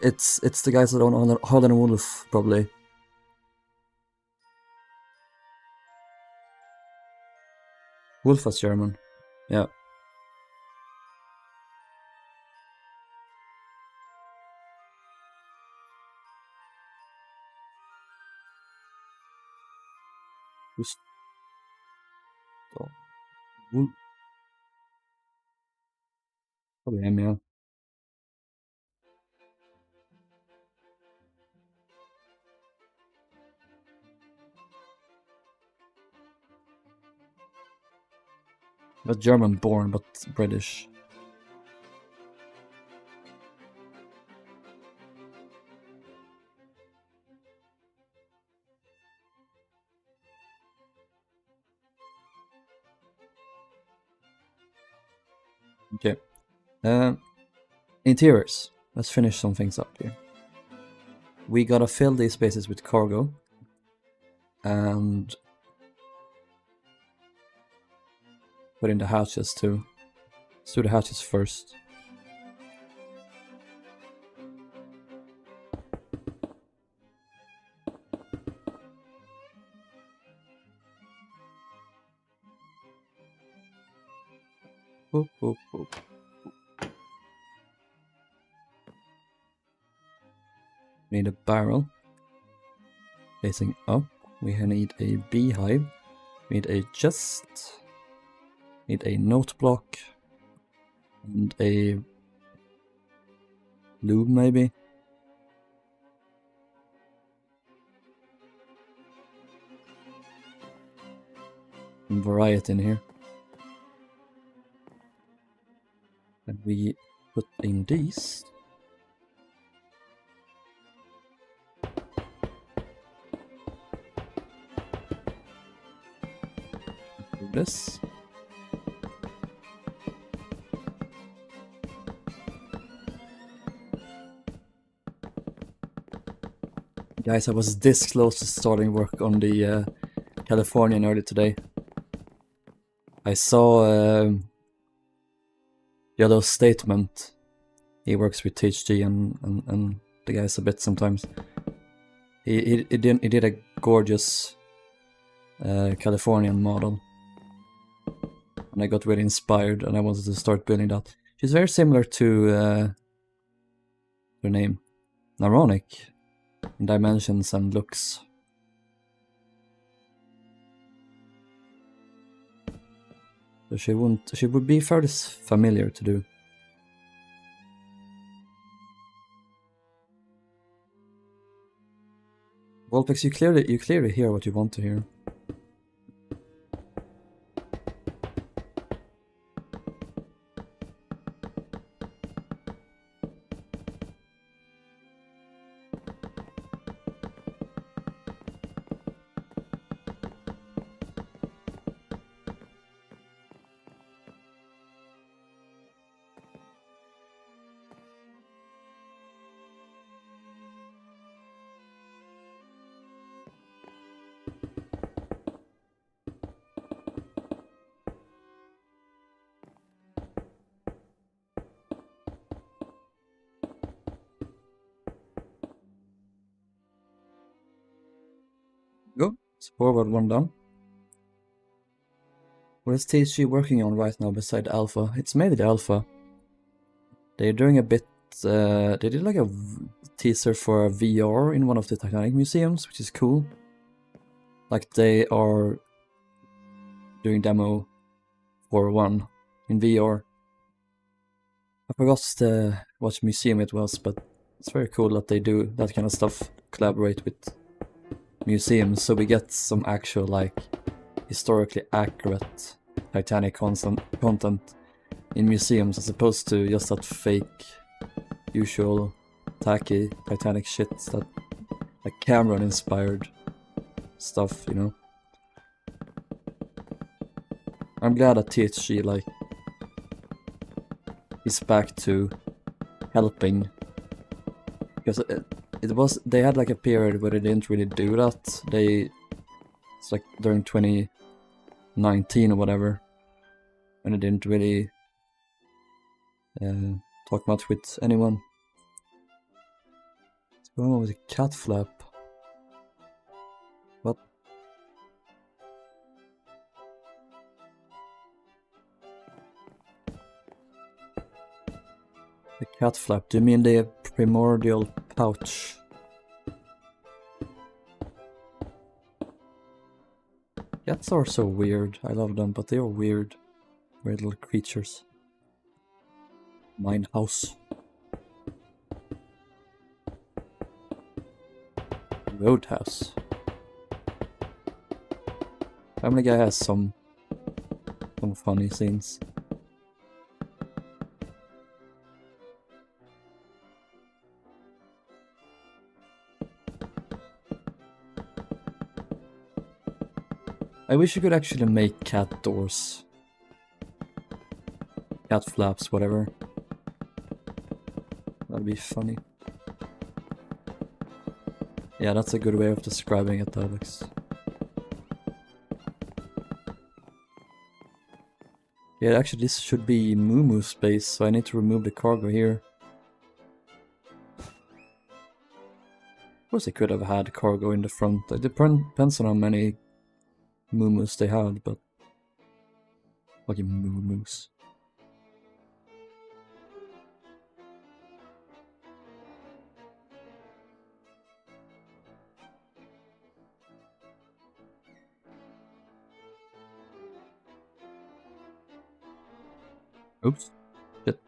it's the guys that own Holland and Wolf, probably. Wolf was German. Yeah. Who's... oh. Wolf. Probably him, yeah. But German born, but British. Okay. Interiors. Let's finish some things up here. We gotta fill these spaces with cargo. And put in the hatches too. Let's do the hatches first. Boop, boop, boop. We need a barrel facing up. We need a beehive. We need a chest. Need a note block. And a lube maybe. Some variety in here. And we put in these. Do this. Guys, I was this close to starting work on the Californian earlier today. I saw Yellow's statement. He works with THG and the guys a bit sometimes. He did a gorgeous Californian model. And I got really inspired and I wanted to start building that. She's very similar to her name, Naronic, in dimensions and looks. So she would be fairly familiar to do. Volpex, you clearly hear what you want to hear. Go. It's forward one down. What is THG working on right now beside Alpha? It's maybe the Alpha. They're doing a bit they did like a teaser for a VR in one of the Titanic museums, which is cool. Like they are doing demo for one in VR. I forgot what museum it was, but it's very cool that they do that kind of stuff, collaborate with museums, so we get some actual like historically accurate Titanic content in museums as opposed to just that fake, usual, tacky Titanic shit that like Cameron inspired stuff, you know. I'm glad that THG like is back to helping, because they had like a period where they didn't really do that. It's like during 2019 or whatever, when they didn't really talk much with anyone. What's going on with the cat flap? What? The cat flap, do you mean the primordial pouch? Cats are so weird, I love them, but they are weird. Weird little creatures. Mine house. Roadhouse. Family Guy has some funny scenes. I wish you could actually make cat doors. Cat flaps, whatever. That'd be funny. Yeah, that's a good way of describing it, Alex. Yeah, actually this should be moo space, so I need to remove the cargo here. Of course I could have had cargo in the front. It depends on how many moo they had, but... Fucking moo. Oops. Shit.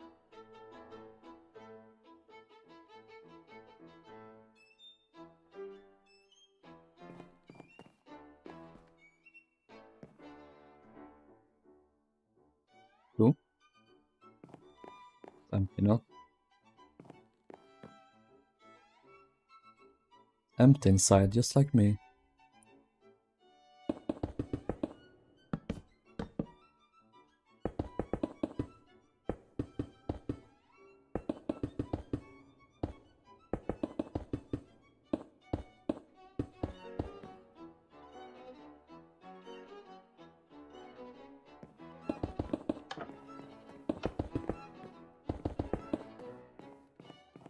Cool. Empty now. Empty inside, just like me.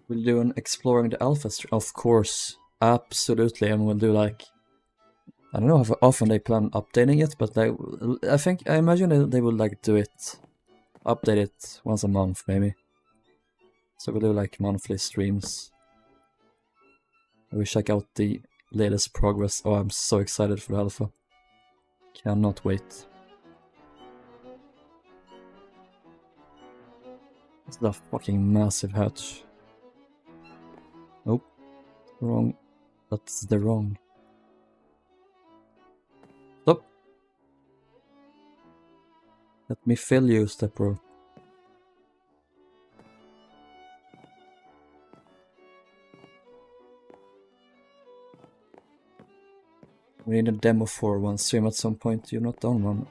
We'll do an exploring the alpha stream, of course, absolutely, and we'll do like, I don't know how often they plan updating it, but I imagine they will like do it, update it once a month maybe. So we'll do like monthly streams. I will check out the latest progress. Oh, I'm so excited for the alpha. Cannot wait. It's the fucking massive hatch. Nope. Wrong. That's the wrong. Stop. Let me fill you, Step Bro. We need a demo for one stream at some point. You're not done one.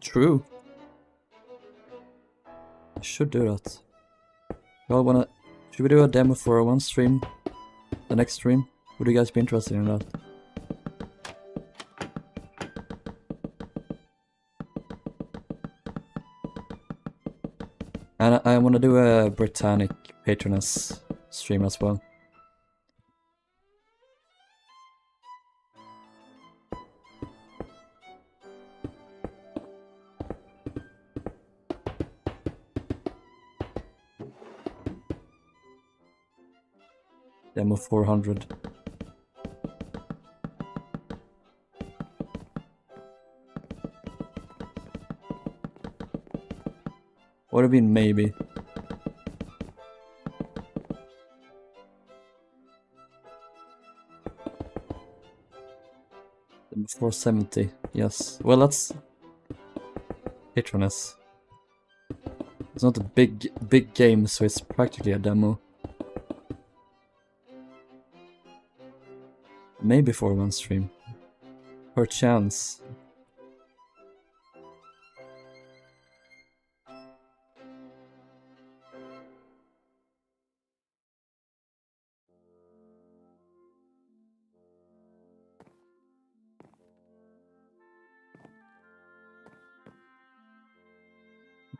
True. I should do that. Y'all wanna... Should we do a demo for one stream? The next stream? Would you guys be interested in that? And I want to do a Britannic Patroness stream as well. Demo 400. Would have been maybe. Demo 470, yes. Well, that's Patroness. It's not a big game, so it's practically a demo. Maybe for one stream. Perchance.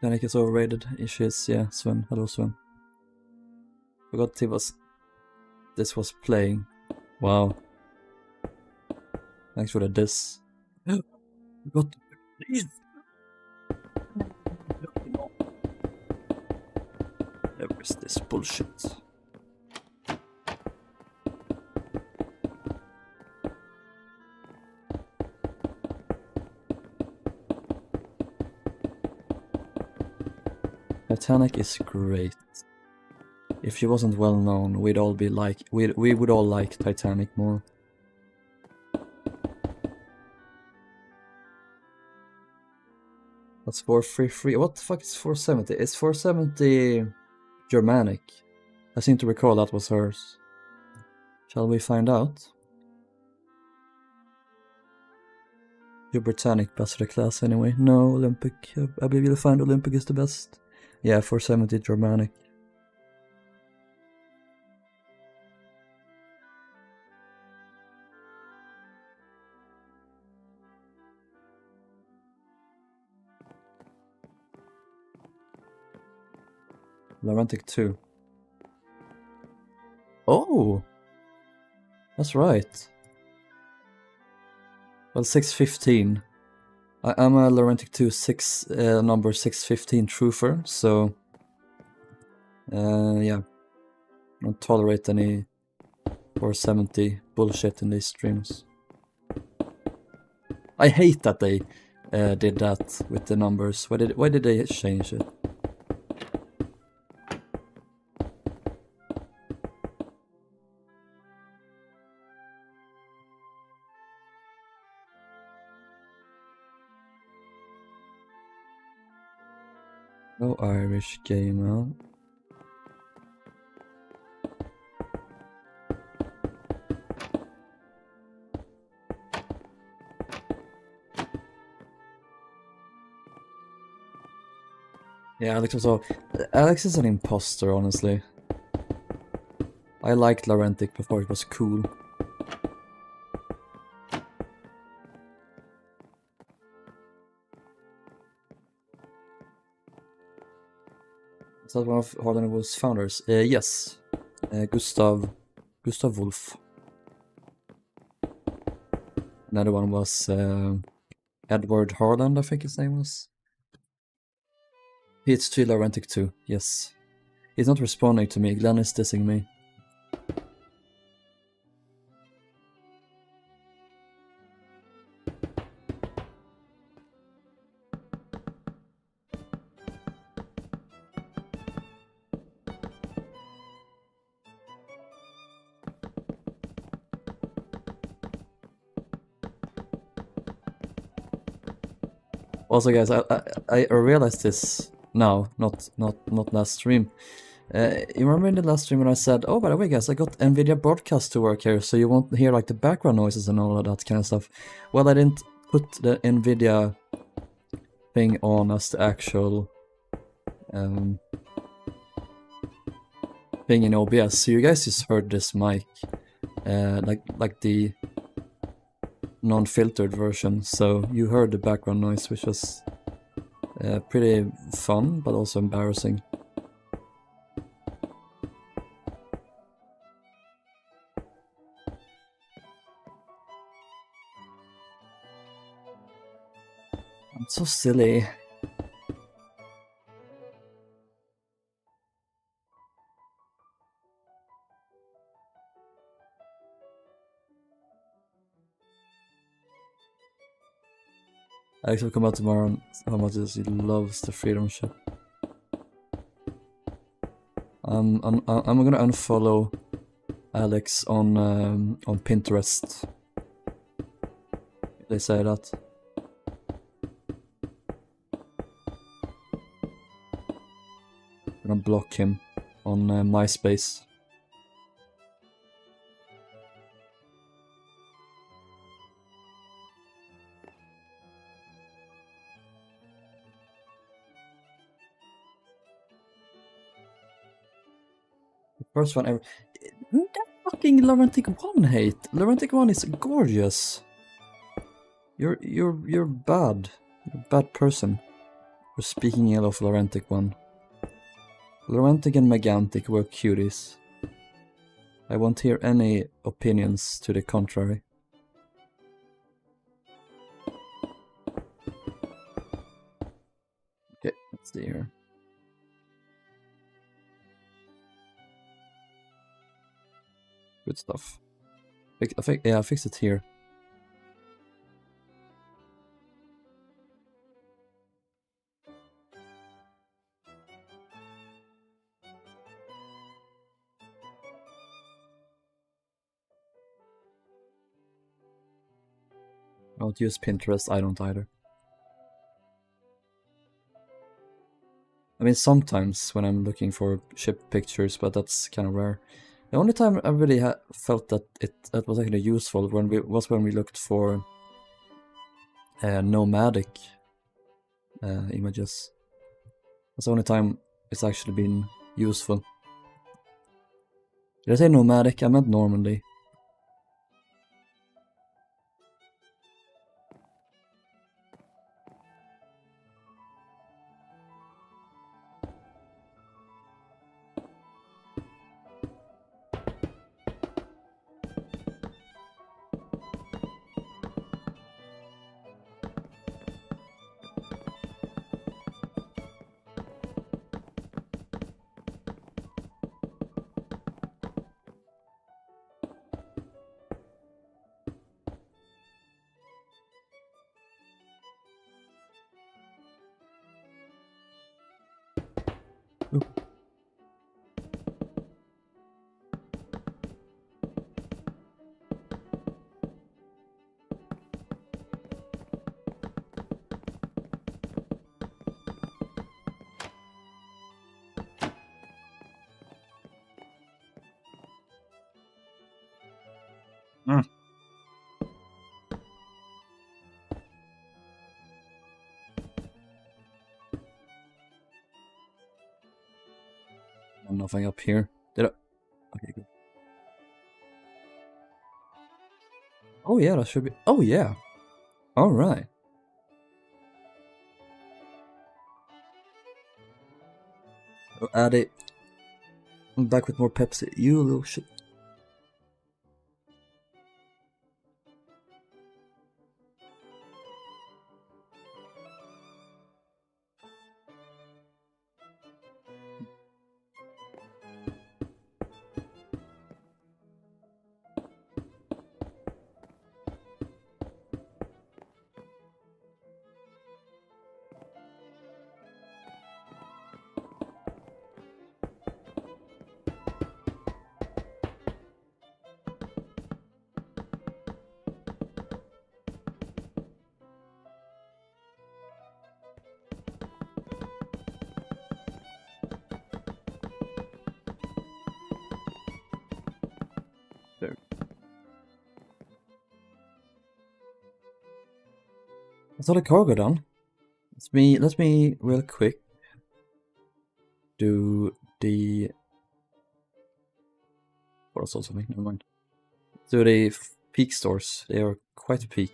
Panic is overrated. Issues, yeah, Sven. Hello, Sven. Forgot this was playing. Wow. Thanks for the diss. Forgot. Please. Where is this bullshit? Titanic is great. If she wasn't well known, we'd all be like, we would all like Titanic more. That's 433. What the fuck is 470? Is 470 Germanic? I seem to recall that was hers. Shall we find out? You're Britannic, best of the class anyway. No, Olympic. I believe you'll find Olympic is the best. Yeah, 470 Germanic. Naronic 2. Oh! That's right. Well, 615. I'm a Naronic 2 number 615 truther, so... yeah. Don't tolerate any 470 bullshit in these streams. I hate that they did that with the numbers. Why did they change it? No Irish gamer. Yeah, Alex is an imposter, honestly. I liked Larentic before it was cool. Is that one of Hardenwood's founders? Yes. Gustav Wolf. Another one was Edward Harland, I think his name was. It's to Larentic too, yes. He's not responding to me, Glenn is dissing me. Also, guys, I realized this now, not last stream. You remember in the last stream when I said, oh, by the way, guys, I got NVIDIA Broadcast to work here, so you won't hear like the background noises and all of that kind of stuff. Well, I didn't put the NVIDIA thing on as the actual thing in OBS, so you guys just heard this mic, like the non-filtered version, so you heard the background noise, which was pretty fun, but also embarrassing. I'm so silly. Alex will come out tomorrow and how much he loves the Freedom Ship. I'm gonna unfollow Alex on Pinterest. They say that. I'm gonna block him on MySpace. First one ever. That fucking Laurentic 1 hate. Laurentic 1 is gorgeous. You're bad. You're a bad person for speaking ill of Laurentic 1. Laurentic and Megantic were cuties. I won't hear any opinions to the contrary. Okay, let's see here. Good stuff. I think, yeah, I fixed it here. I don't use Pinterest, I don't either. I mean, sometimes when I'm looking for ship pictures, but that's kind of rare. The only time I really felt that it was actually useful was when we looked for nomadic images. That's the only time it's actually been useful. Did I say nomadic? I meant Normandy. Ooh. Mm. Nothing up here. Did I? Okay, good. Oh yeah, that should be. Oh yeah. All right. Add it. I'm back with more Pepsi. You little shit. There. That's all the cargo done. Let me real quick do the. What else? Something? Never mind. Do the peak stores. They are quite peak.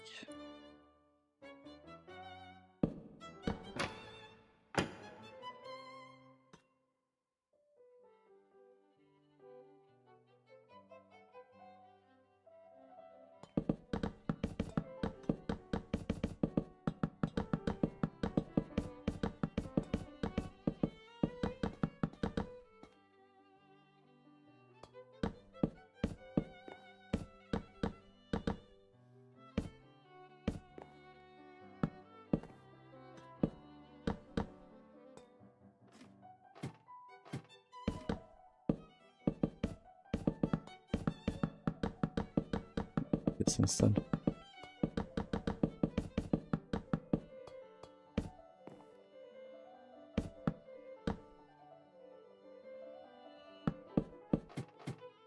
this instead.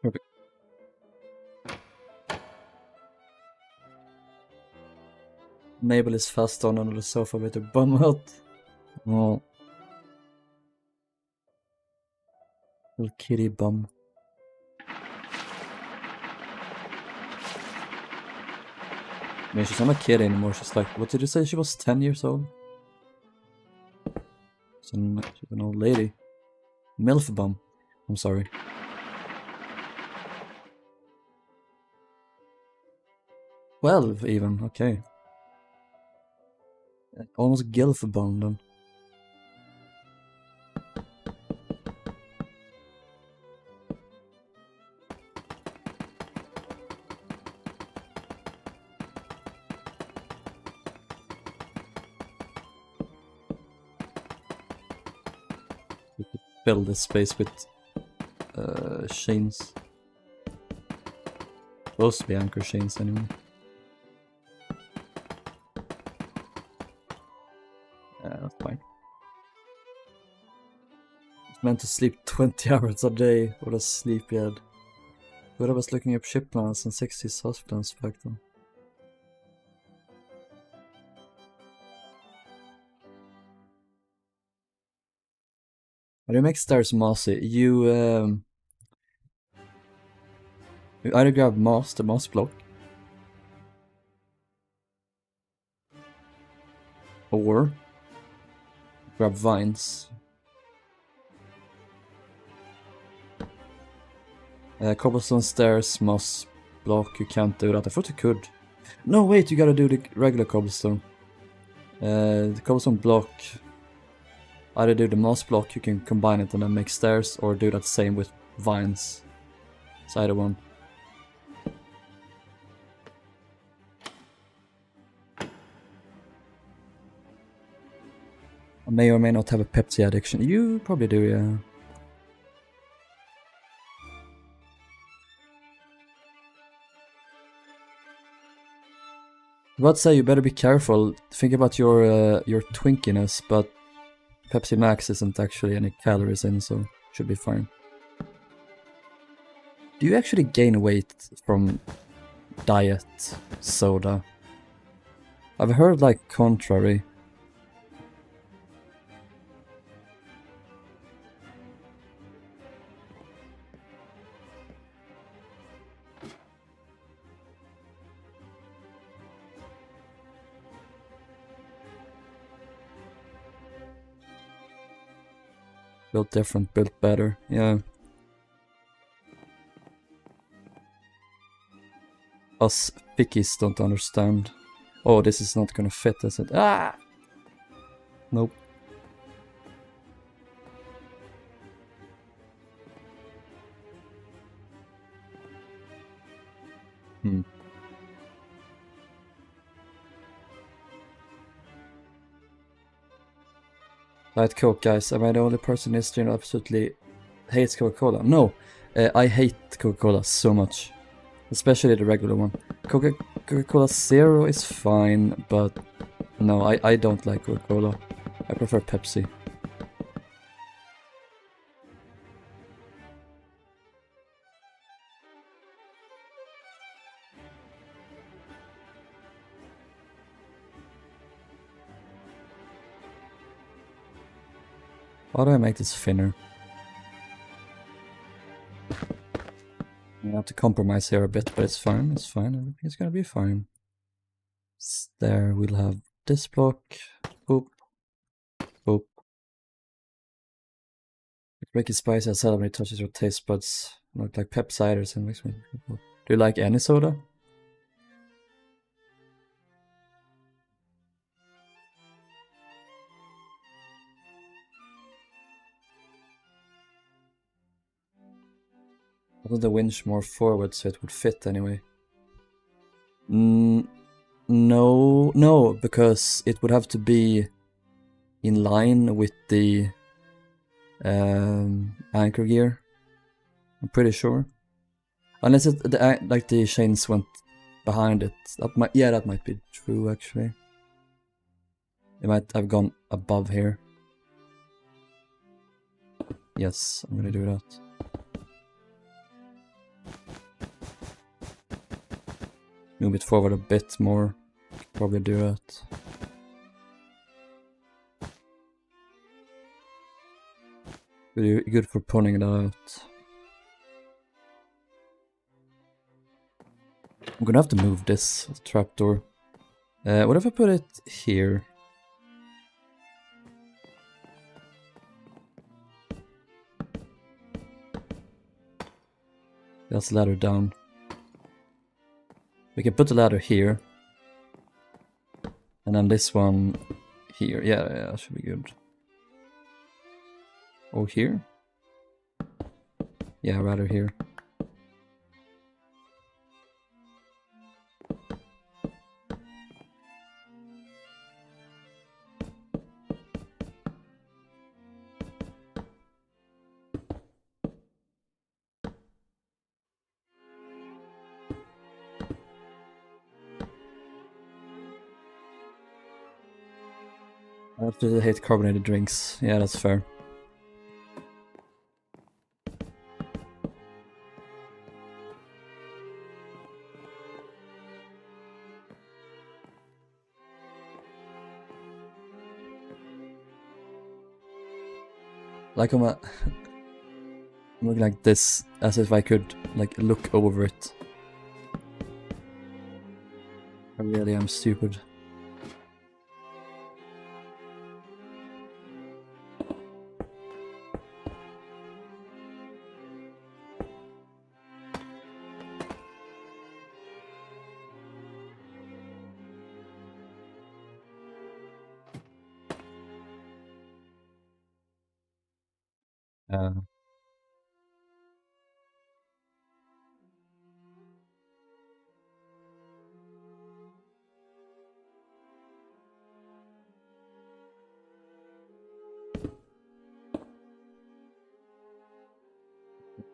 Perfect. Mabel is fast on under the sofa with her bum out. Oh. Little kitty bum. I mean, she's not a kid anymore. She's like, what did you say? She was 10 years old? She's an old lady. MILF bum. I'm sorry. "12 even, okay. Almost GILF bum then. We could fill this space with chains. Supposed to be anchor chains anyway. That's fine. It's meant to sleep 20 hours a day. What a sleepyhead. But I was looking up ship plans and 60s hospitals back then. How do you make stairs mossy? You either grab moss, the moss block, or grab vines. Cobblestone stairs, moss block, you can't do that. I thought you could. No, wait, you gotta do the regular cobblestone. The cobblestone block, either do the moss block, you can combine it and then make stairs, or do that same with vines. It's either one. I may or may not have a Pepsi addiction. You probably do, yeah. I'd say you better be careful. Think about your twinkiness, but Pepsi Max isn't actually any calories in, so should be fine. Do you actually gain weight from diet soda? I've heard like contrary. Built different, built better, yeah. Us pickies don't understand. Oh, this is not gonna fit, is it? Ah! Nope. Diet Coke, guys. Am I the only person in history who absolutely hates Coca-Cola? No, I hate Coca-Cola so much. Especially the regular one. Coca-Cola Zero is fine, but no, I don't like Coca-Cola. I prefer Pepsi. How do I make this thinner? I have to compromise here a bit, but it's fine, it's fine, everything's gonna be fine. There we'll have this block, boop, boop. Make it spicy as hell when it touches your taste buds. Not like pep ciders and makes me. Do you like any soda? Wasn't the winch more forward so it would fit anyway? No, because it would have to be in line with the anchor gear. I'm pretty sure. Unless like the chains went behind it. That might be true actually. It might have gone above here. Yes, I'm gonna do that. Move it forward a bit more. Probably do that. Good for pulling it out. I'm gonna have to move this trapdoor. What if I put it here? That's ladder down. We can put the ladder here. And then this one here. Yeah, that should be good. Or here? Yeah, rather here. I absolutely hate carbonated drinks. Yeah, that's fair. Like I'm looking like this, as if I could like look over it. I really am stupid.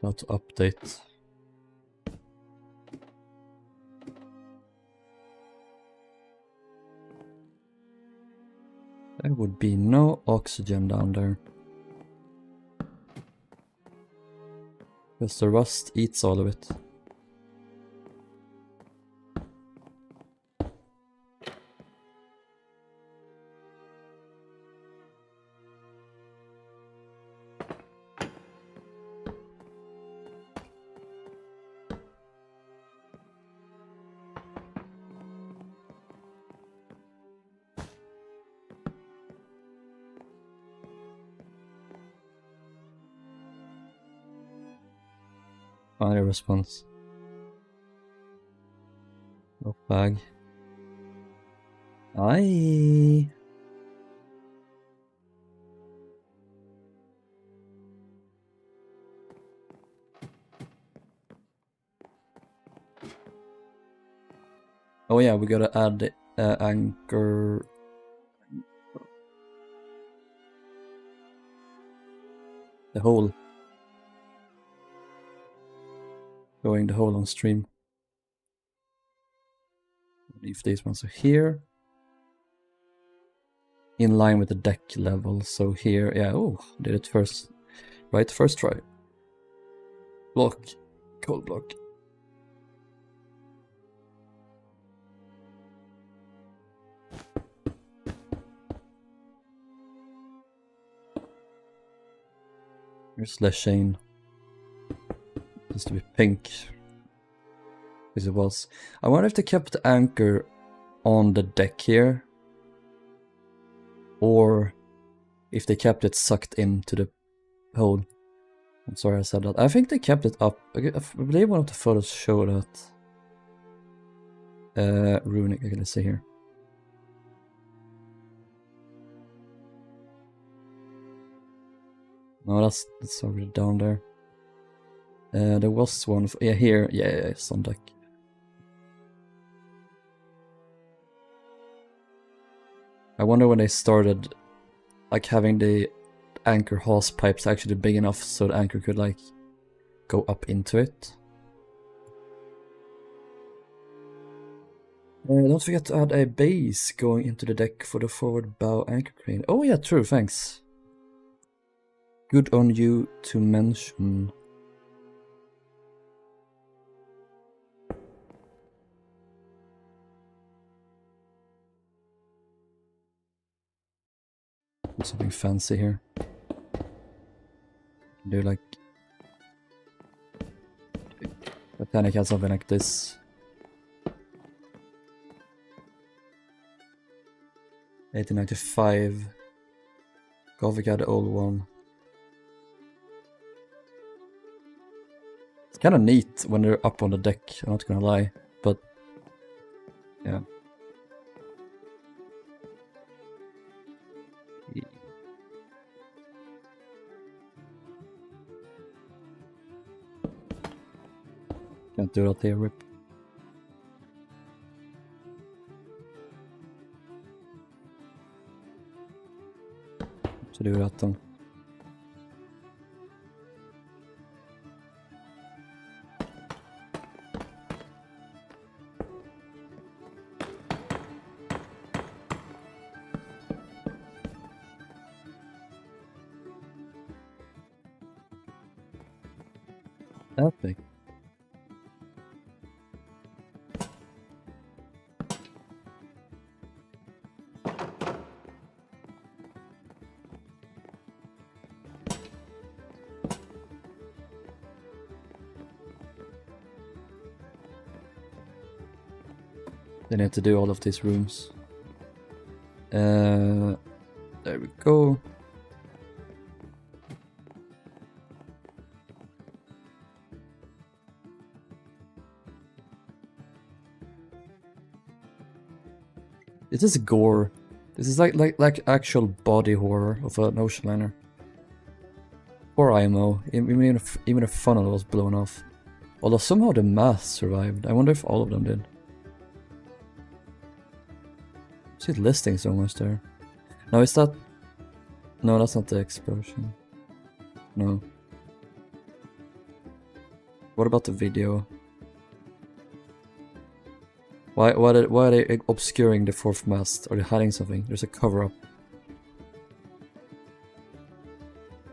About to update. There would be no oxygen down there. Because the rust eats all of it. Final response. No bag. Aye. Oh yeah, we gotta add the anchor. The hole. Going the hole on stream. Leave these ones here. In line with the deck level, so here, yeah, oh, did it first. Right, first try. Block. Cold block. Here's Leshane. Used to be pink. Because it was. I wonder if they kept the anchor on the deck here. Or if they kept it sucked into the hole. I'm sorry I said that. I think they kept it up. I believe one of the photos show that. Runic, okay, let's see here. No, that's already down there. There was one, yeah, here, yeah, it's on deck. I wonder when they started, like, having the anchor hose pipes actually big enough so the anchor could, like, go up into it. Don't forget to add a base going into the deck for the forward bow anchor crane. Oh yeah, true, thanks. Good on you to mention. Something fancy here. Do like Titanic has something like this. 1895. Cufic had the old one. It's kind of neat when they're up on the deck, I'm not gonna lie, but yeah. Can't do that here, rip. To do that then. Epic. They need to do all of these rooms. There we go. This is gore. This is like actual body horror of an ocean liner. Poor IMO. Even the funnel was blown off. Although somehow the mast survived. I wonder if all of them did. See it listings almost there. Now is that... No, that's not the explosion. No. What about the video? Why are they obscuring the fourth mast? Are they hiding something? There's a cover-up.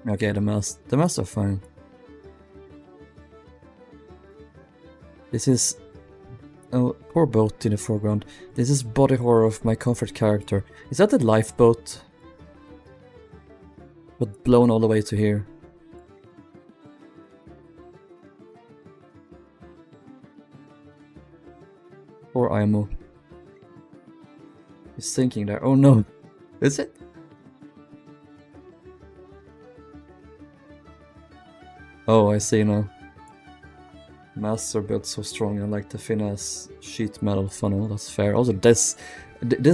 Okay, the masts are fine. This is... Oh, poor boat in the foreground. This is body horror of my comfort character. Is that the lifeboat? But blown all the way to here. Poor IMO. He's sinking there. Oh no. Is it? Oh, I see now. Masts are built so strong, and like the thin-ass sheet metal funnel, that's fair. Also, this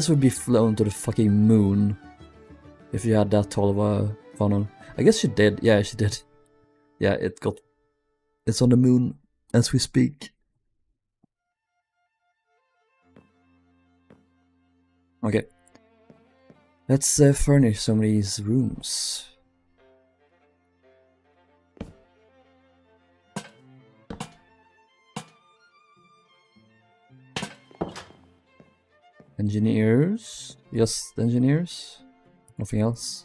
would be flown to the fucking moon if you had that tall of a funnel. I guess she did. Yeah, she did. Yeah, it's on the moon as we speak. Okay. Let's furnish some of these rooms. Engineers? Just engineers? Nothing else?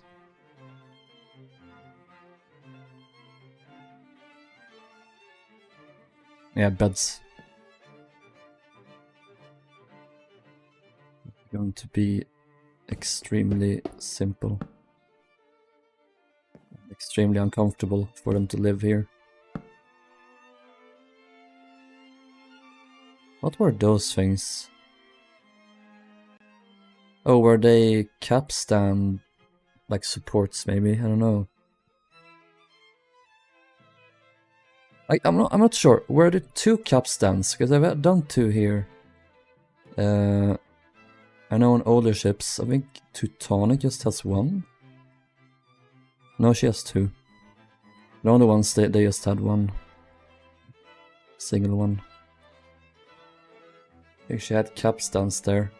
Yeah, beds. Going to be extremely simple. Extremely uncomfortable for them to live here. What were those things? Oh, were they capstan like supports maybe? I don't know. I'm not sure. Were there two capstans? Because I've done two here. I know on older ships, I think Teutonic just has one. No, she has two. The only ones they just had one. Single one. I think she had capstans there.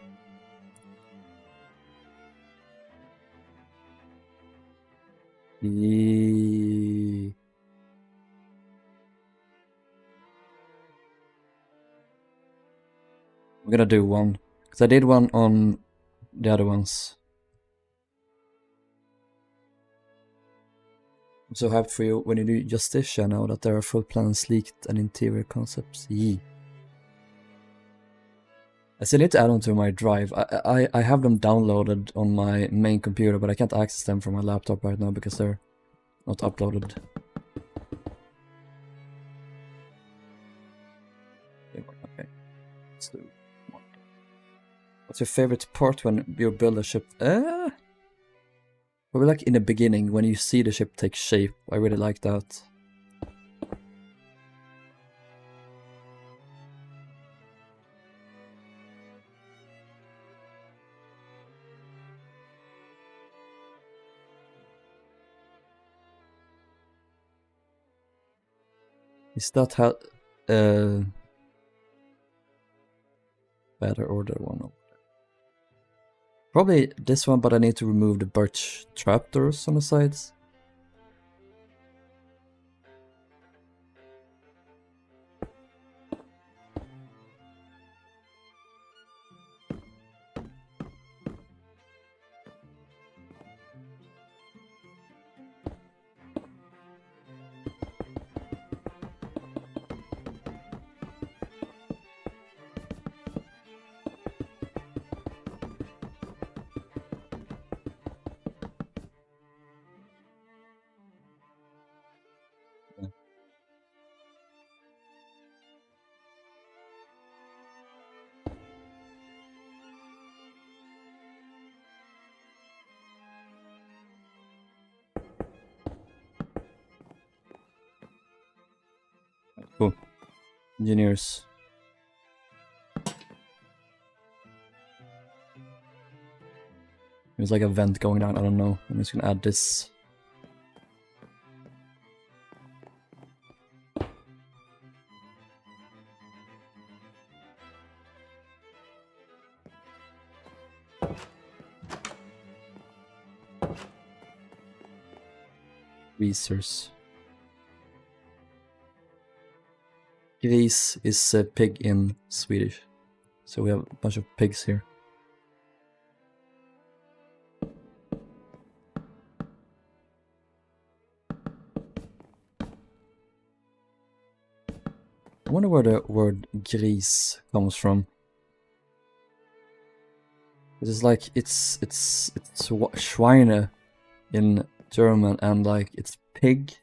gonna do one, because I did one on the other ones. I'm so happy for you when you do Justicia now that there are full plans leaked and interior concepts. Yee. I still need to add them to my drive. I have them downloaded on my main computer, but I can't access them from my laptop right now because they're not uploaded. Okay, let's do one. What's your favorite part when you build a ship? Probably like in the beginning when you see the ship take shape. I really like that. Is that how better order one? Probably this one, but I need to remove the birch trapdoors on the sides. Cool. Engineers. There's like a vent going down, I don't know. I'm just gonna add this. Greasers. Gris is pig in Swedish. So we have a bunch of pigs here. I wonder where the word gris comes from. It's like it's Schweine in German and like it's pig.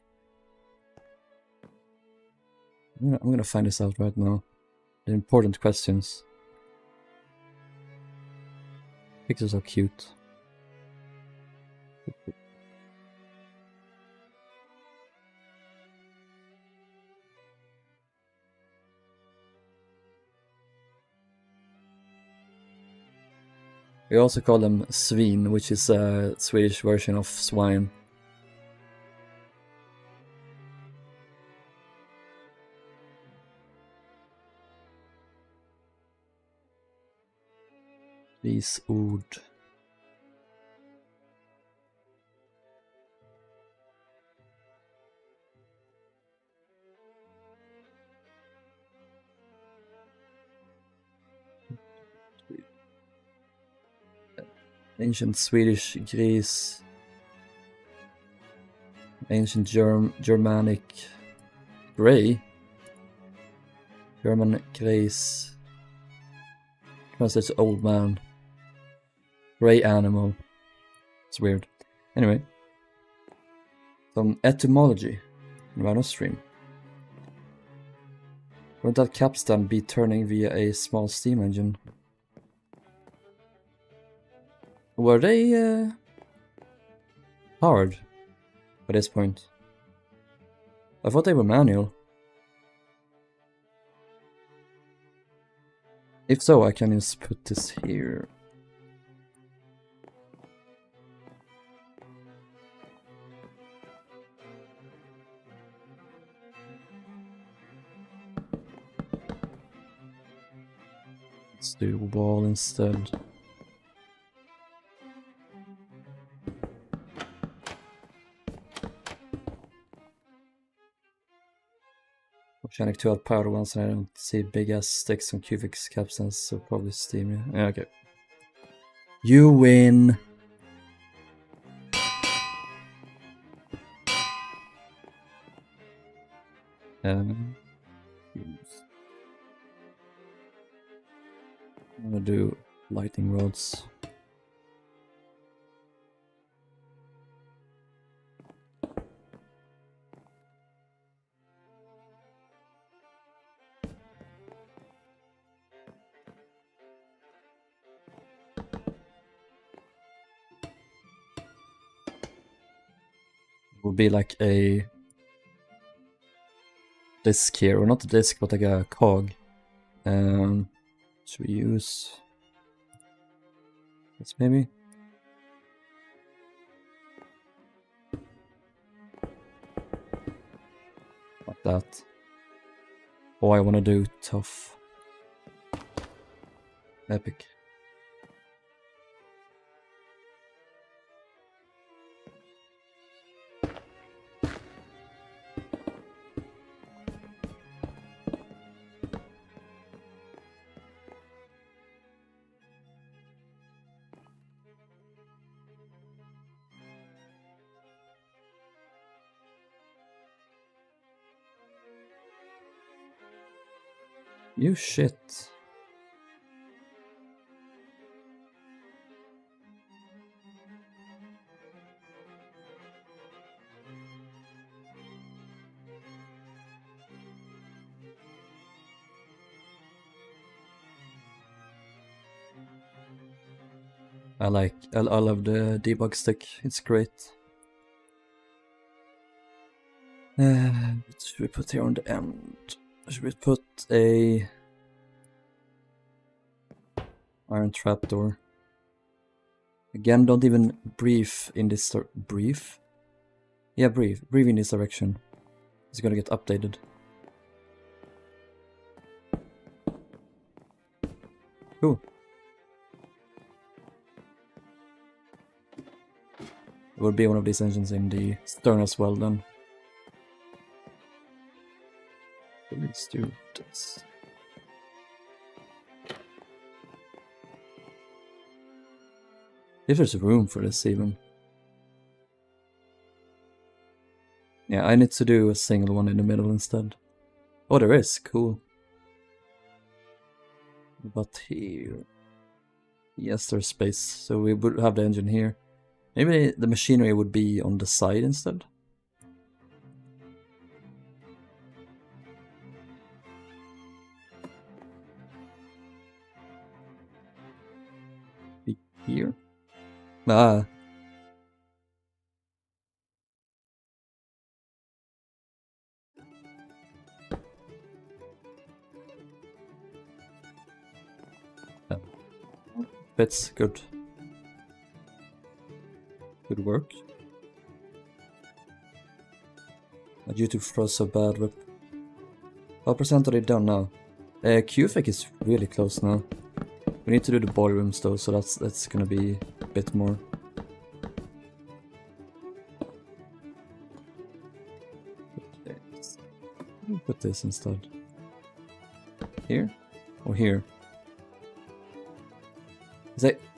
I'm gonna find this out right now. The important questions. Pigs are so cute. We also call them svin, which is a Swedish version of swine. Ord. Ancient Swedish gris. Ancient Germanic grey. German grace. Translates old man. Grey animal. It's weird. Anyway. Some etymology. Right on stream. Wouldn't that capstan be turning via a small steam engine? Were they hard by this point? I thought they were manual. If so, I can just put this here. Let's do wall instead. Oceanic 2 out powder ones, and I don't see big ass sticks on Cufic's capstans, so probably steam. Yeah, okay. You win. I'm gonna do lightning rods. Will be like a disc here, or not a disc, but like a cog. Should we use this maybe? Like that. Oh, I want to do tough. Epic. You shit. I love the debug stick, it's great. What should we put here on the end? Should we put a iron trapdoor? Again, don't even breathe in this breathe? Yeah, breathe in this direction. It's gonna get updated. Cool. It would be one of these engines in the stern as well then. Let's do this. If there's room for this even. Yeah, I need to do a single one in the middle instead. Oh, there is, cool. But here... Yes, there's space, so we would have the engine here. Maybe the machinery would be on the side instead? Be here? Ah. Fits, good. Good work. YouTube froze so bad, but how percent are they done now? Cufic is really close now. We need to do the boiler rooms though, so that's gonna be a bit more. Put this instead. Here? Or here?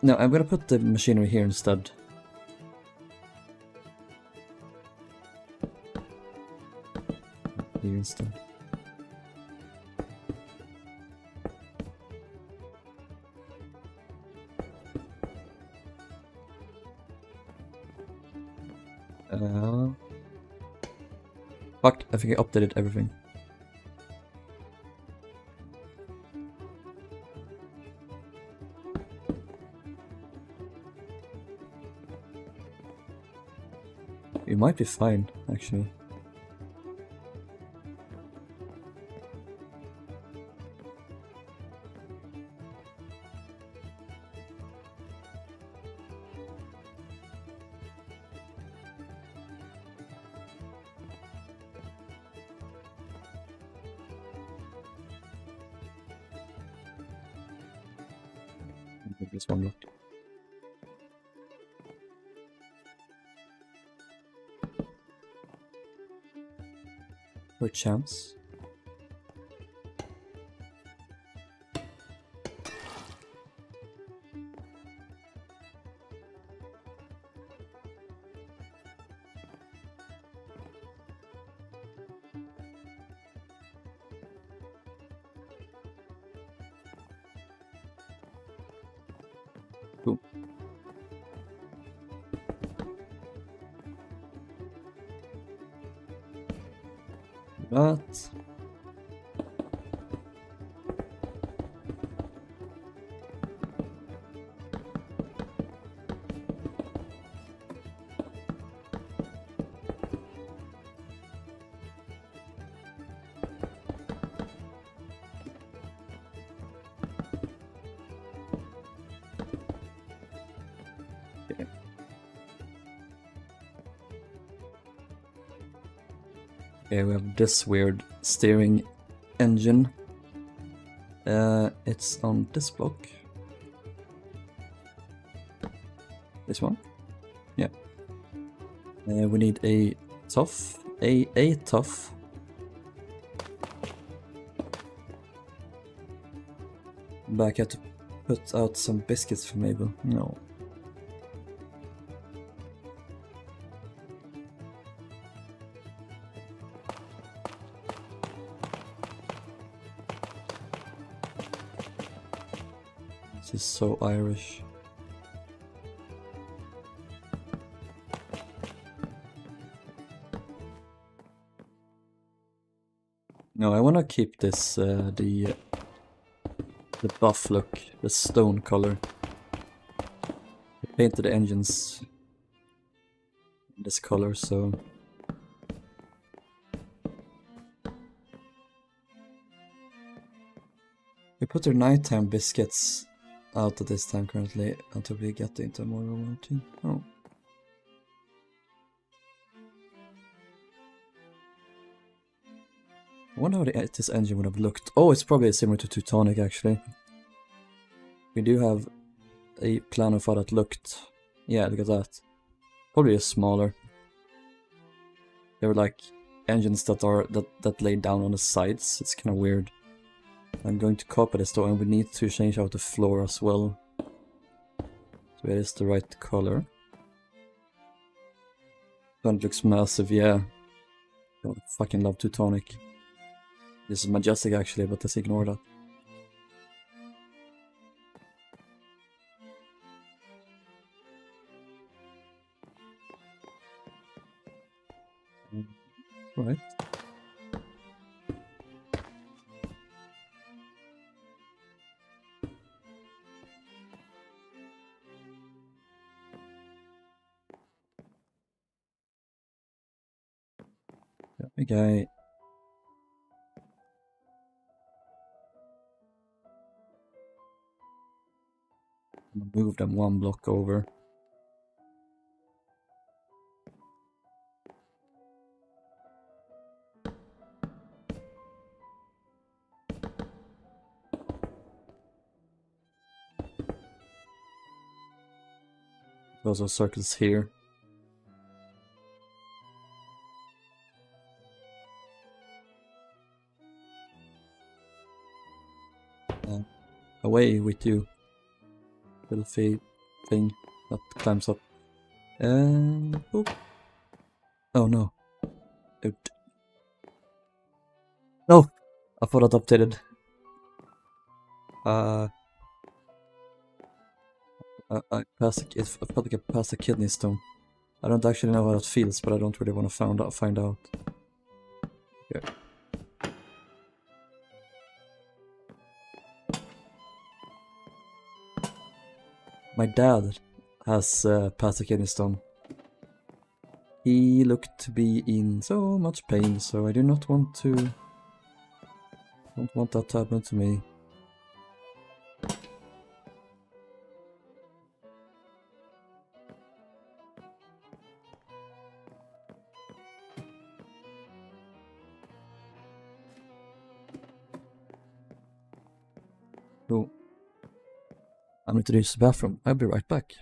No, I'm gonna put the machinery here instead. Here instead. Fuck, I think I updated everything. You might be fine, actually. This one look. For a chance. Cool. That. Okay, we have this weird steering engine. It's on this block. This one? Yeah. We need a tough. A tough. Back had to put out some biscuits for Mabel. No. This is so Irish. No, I wanna keep this the buff look, the stone color. I painted the engines in this color, so we put our nighttime biscuits out at this time currently until we get into more routine. Oh. I wonder how this engine would have looked. Oh, it's probably similar to Teutonic actually. We do have a plan of how that looked. Yeah, look at that. Probably a smaller. They were like engines that lay down on the sides. It's kind of weird. I'm going to copy this though, and we need to change out the floor as well. So it is the right color. It looks massive, yeah. I fucking love Teutonic. This is Majestic actually, but let's ignore that. Right. Okay. Move them one block over. Those are circles here. Away with you, filthy thing that climbs up. And oh no! No, I thought that updated. I felt like I passed a kidney stone. I don't actually know how that feels, but I don't really want to find out. Okay. My dad has passed a kidney stone. He looked to be in so much pain, so I do not want to... don't want that to happen to me. So, I'm going to use the bathroom. I'll be right back.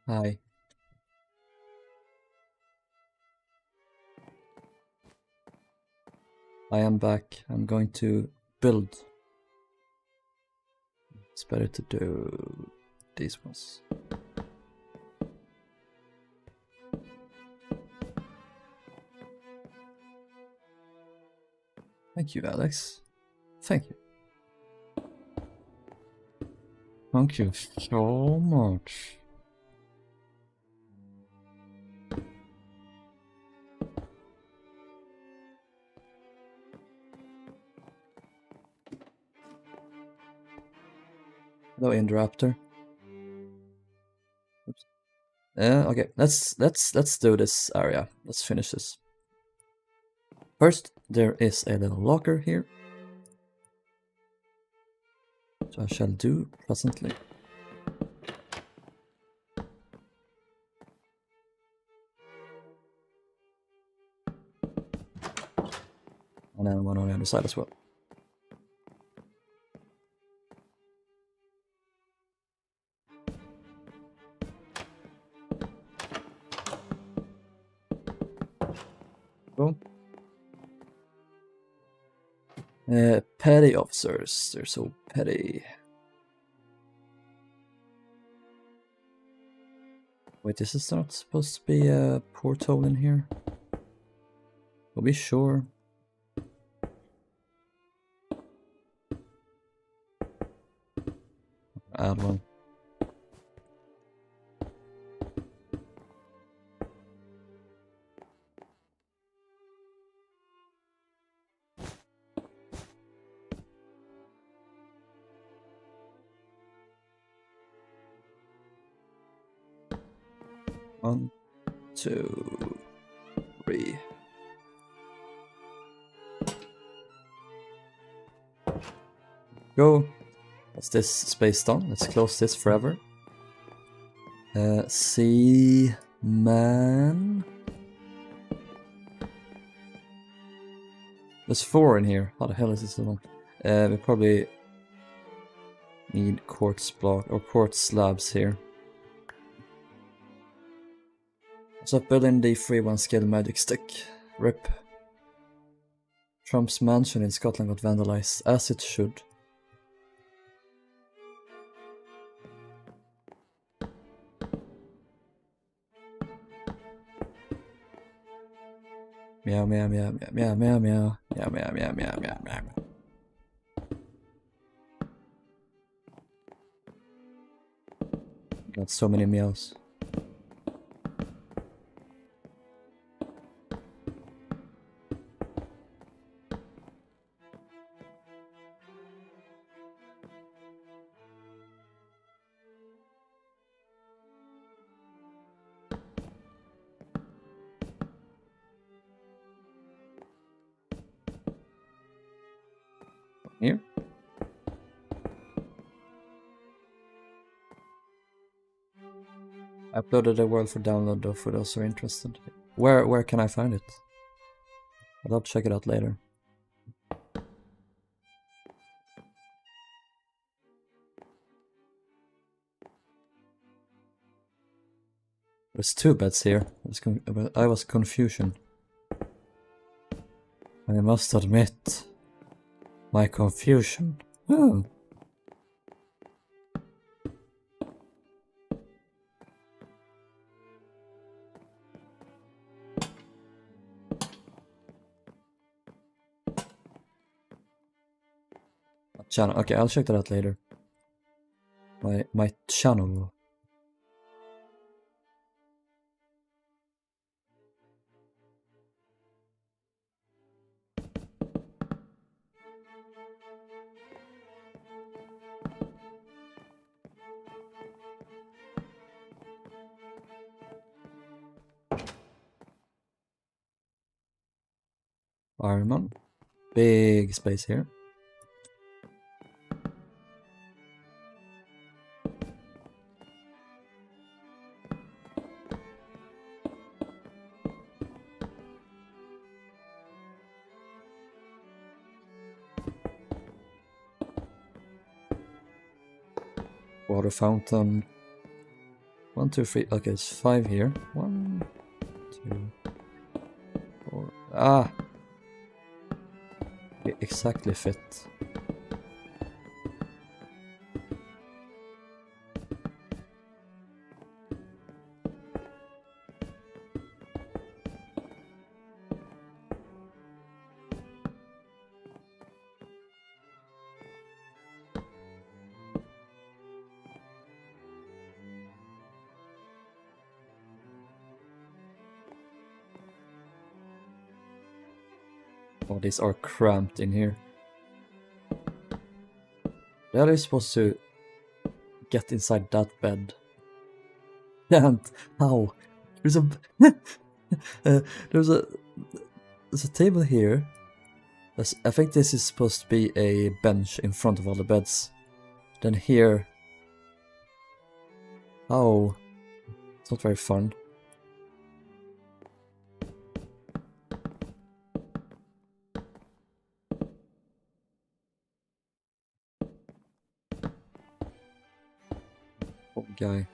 Hi. I am back. I'm going to build. It's better to do these ones. Thank you, Alex. Thank you. Thank you so much. Hello, Interrupter. Oops. Okay, let's do this area. Let's finish this. First, there is a little locker here. So I shall do presently. And then one on the other side as well. Boom. Petty officers. They're so petty. Wait, this is not supposed to be a porthole in here? We'll be sure. Add one. One, 2, 3. Go. What's this space done? Let's close this forever. See, man. There's 4 in here. How the hell is this so long? We probably need quartz block or quartz slabs here. So building the 3-1 scale magic stick. RIP. Trump's mansion in Scotland got vandalized, as it should. Meow meow meow meow meow meow meow meow meow meow meow meow meow. Got so many meows. Here. I uploaded a world for download though for those who are interested. Where can I find it? I'll check it out later. There's 2 beds here. I was confusion. I must admit my confusion. Oh. Channel. Okay, I'll check that out later. My channel. Ironman. Big space here. Water fountain. 1, 2, 3. Okay, it's 5 here. 1, 2, 4. Ah! It exactly fit. Oh, these are cramped in here. How are you supposed to get inside that bed? Can't. How? There's a there's a table here. I think this is supposed to be a bench in front of all the beds. Then here. Oh, it's not very fun. Poor guy.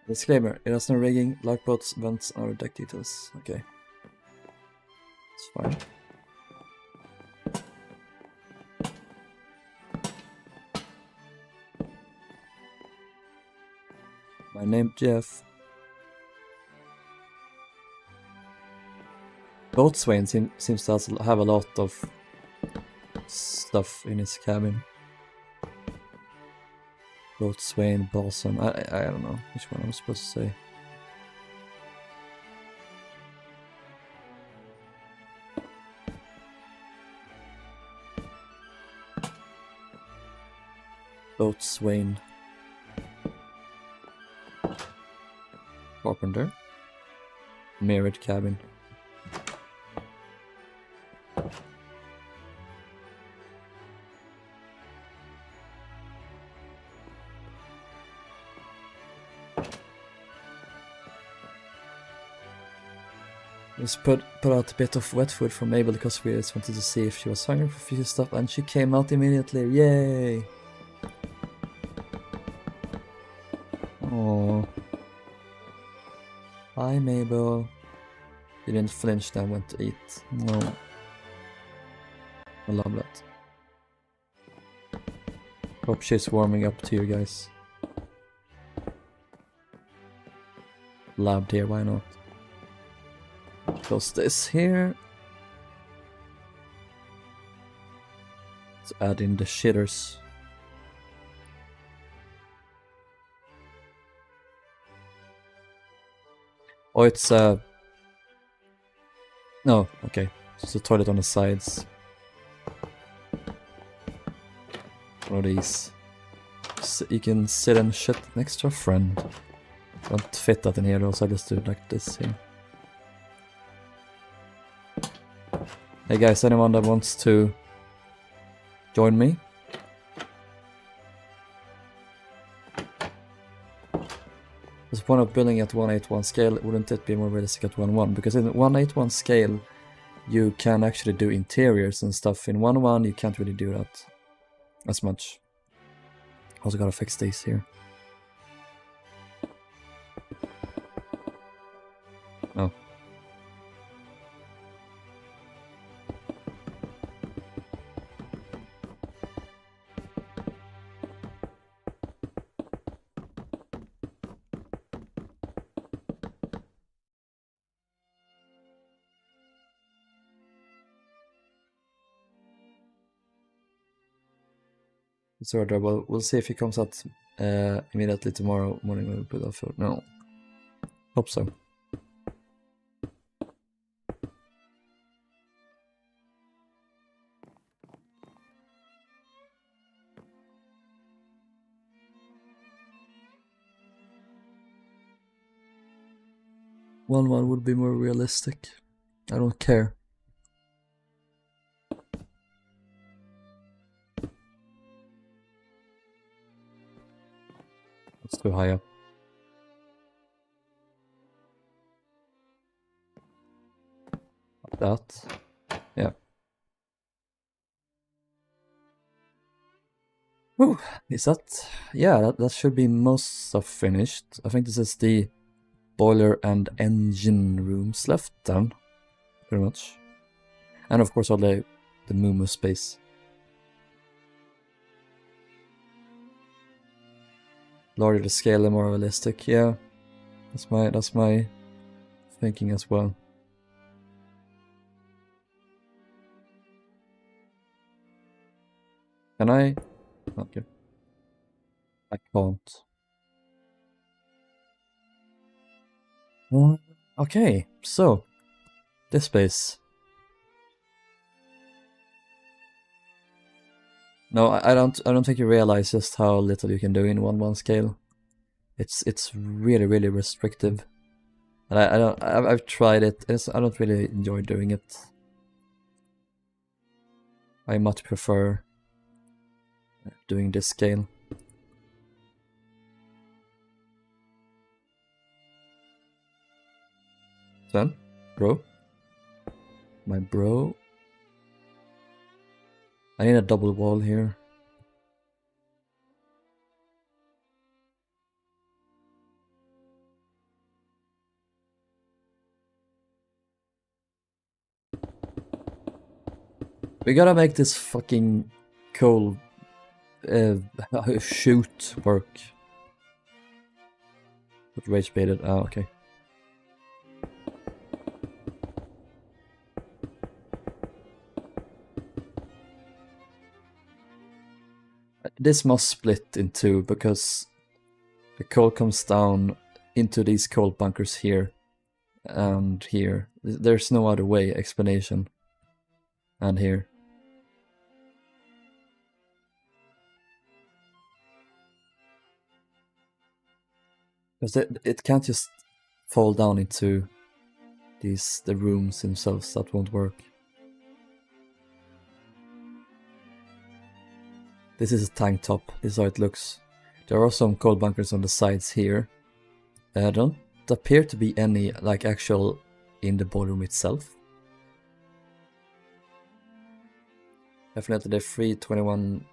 Disclaimer, it has no rigging, lifeboats, vents, and other deck details. Okay. It's fine. My name Jeff. Boatswain seems to have a lot of stuff in his cabin. Boatswain, Balsam, I don't know which one I'm supposed to say. Boatswain. Carpenter. Mirrored cabin. Just put out a bit of wet food for Mabel because we just wanted to see if she was hungry for a few stuff, and she came out immediately. Yay! Oh. Hi, Mabel. She didn't flinch, then went to eat. No. I love that. Hope she's warming up to you guys. Lab here, why not? Close this here. Let's add in the shitters. Oh, it's no, okay. Just a toilet on the sides. One of these. So you can sit and shit next to a friend. Don't fit that in here though, so I just do it like this here. Hey guys, anyone that wants to join me? What's the point of building at 181 scale? Wouldn't it be more realistic at 1.1? Because in 181 scale, you can actually do interiors and stuff. In 1.1, you can't really do that as much. Also gotta fix these here. Oh. It's order. We'll see if he comes out immediately tomorrow morning when we put off. No. Hope so. One would be more realistic. I don't care. It's too high up. that. Yeah. Whew, is that... Yeah, that should be most stuff finished. I think this is the boiler and engine rooms left then, pretty much. And of course all the moof space. Larger the scale, the more realistic. Yeah, that's my thinking as well. Can I? Okay. I can't. Okay, so this space. No, I don't think you realize just how little you can do in 1:1 scale. It's really restrictive. And I've tried it. I don't really enjoy doing it. I much prefer doing this scale. Then, bro. My bro. I need a double wall here. We gotta make this fucking coal shoot work. With rage baited. Oh, okay. This must split in two because the coal comes down into these coal bunkers here and here. There's no other way explanation. And here. Because it can't just fall down into the rooms themselves. That won't work. This is a tank top. This is how it looks. There are some coal bunkers on the sides here. Don't appear to be any like actual in the ballroom itself. Definitely the 321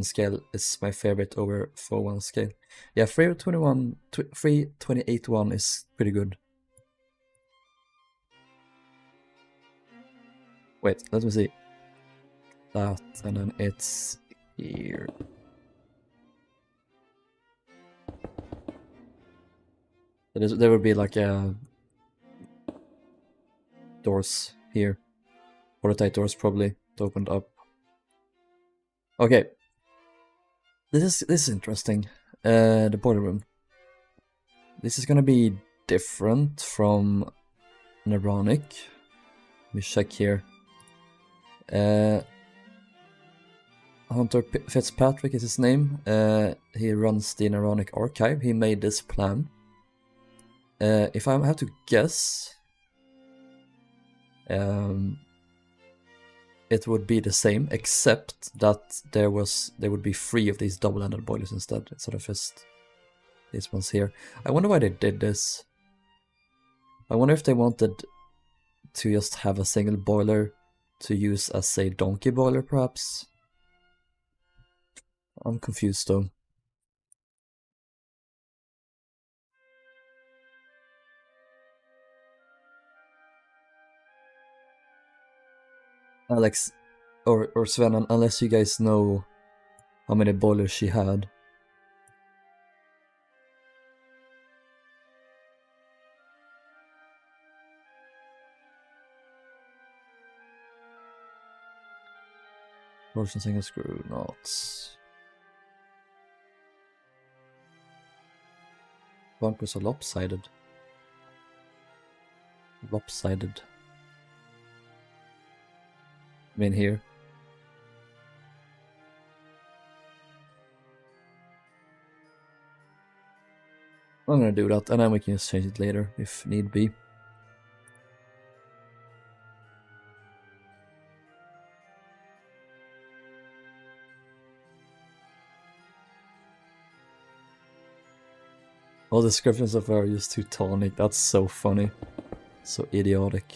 scale is my favorite over 4:1 scale. Yeah, 328:1 is pretty good. Wait, let me see. That, and then it's here. There will be like doors here. Watertight doors probably opened up. Okay. This is interesting. The boiler room. This is gonna be different from Naronic. Let me check here. Hunter Fitzpatrick is his name. He runs the Naronic archive. He made this plan. If I have to guess, it would be the same, except that there would be 3 of these double-ended boilers instead, instead of just these ones here. I wonder why they did this. I wonder if they wanted to just have a single boiler to use as a donkey boiler, perhaps. I'm confused though. Alex or Sven, unless you guys know how many boilers she had. Torsion single screw knots. Bunkers are lopsided. Lopsided. I mean here. I'm gonna do that, and then we can just change it later if need be. All descriptions of her are just too tonic. That's so funny. So idiotic.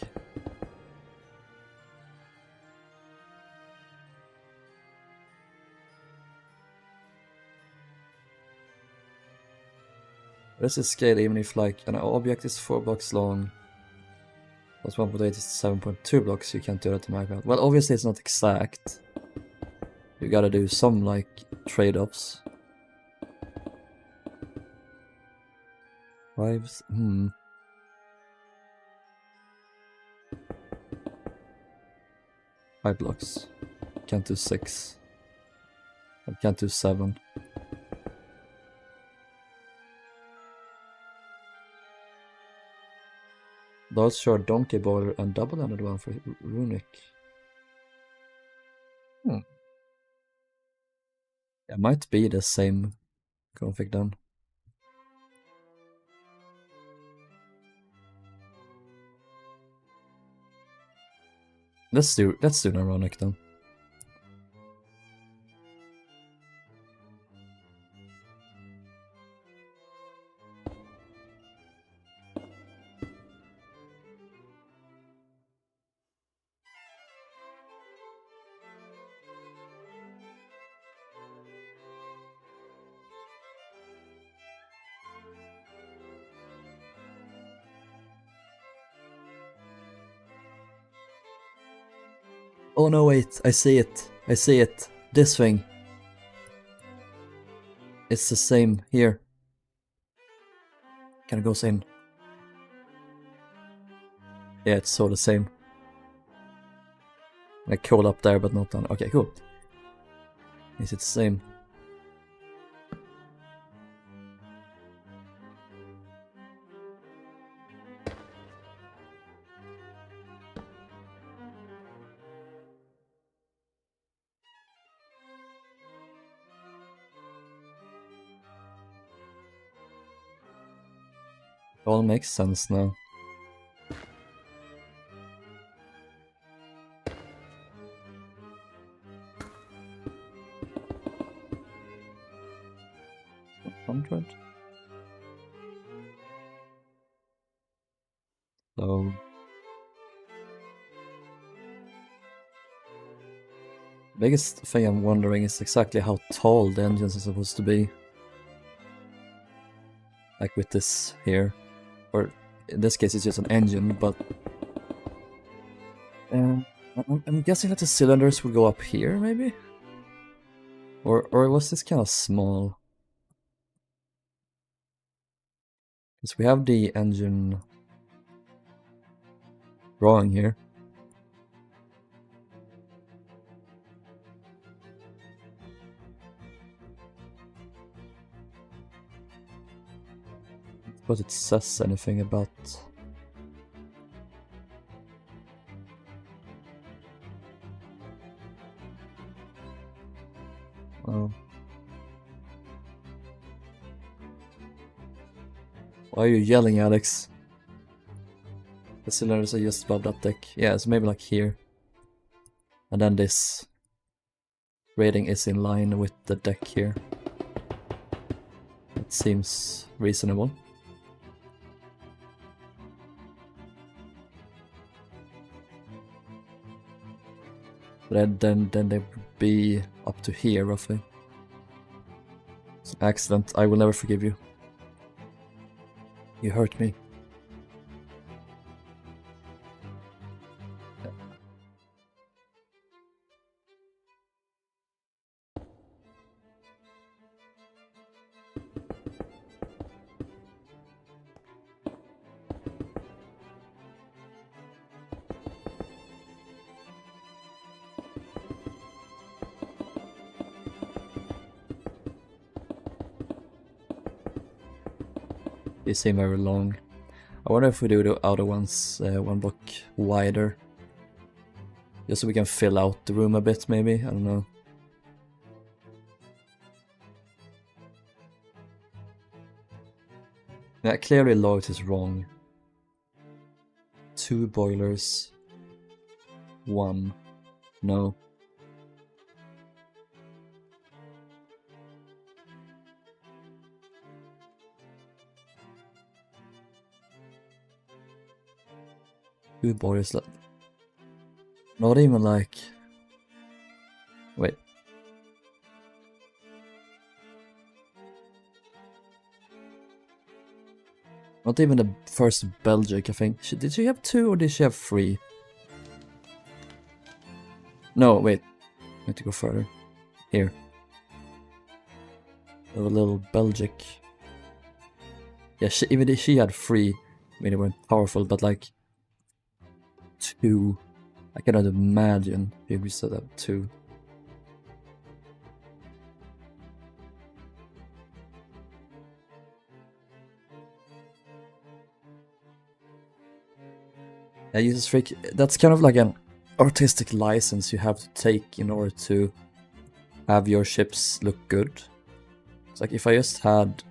This is scale even if like an object is 4 blocks long. Plus 1.8 is 7.2 blocks, you can't do that to my account. Well, obviously it's not exact. You gotta do some like trade-offs. 5 5 blocks. Can't do 6. I can't do 7. Those short donkey boiler and double-ended one for runic. It might be the same config then. Let's do Naronic then. Oh no, wait, I see it. I see it. This thing. It's the same here. Kind of goes in. Yeah, it's so the same. Like cool up there, but not down. Okay, cool. Is it the same? All makes sense now. $100. So biggest thing I'm wondering is exactly how tall the engines are supposed to be. Like with this here. Or in this case it's just an engine, but I'm guessing that the cylinders will go up here, maybe? Or was this kind of small? Because we have the engine drawing here. But it says anything about... Oh. Why are you yelling, Alex? The cylinders are just above that deck. Yeah, so maybe like here. And then this rating is in line with the deck here. It seems reasonable. But then they would be up to here, roughly. It's an accident. I will never forgive you. You hurt me. They seem very long. I wonder if we do the outer ones one block wider. Just so we can fill out the room a bit, maybe? I don't know. Yeah, clearly Lloyd is wrong. 2 boilers. 1. No. Two boilers left. Not even like... Wait. Not even the first Belgic, I think. Did she have 2 or did she have 3? No, wait. I need to go further. Here. A little Belgic. Yeah, even if she had 3, I mean, they weren't powerful, but like 2. I cannot imagine if we said that 2. Yeah, Jesus freak. That's kind of like an artistic license you have to take in order to have your ships look good. It's like if I just had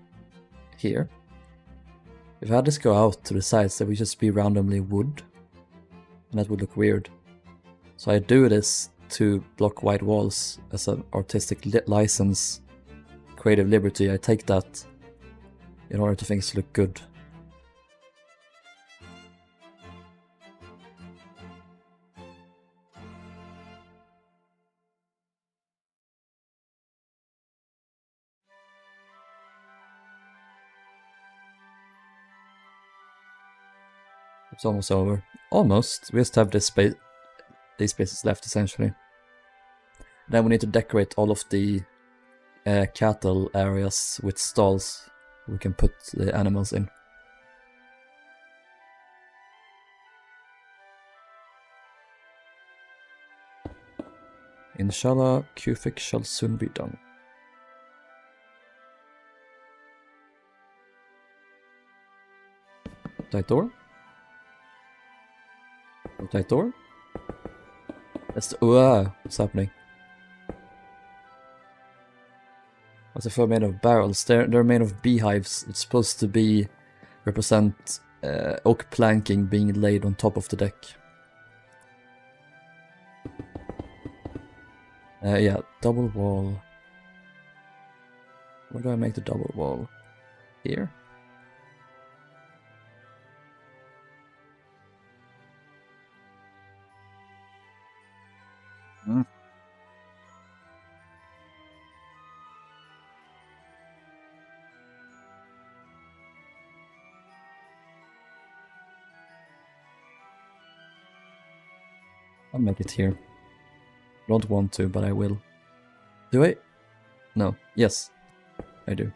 here, if I had this go out to the sides, that would just be randomly wood, and that would look weird. So I do this to block white walls as an artistic license, creative liberty. I take that in order to things look good. It's almost over. Almost. We just have this space, these spaces left essentially. Then we need to decorate all of the cattle areas with stalls we can put the animals in. Inshallah, Cufic shall soon be done. Tight door. Tight door. That's the... what's happening? What's if they're made of barrels? They're made of beehives. It's supposed to be represent oak planking being laid on top of the deck. Yeah, double wall. Where do I make the double wall? Here? I'll make it here. Don't want to, but I will. Do I? No. Yes. I do.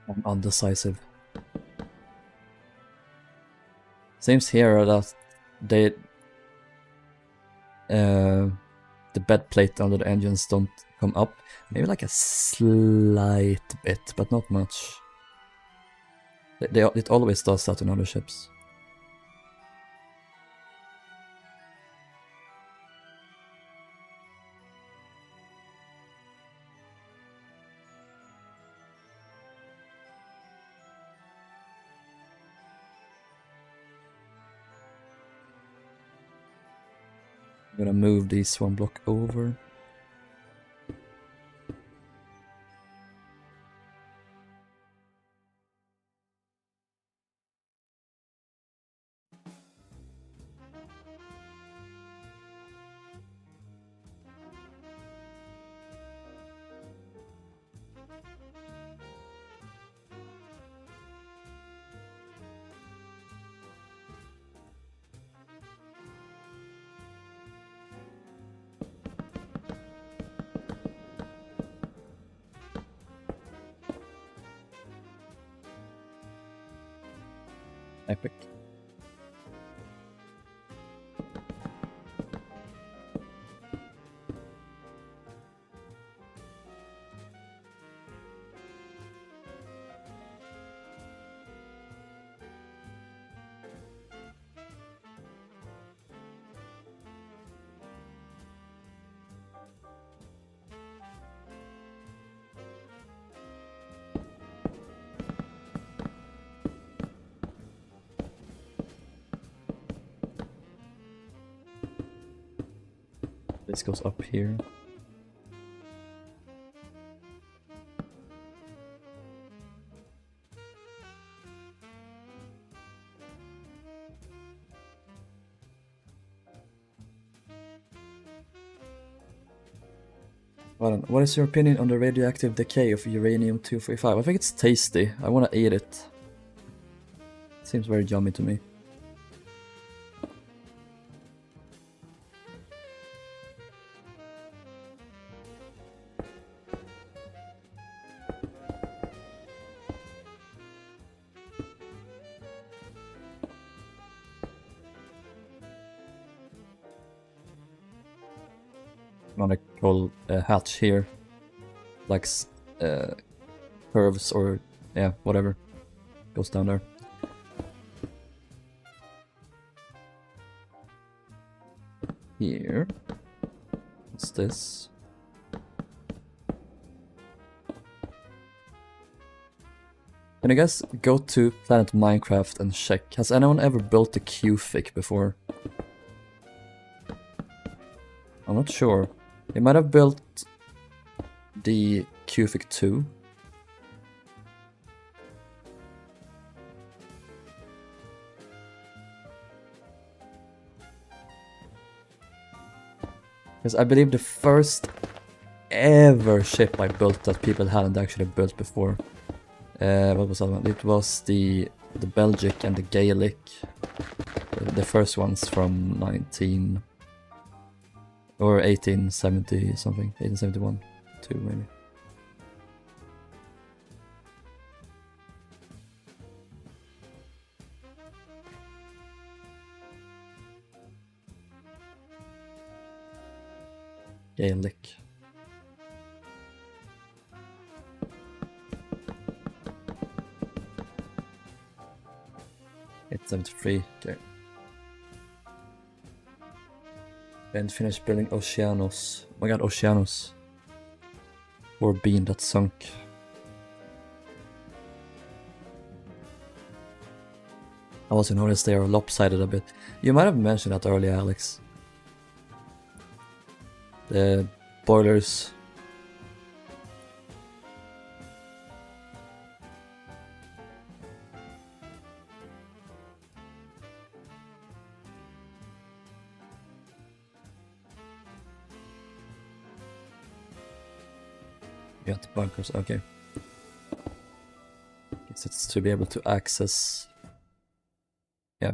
I'm undecisive. Seems here that they... the bed plate under the engines don't come up. Maybe like a slight bit, but not much. It always does that on other ships. I'm gonna move this one block over. Epic. This goes up here. What is your opinion on the radioactive decay of uranium-235? I think it's tasty. I want to eat it. Seems very yummy to me. Canonical hatch here. Like curves or yeah, whatever. Goes down there. Here. What's this? Can you guys go to Planet Minecraft and check? Has anyone ever built a Cufic before? I'm not sure. They might have built the Cufic 2. Because I believe the first ever ship I built that people hadn't actually built before. What was that one? It was the Belgic and the Gaelic. The first ones from 19... or 1870 something. 1871. 2 maybe. Gaelic. It's 73. Okay. And finished building Oceanos. Oh my god, Oceanos. Or beam that sunk. I also noticed they are lopsided a bit. You might have mentioned that earlier, Alex. The boilers. Yeah, the bunkers, okay. Guess it's to be able to access. Yeah.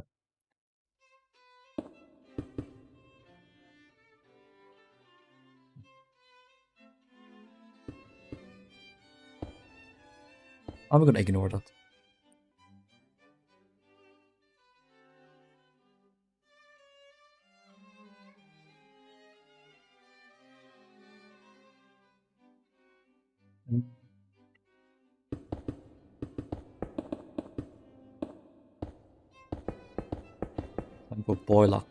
I'm gonna ignore that. Time for boiler.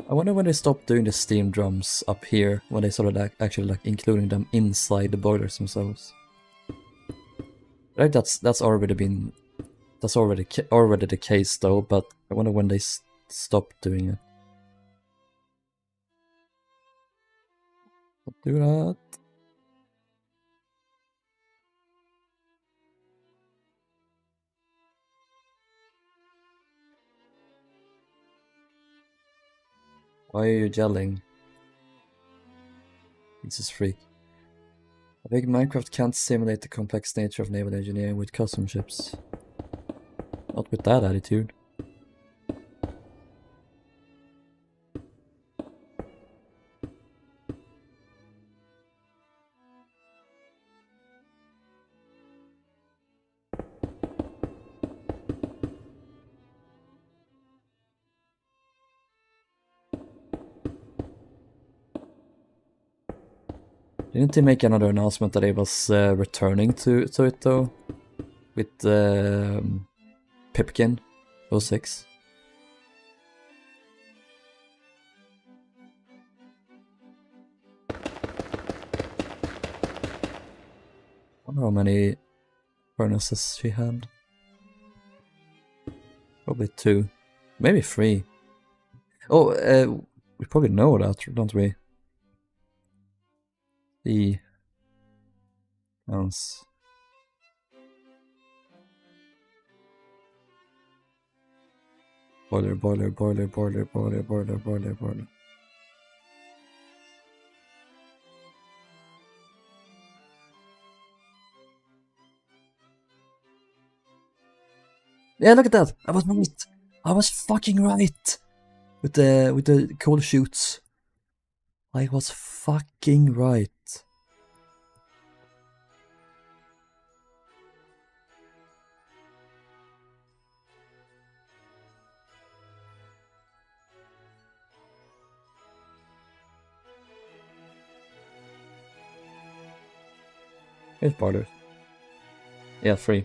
I wonder when they stopped doing the steam drums up here, when they started actually like including them inside the boilers themselves. Right, that's already been, that's already the case though. But I wonder when they stopped doing it. Don't do that. Why are you yelling? This is freak. I think Minecraft can't simulate the complex nature of naval engineering with custom ships. Not with that attitude. Didn't they make another announcement that it was returning to it though? With Pipkin 06? I wonder how many furnaces she had. Probably 2. Maybe 3. Oh, we probably know that, don't we? The ounce. Boiler, boiler, boiler, boiler, boiler, boiler, boiler, boiler. Yeah, look at that! I was right! I was fucking right! With the coal chutes. I was fucking right. Here's boilers. Yeah, 3.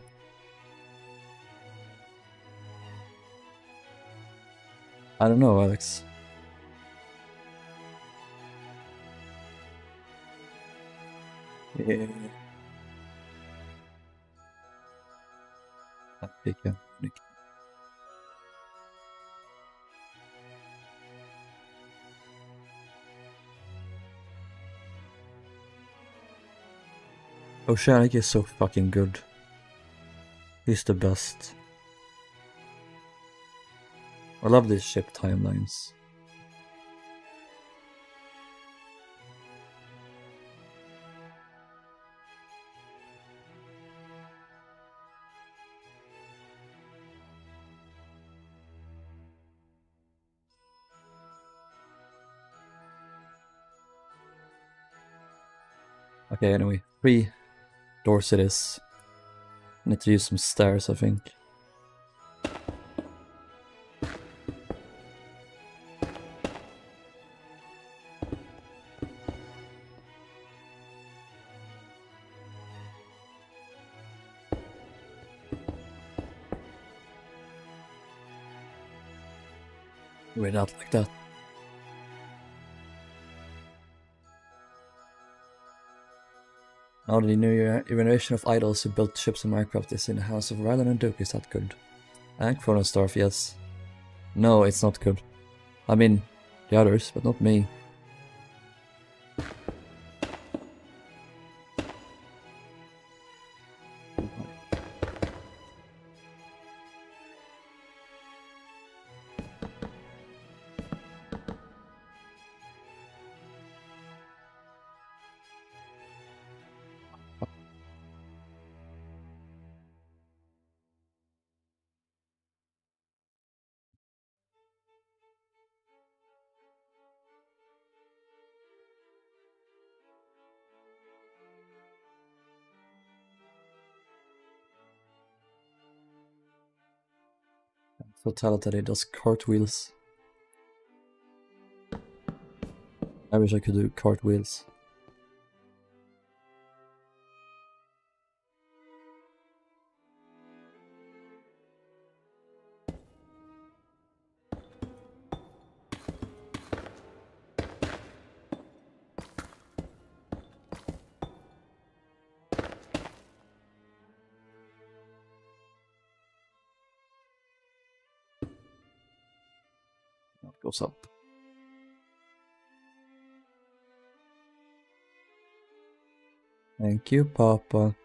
I don't know, Alex. Yeah. Big Naronic. Oceanic is so fucking good. He's the best. I love these ship timelines. Okay, anyway, 3 doors it is. Need to use some stairs, I think. Wait out like that. Now the new renovation of idols who built ships in Minecraft is in the house of Rilhon and Duke. Is that good? And Chronostorf, yes. No, it's not good. I mean, the others, but not me. Totality does cartwheels. I wish I could do cartwheels. That goes up. Thank you, Papa.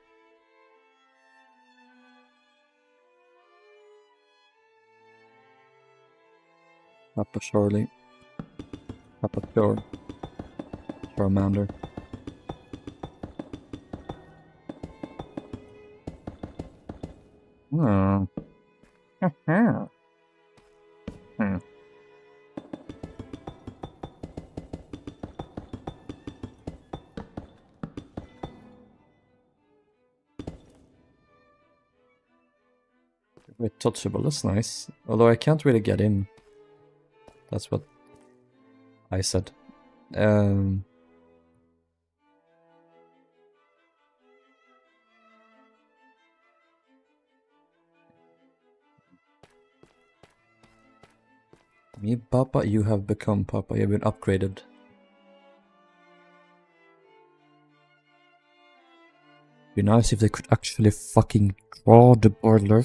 Papa Charlie. Papa Char. Charmander. Oh. Bit touchable, that's nice. Although I can't really get in. That's what I said. Me, Papa, you have become Papa. You've been upgraded. Be nice if they could actually fucking draw the boiler.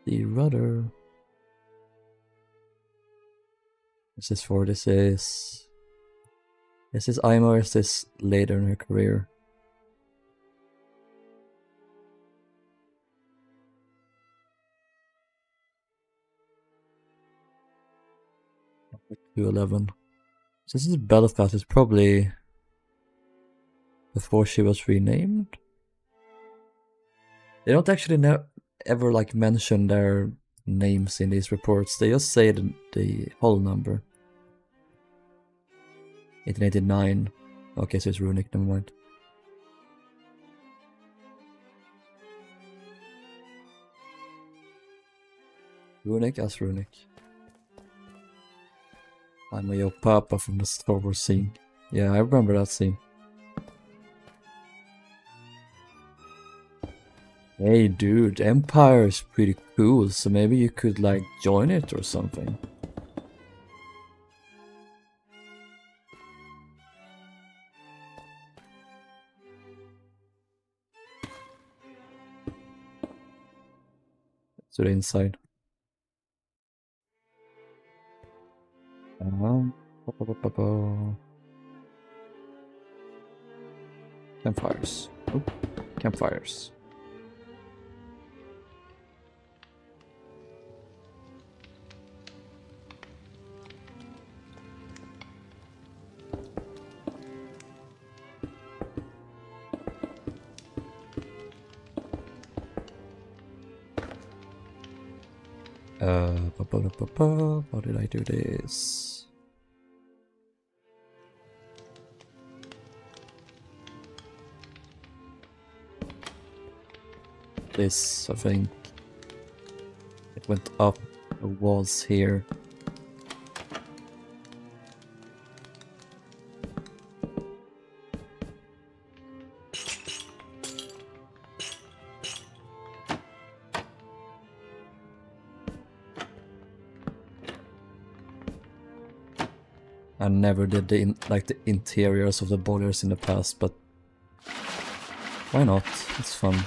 The rudder. This is for this is. Is this Aima or is this later in her career? 211. So this is Belfast, it's probably before she was renamed. They don't actually ever like mention their names in these reports. They just say the whole number. 1889. Okay, so it's runic, never mind. Runic as runic. I'm your papa from the Star Wars scene. Yeah, I remember that scene. Hey dude, Empire is pretty cool, so maybe you could like join it or something. To the inside. Campfires. Oh, campfires. How did I do this? This, I think. It went up the walls here. I never did the interiors of the boilers in the past, but why not? It's fun.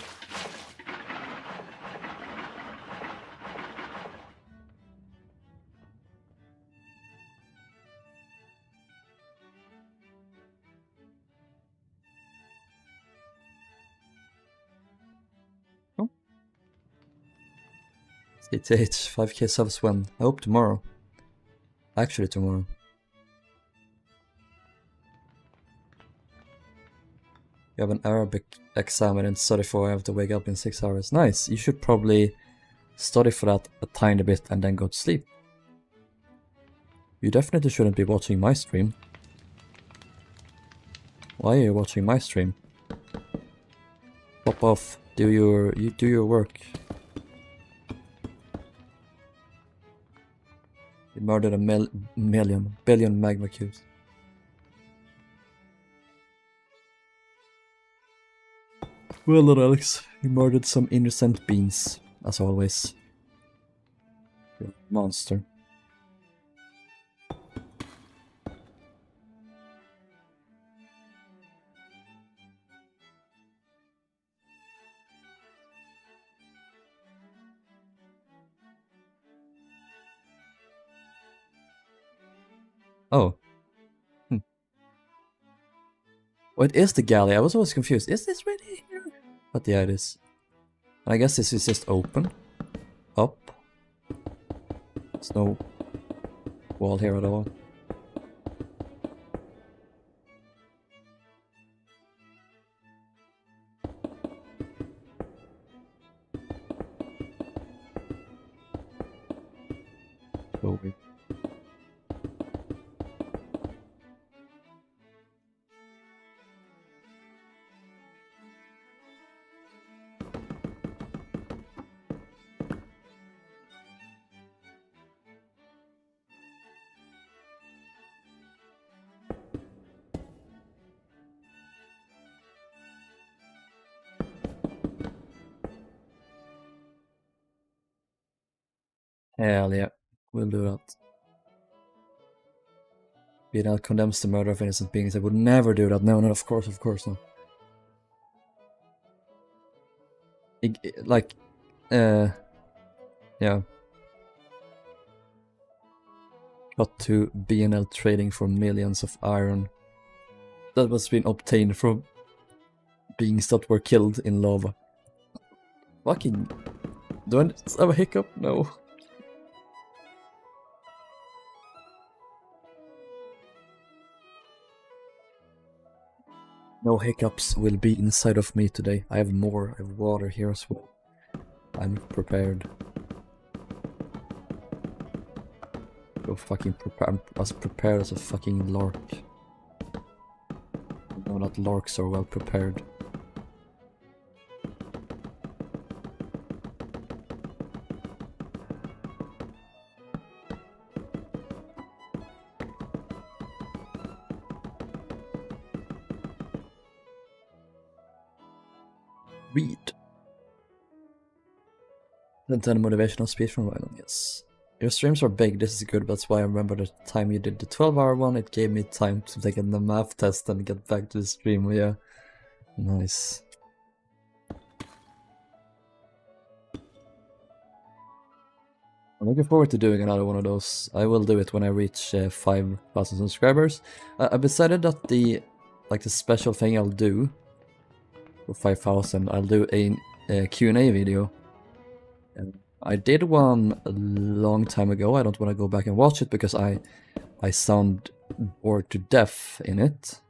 Oh. CTH 5k subs when? I hope tomorrow. Actually tomorrow. You have an Arabic exam and in study for I have to wake up in 6 hours. Nice, you should probably study for that a tiny bit and then go to sleep. You definitely shouldn't be watching my stream. Why are you watching my stream? Pop off, do your work. You murdered a billion magma cubes. Well done, Alex. You murdered some innocent beans, as always. You're a monster. Oh. Oh, it is the galley. I was always confused. Is this really here? But yeah, it is. And I guess this is just open. Up. There's no wall here at all. Over. Hell yeah, we'll do that. BNL condemns the murder of innocent beings. I would never do that. No, of course not. Yeah. Got to BNL trading for millions of iron that was being obtained from beings that were killed in lava. Fucking... Do I have a hiccup? No. No hiccups will be inside of me today. I have more. I have water here as well. I'm prepared. Go fucking prepare. I'm as prepared as a fucking lark. No, not larks are well prepared. Read. Then 10 motivational speech from Rilhon, yes. Your streams are big, this is good, that's why I remember the time you did the 12-hour one, it gave me time to take a math test and get back to the stream, yeah. Nice. I'm looking forward to doing another one of those. I will do it when I reach 5,000 subscribers. I've decided that the special thing I'll do for 5,000, I'll do a Q&A video. I did one a long time ago. I don't want to go back and watch it because I sound bored to death in it.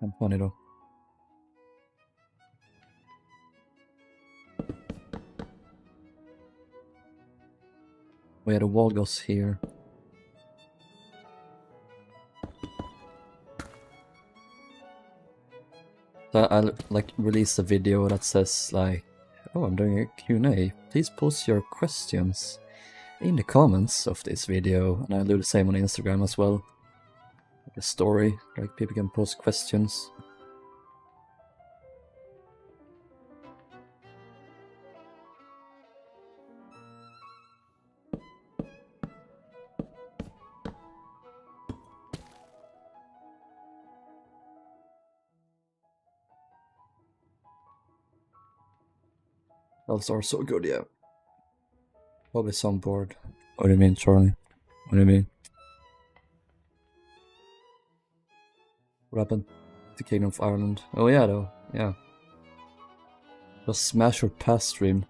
I'm funny though. Oh yeah, the wall goes here. So I'll like release a video that says like, oh, I'm doing a Q&A. Please post your questions in the comments of this video, and I'll do the same on Instagram as well. Like a story, like people can post questions. Those are so good, yeah. Probably some board. What do you mean, Charlie? What do you mean? What happened to Kingdom of Ireland? Oh yeah, though. Yeah. Just smash or pass stream.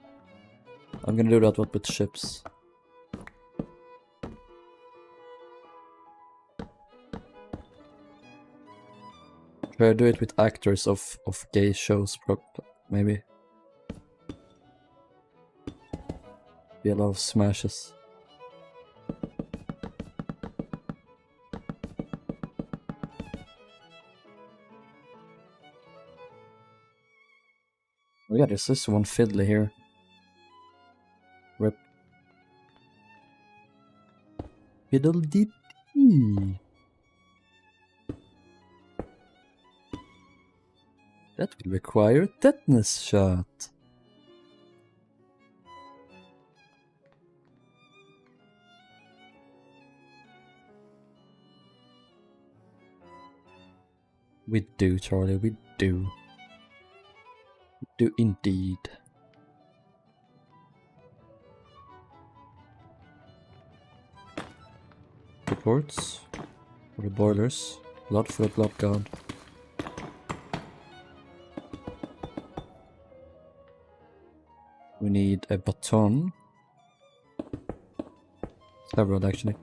I'm gonna do that with ships. Try to do it with actors of gay shows, maybe. Be a lot of smashes. Oh yeah, there's this one fiddly here. Rip. Fiddle dee dee. That will require a tetanus shot. We do, Charlie, we do. We do indeed. Reports for the boilers. Blood for the blood god. We need a baton. Several actually.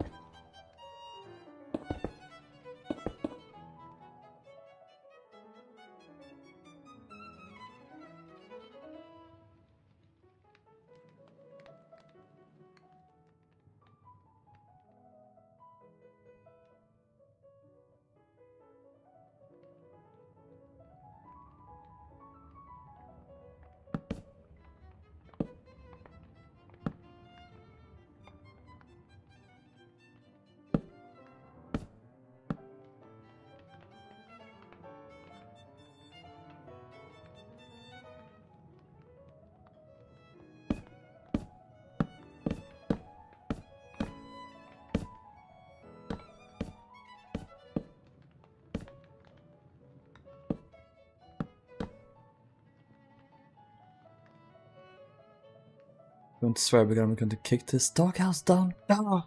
I'm going to swear because I'm going to kick this doghouse down. Ah!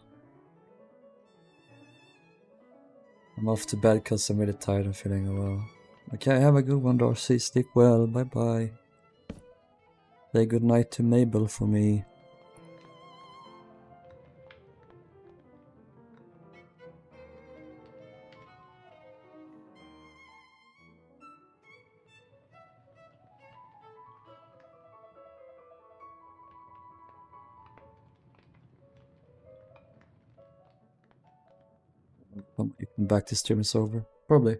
I'm off to bed because I'm really tired and feeling well. Okay, have a good one, Darcy. Sleep well. Bye bye. Say good night to Mabel for me. Well, you can back this stream is over. Probably.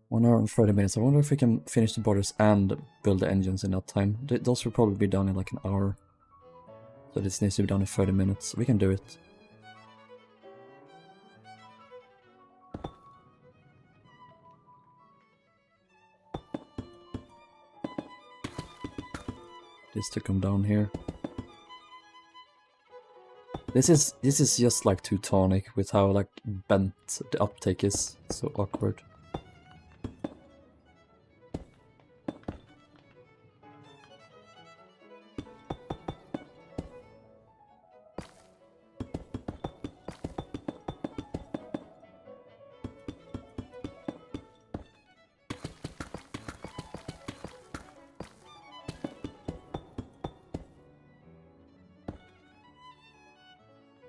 1 hour and 30 minutes. I wonder if we can finish the borders and build the engines in that time. Those will probably be done in like an hour. So this needs to be done in 30 minutes. We can do it. This to come down here. This is just like Teutonic with how like bent the uptake is. It's so awkward.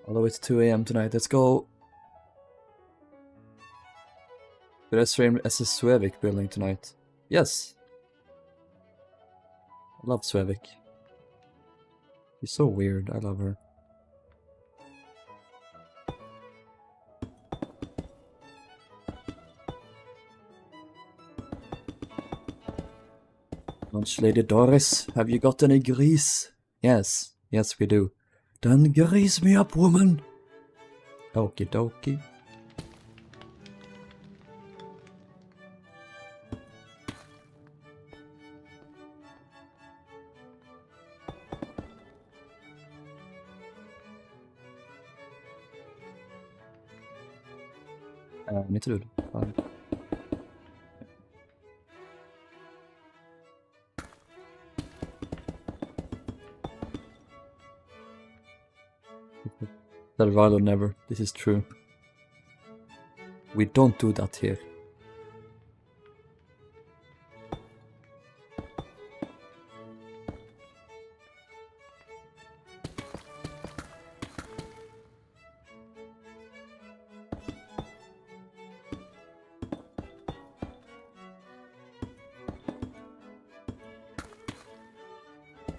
Although it's 2 AM tonight, let's go. Did I stream SS Suevik building tonight? Yes. I love Suevik. She's so weird, I love her. Lunch Lady Doris, have you got any grease? Yes, yes we do. Then grease me up, woman! Okie dokie. Need to do it. That Rilhon never. This is true. We don't do that here.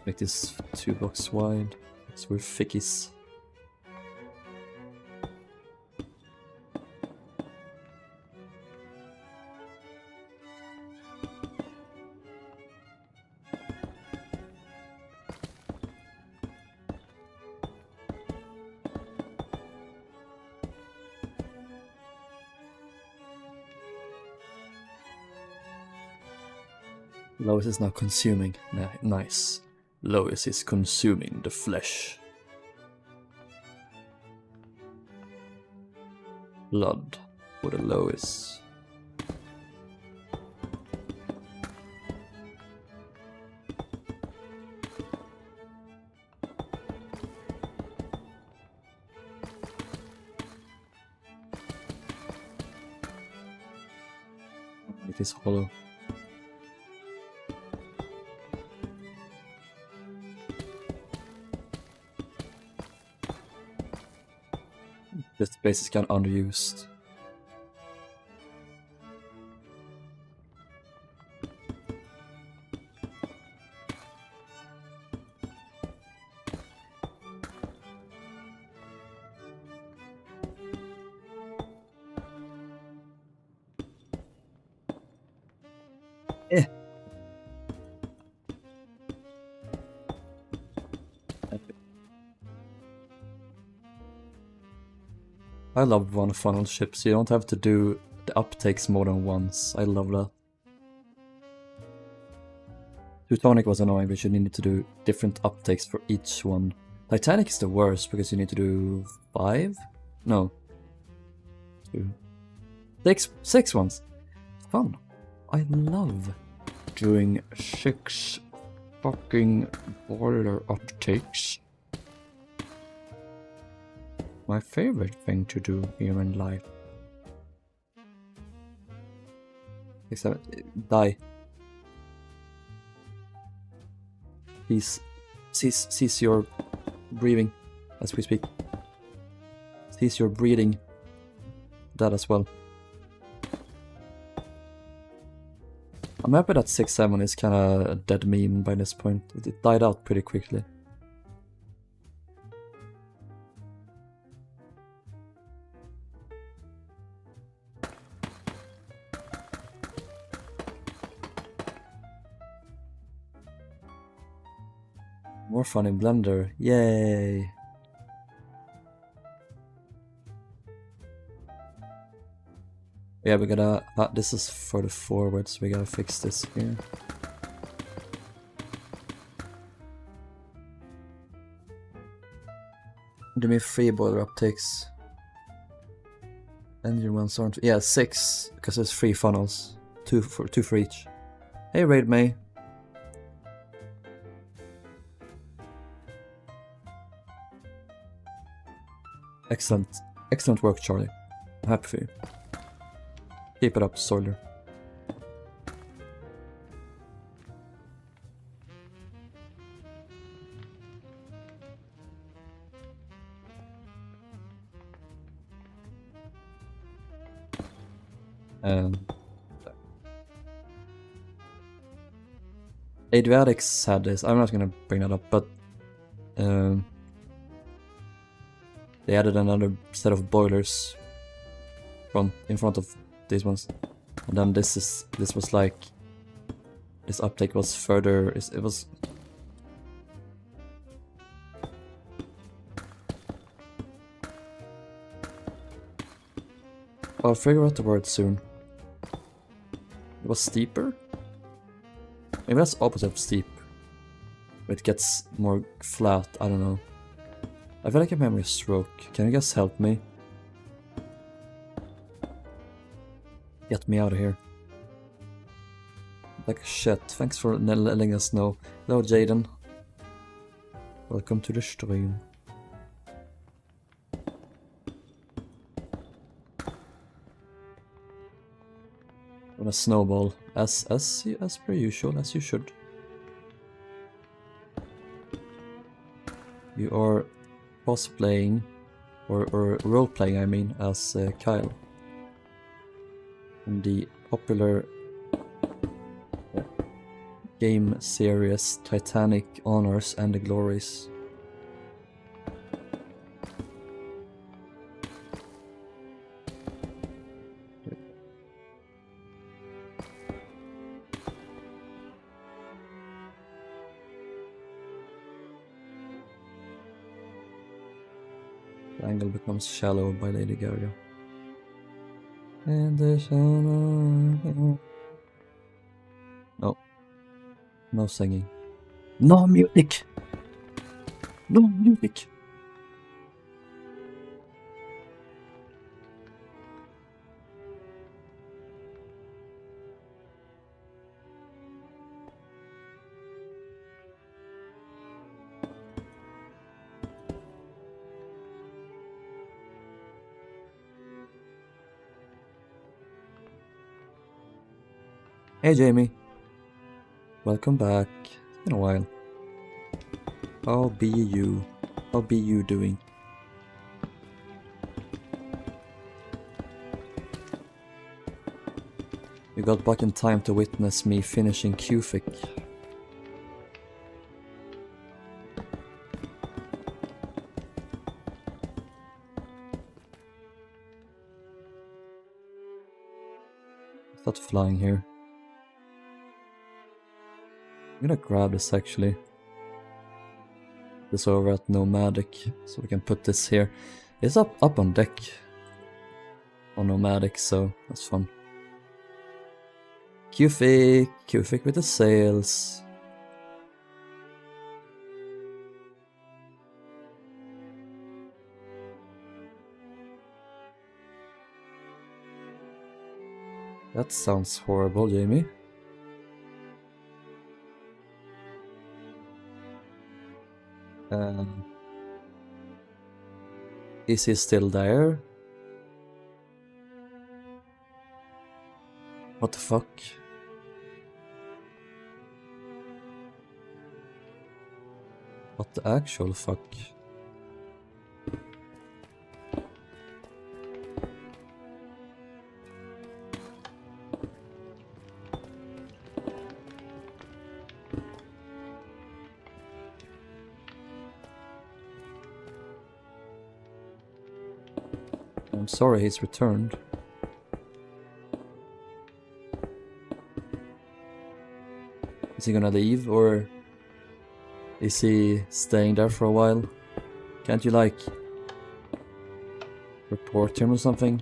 Make this 2 blocks wide, because we're thickies. Lois is now consuming. Nice. Lois is consuming the flesh. Blood for the Lois. It is hollow. This space is kind of underused. I love one funnel ships, you don't have to do the uptakes more than once. I love that. Teutonic was annoying because you needed to do different uptakes for each one. Titanic is the worst because you need to do 5? No. 2. 6 ones. Fun. I love doing 6 fucking boiler uptakes. My favorite thing to do here in life. Except die. Please cease your breathing as we speak. Cease your breathing. That as well. I'm happy that 6-7 is kinda a dead meme by this point. It died out pretty quickly. More fun in Blender. Yay! Yeah, we gotta... this is for the forward, so we gotta fix this here. Give me 3 boiler uptakes. Engine ones aren't... Yeah, 6, because there's 3 funnels. 2 for each. Hey, Raid May. Excellent. Excellent work, Charlie. I'm happy for you. Keep it up, Soiler. Adriatics had this. I'm not gonna bring that up, but they added another set of boilers in front of these ones, and then this was like this uptake was further. It was. I'll figure out the word soon. It was steeper? Maybe that's opposite of steep. It gets more flat, I don't know. I feel like I'm having a stroke. Can you guys help me? Get me out of here. Like shit, thanks for letting us know. Hello Jaden. Welcome to the stream. On a snowball, as per usual, as you should. You are cosplaying, or role-playing, I mean, as Kyle. In the popular game series Titanic Honors and the Glories. The angle becomes shallow by Lady Gaga. And the shallow... No. No singing. No music! No music! Hey Jamie, welcome back. It's been a while. How be you? How be you doing? You got back in time to witness me finishing Cufic. Start flying here. I'm gonna grab this actually. This over at Nomadic, so we can put this here. It's up on deck on Nomadic, so that's fun. Cufic with the sails. That sounds horrible, Jamie. Is he still there? What the fuck? What the actual fuck? I'm sorry he's returned. Is he gonna leave or... Is he staying there for a while? Can't you, like, report him or something?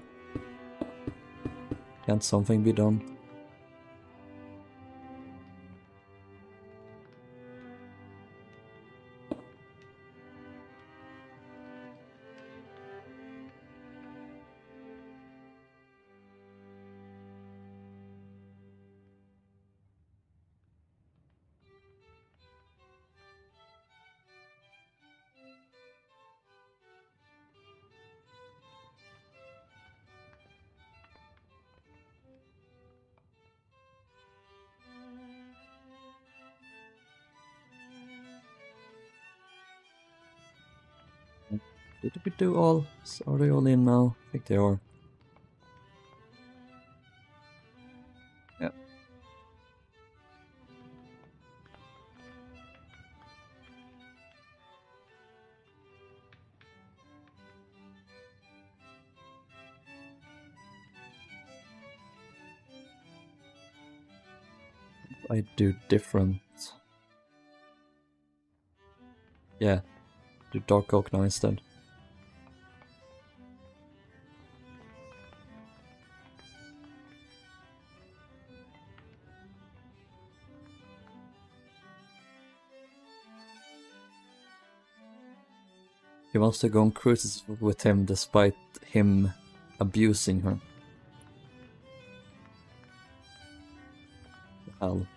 Can't something be done? Did we do all? Are they all in now? I think they are. Yeah. I do different. Yeah, do Dark Oak now instead. He wants to go on cruises with him despite him abusing her. Hell.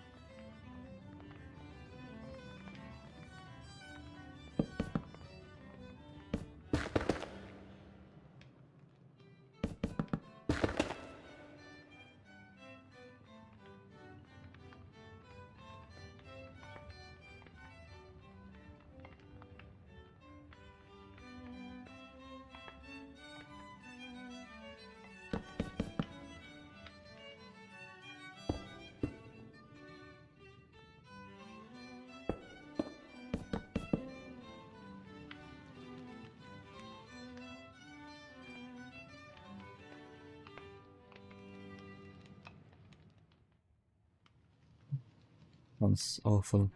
Sounds awful.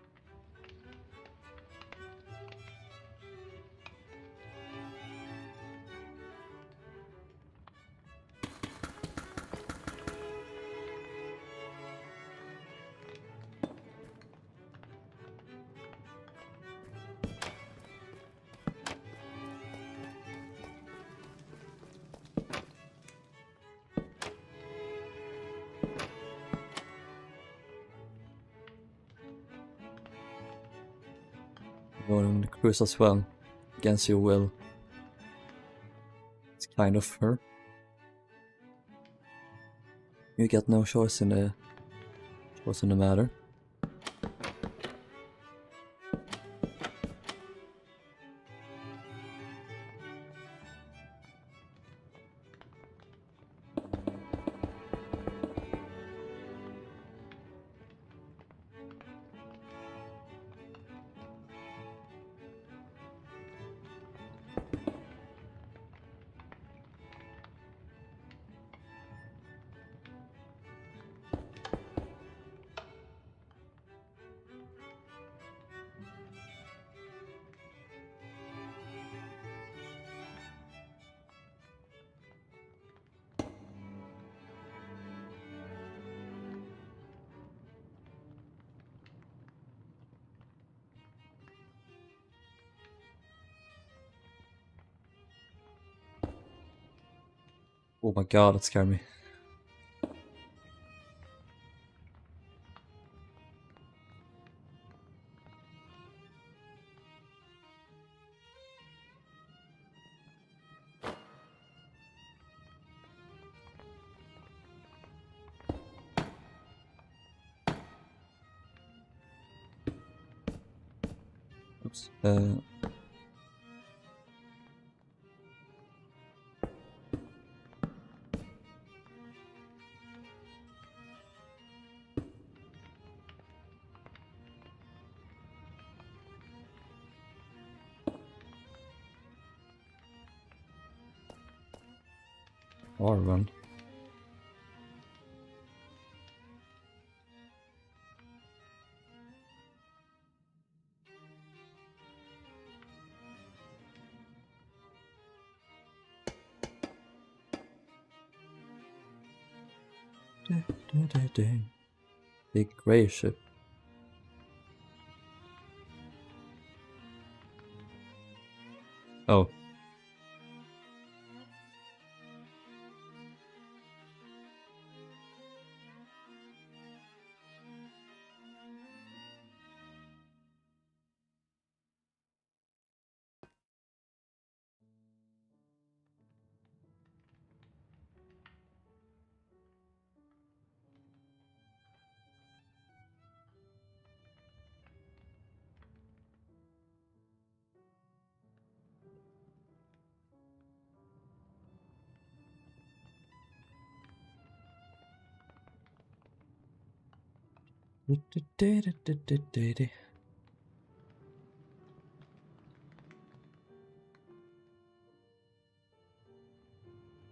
Go on the cruise as well, against your will. It's kind of her. You get no choice in the matter. Oh my god, that scared me. Oops. Or run. Big grey ship. Oh.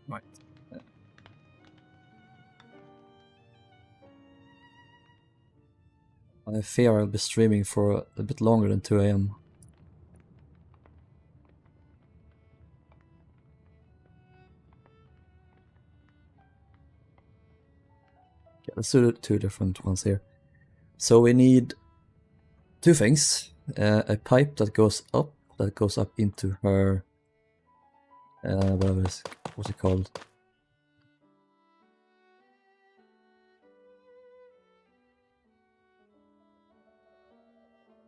Right. I fear I'll be streaming for a bit longer than 2 AM. Okay, let's do the 2 different ones here. So we need 2 things. A pipe that goes up into her... what's it called?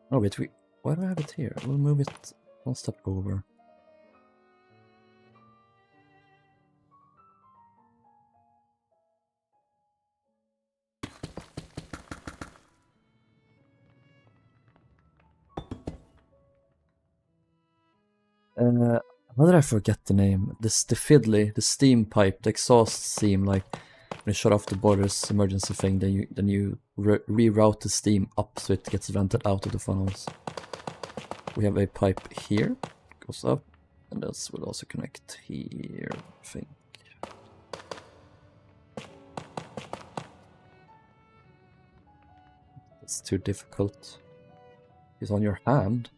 Oh wait, why do I have it here? We'll move it one step over. How did I forget the name? The fiddly, the steam pipe, the exhaust steam, like when you shut off the boiler's emergency thing, then you reroute the steam up so it gets vented out of the funnels. We have a pipe here, goes up, and this will also connect here, I think. It's too difficult. It's on your hand.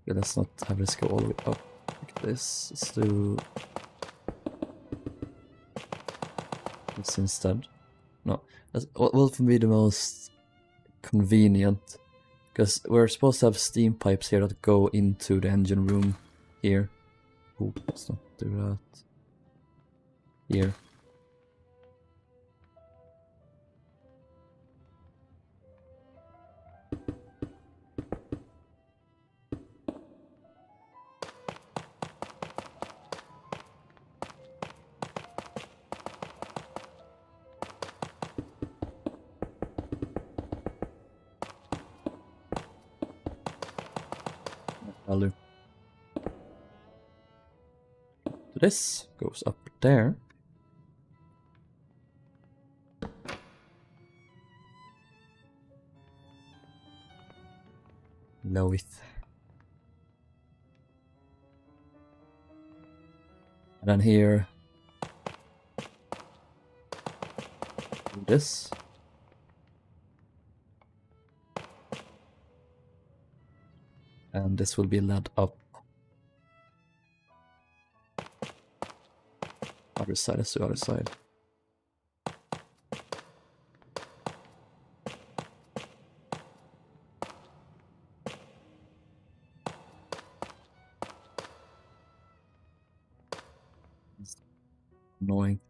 Yeah, let's not have this go all the way up like this. Let's do this instead. No, what will be the most convenient? Because we're supposed to have steam pipes here that go into the engine room here. Oh, let's not do that. Here. I'll do. So this goes up there. Low it. And then here, do this. And this will be led up. Other side is the other side. It's annoying.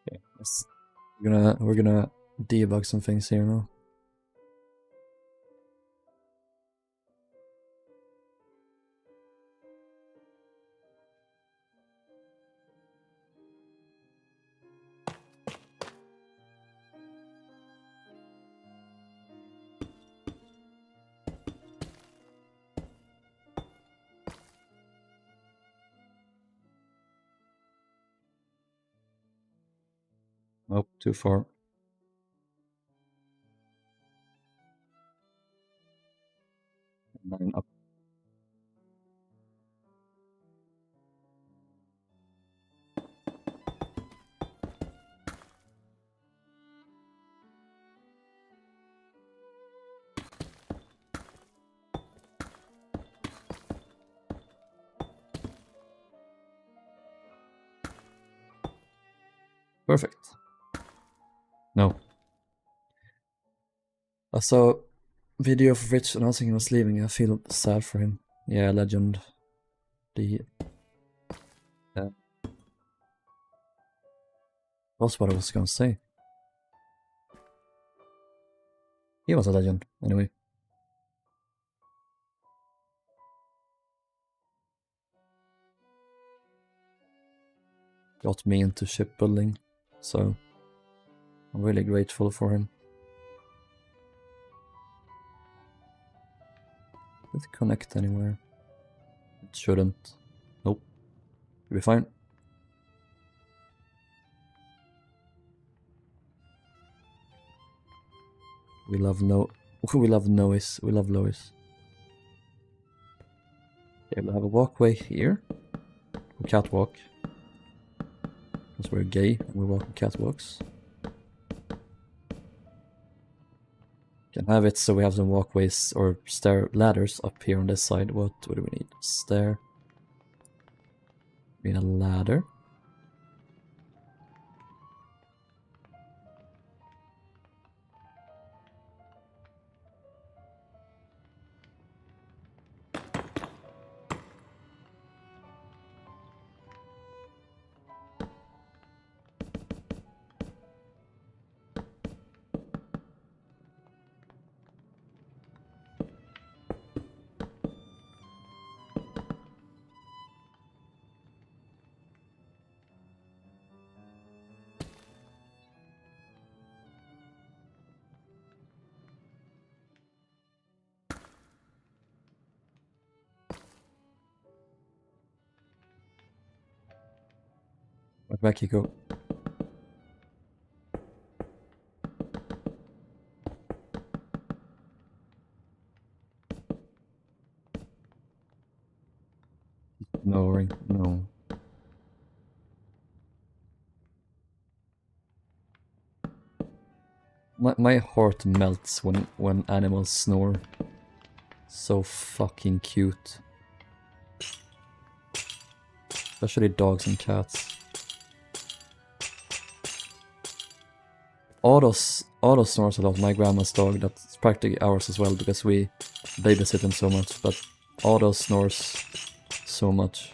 Okay, we're gonna debug some things here now. Nope, too far. Line up. Perfect. No. I saw a video of Rich announcing he was leaving. I feel sad for him. Yeah, legend. That's what I was gonna say. He was a legend, anyway. Got me into shipbuilding, so I'm really grateful for him. Did it connect anywhere? It shouldn't. Nope. We'll be fine. We love Lois. We love Lois. Okay, we'll have a walkway here. A catwalk. Because we're gay and we walk on catwalks. Can have it so we have some walkways or stair ladders up here on this side. What do we need? Stair. We need a ladder. Right back you go. No ring. No. My heart melts when animals snore. So fucking cute. Especially dogs and cats. Otto snores a lot, my grandma's dog. That's practically ours as well because we babysit him so much. But Otto snores so much.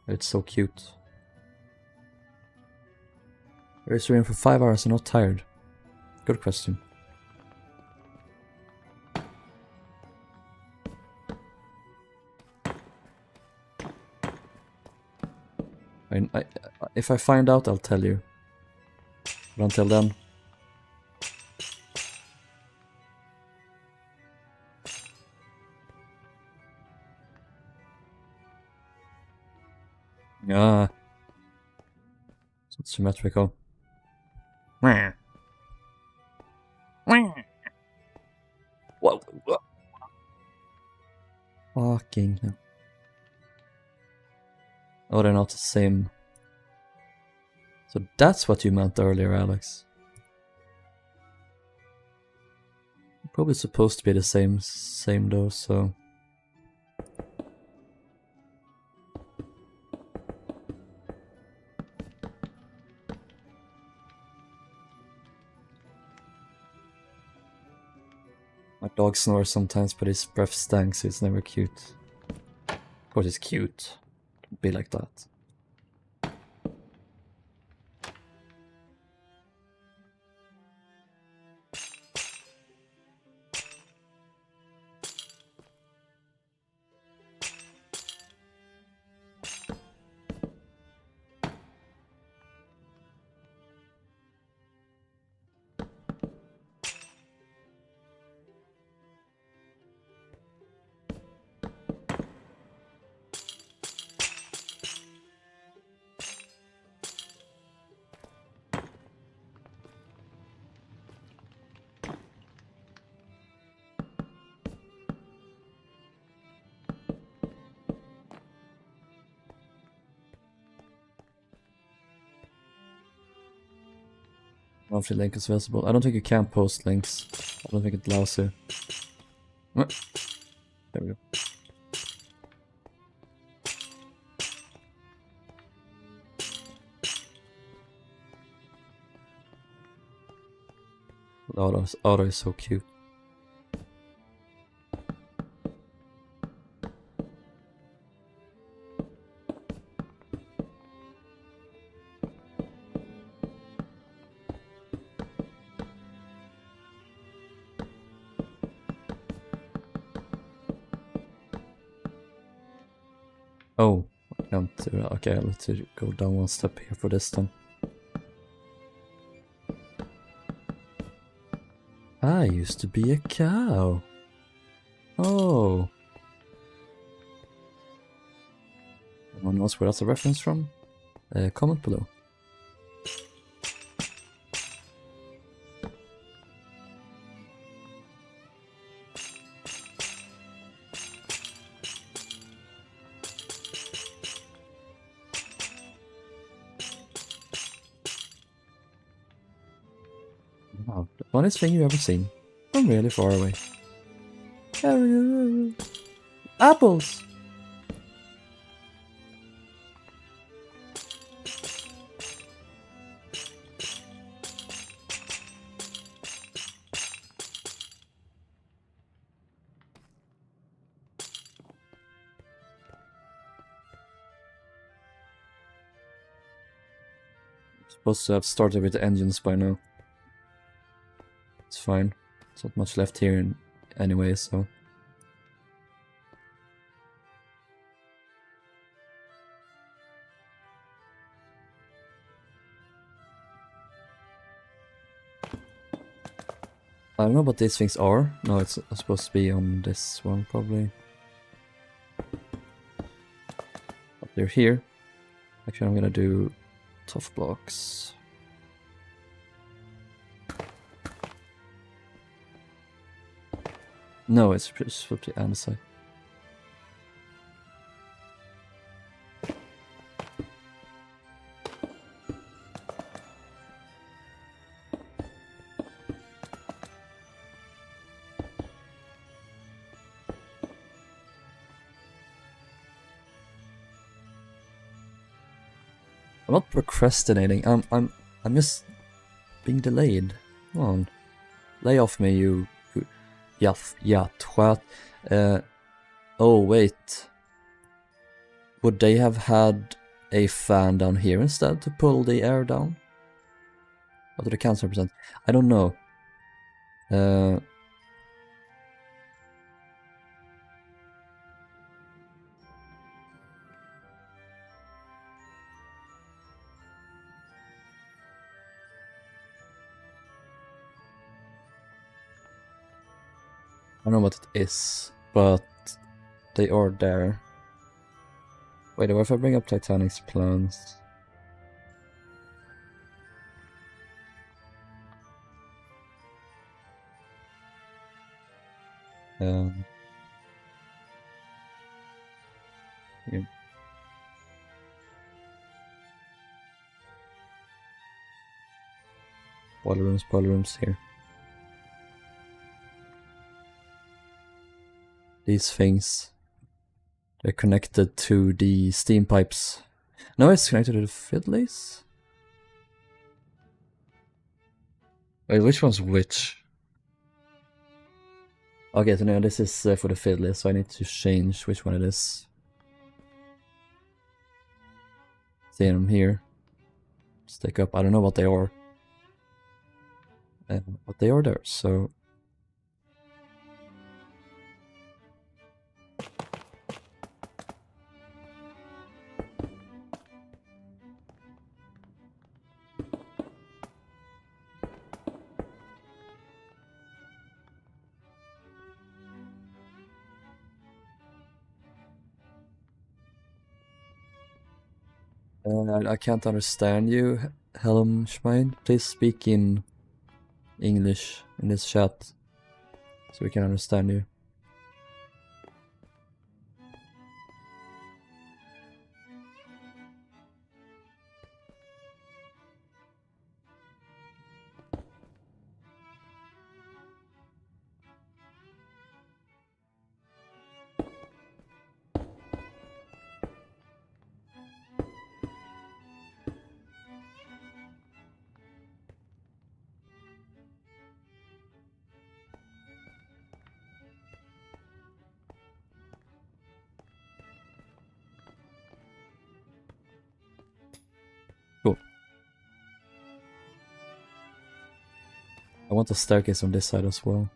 It's so cute. You're streaming for 5 hours and not tired? Good question. If I find out, I'll tell you. But until then... Yeah. It's symmetrical. What? Fucking hell. Oh, they're not the same. So that's what you meant earlier, Alex. Probably supposed to be the same though, so... My dog snores sometimes, but his breath stinks, so it's never cute. Of course it's cute. Don't be like that. If the link is visible. I don't think you can post links. I don't think it allows you. There we go. Auto is so cute. Oh, I can't do that. Okay, let's go down one step here for this then. I used to be a cow. Oh. Anyone knows where that's a reference from? Comment below. Wow, the funniest thing you've ever seen. From really far away. Apples! Supposed to have started with the engines by now. It's fine. There's not much left here anyway, so... I don't know what these things are. No, it's supposed to be on this one, probably. But they're here. Actually, I'm gonna do tough blocks. No, it's supposed to be andesite. I'm not procrastinating. I'm just being delayed. Come on, lay off me, you. Yeah, twat. Oh wait. Would they have had a fan down here instead to pull the air down? What do the cans represent? I don't know. I don't know what it is, but they are there. Wait, what if I bring up Titanic's plans? Yeah. Boiler rooms here. These things, they're connected to the steam pipes. No, it's connected to the fiddlies? Wait, which one's which? Okay, so now this is for the fiddlies, so I need to change which one it is. See them here. Stick up, I don't know what they are. But they are there, so... I can't understand you, Helmschmein. Please speak in English in this chat, so we can understand you. I want a staircase on this side as well.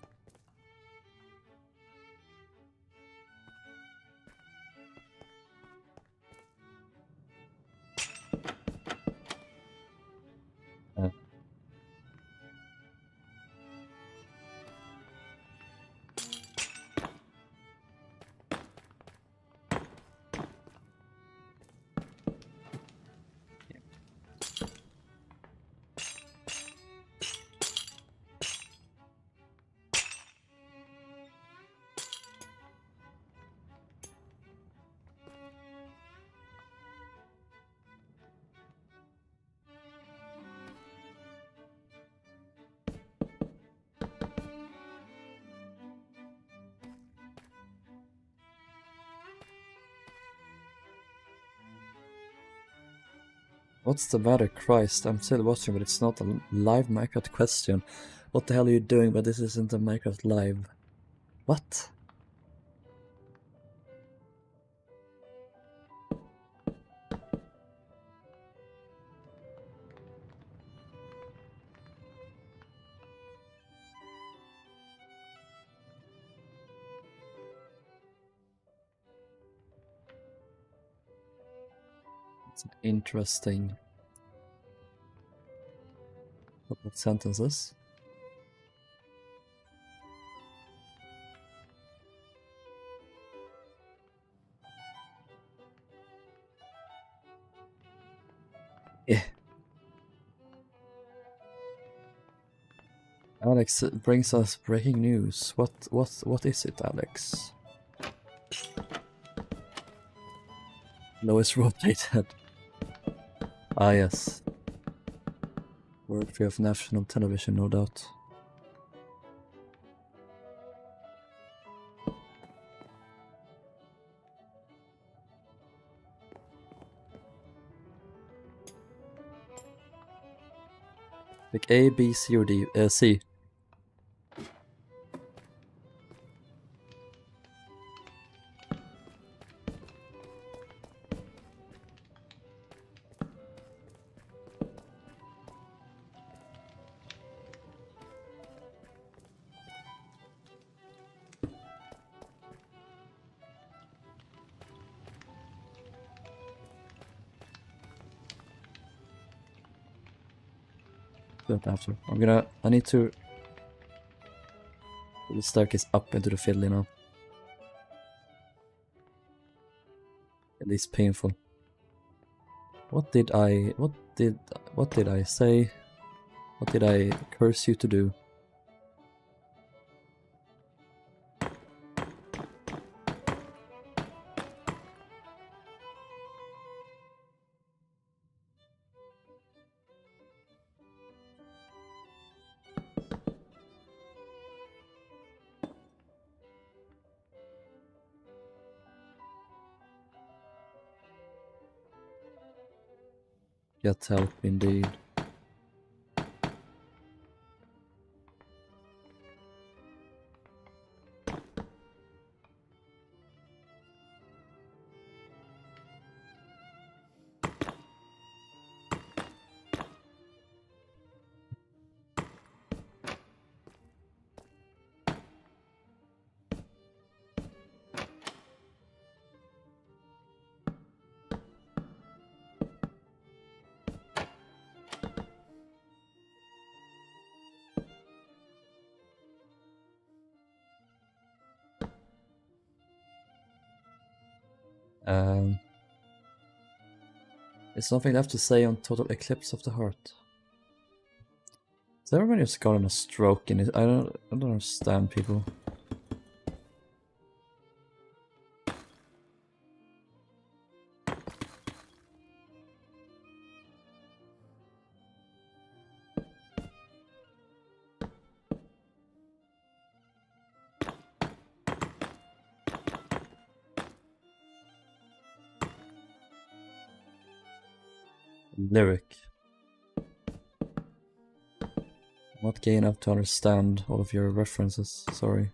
What's the matter, Christ? I'm still watching, but it's not a live Minecraft question. What the hell are you doing? But this isn't a Minecraft live. What? It's an interesting couple of sentences. Yeah. Alex brings us breaking news. What is it, Alex? Lois rotated. Ah, yes. Worthy of national television, no doubt. Pick A, B, C, or D. C. After. I need to put the staircase up into the fiddle, you know. At least painful. What did I say? What did I curse you to do? Get help, indeed. There's nothing left to say on Total Eclipse of the Heart. Has everybody just gotten a stroke in it? I don't understand people. Lyric. I'm not gay enough to understand all of your references, sorry.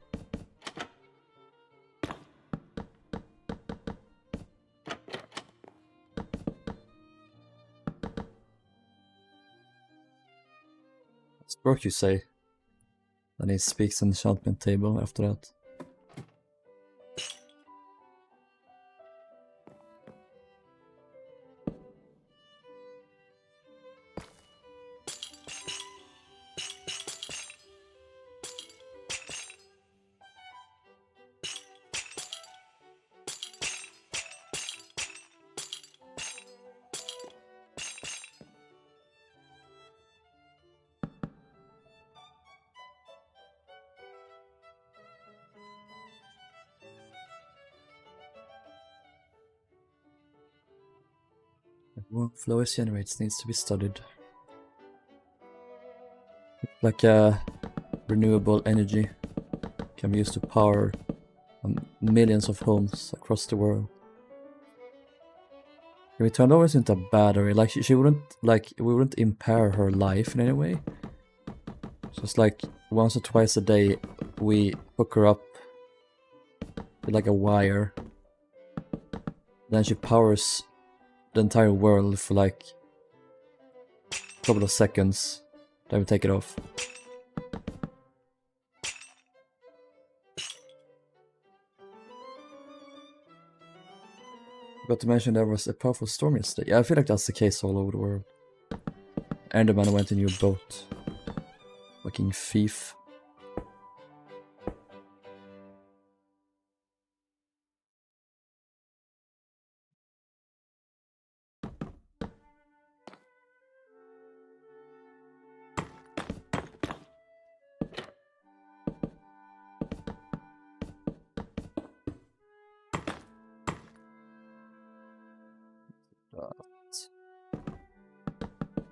What's broke, you say? Then he speaks enchantment table after that. What flow it generates needs to be studied. Like renewable energy can be used to power millions of homes across the world. If we turned over into a battery, like she wouldn't, like, we wouldn't impair her life in any way. Just like once or twice a day we hook her up with like a wire. Then she powers the entire world for like a couple of seconds. Then we take it off. Forgot to mention there was a powerful storm yesterday. Yeah, I feel like that's the case all over the world. Enderman went in your boat. Fucking thief.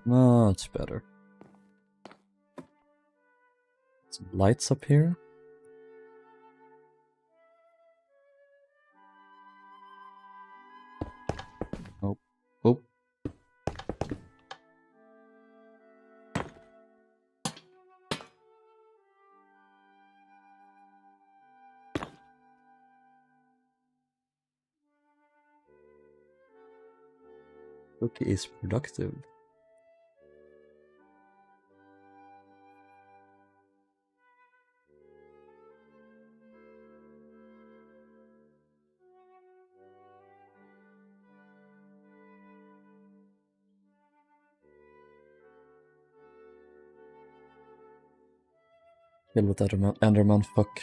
Much better. Some lights up here. Oh. Oh. Cookie is productive. Kill with Enderman, fuck.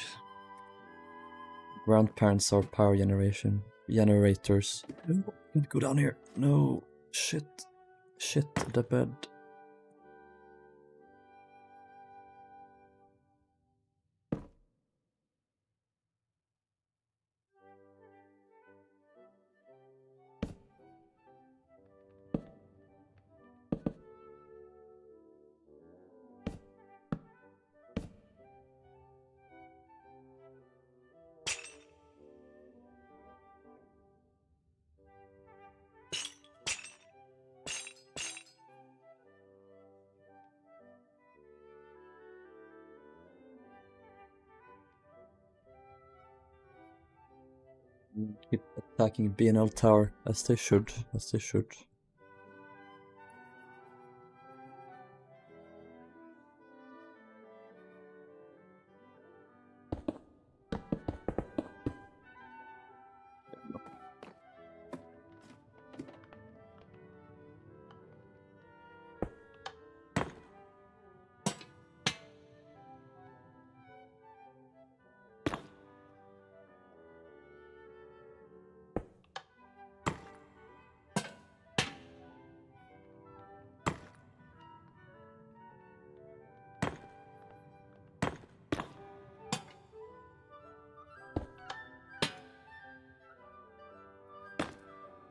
Grandparents are power generators. No, can't go down here. No, shit. Shit, the bed. Keep attacking BNL tower, as they should, as they should.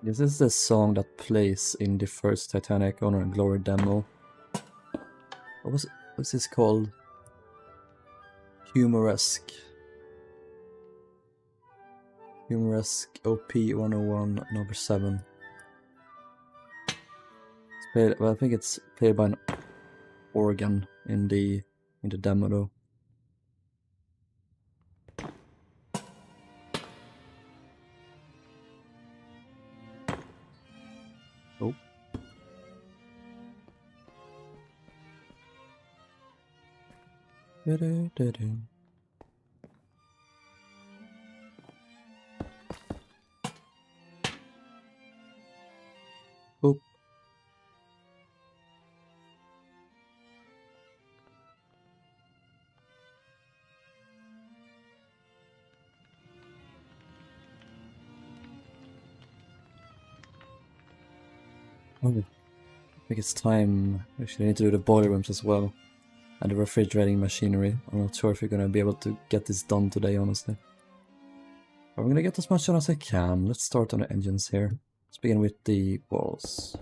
This is the song that plays in the first Titanic Honor and Glory demo. What's this called? Humoresque. Humoresque OP 101 number 7. It's played, well, I think it's played by an organ in the demo though. Oh. Oop. Oh, I think it's time. Actually, I need to do the boiler rooms as well. And the refrigerating machinery. I'm not sure if you're gonna be able to get this done today, honestly. But I'm gonna get as much done as I can. Let's start on the engines here. Let's begin with the walls.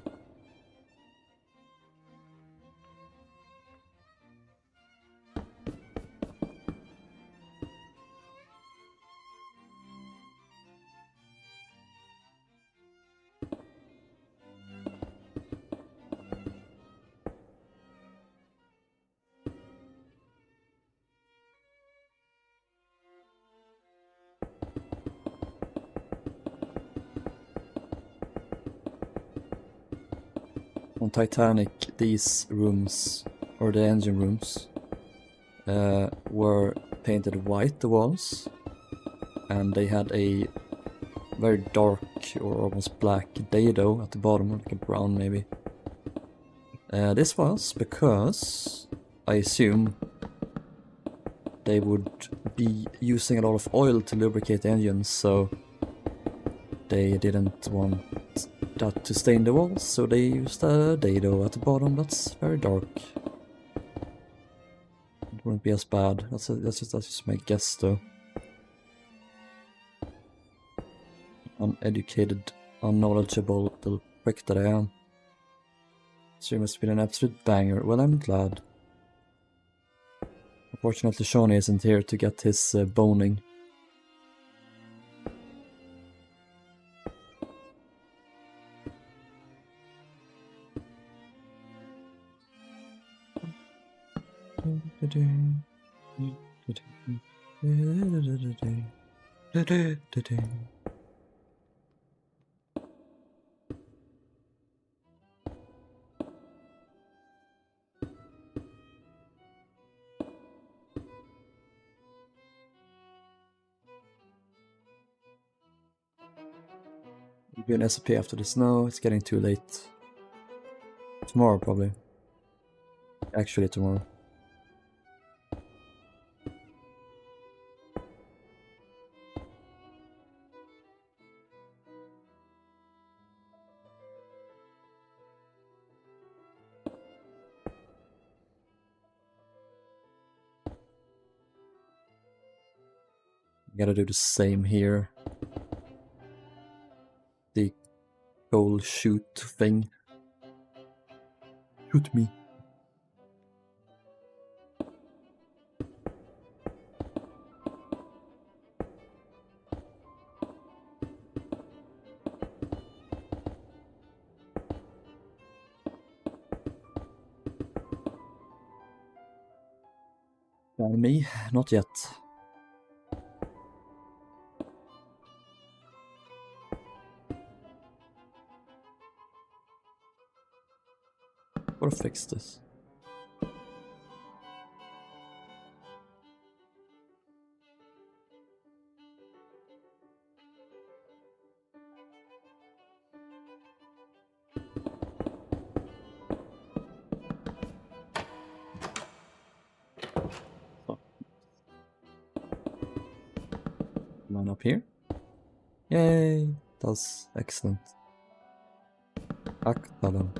On Titanic, these rooms, or the engine rooms, were painted white, the walls, and they had a very dark or almost black dado at the bottom, like a brown maybe. This was because I assume they would be using a lot of oil to lubricate the engines, so they didn't want that to stain the walls, so they used a dado at the bottom that's very dark. It wouldn't be as bad. That's just my guess, though. Uneducated, unknowledgeable little prick that I am. So it must have been an absolute banger. Well, I'm glad. Unfortunately, Shawnee isn't here to get his boning. We'll be an SCP after the snow. It's getting too late. Tomorrow, probably. Actually, tomorrow. Gotta do the same here. The goal shoot thing. Shoot me. Me? Not yet. Gotta fix this. Line up here. Yay! That's excellent. Excellent.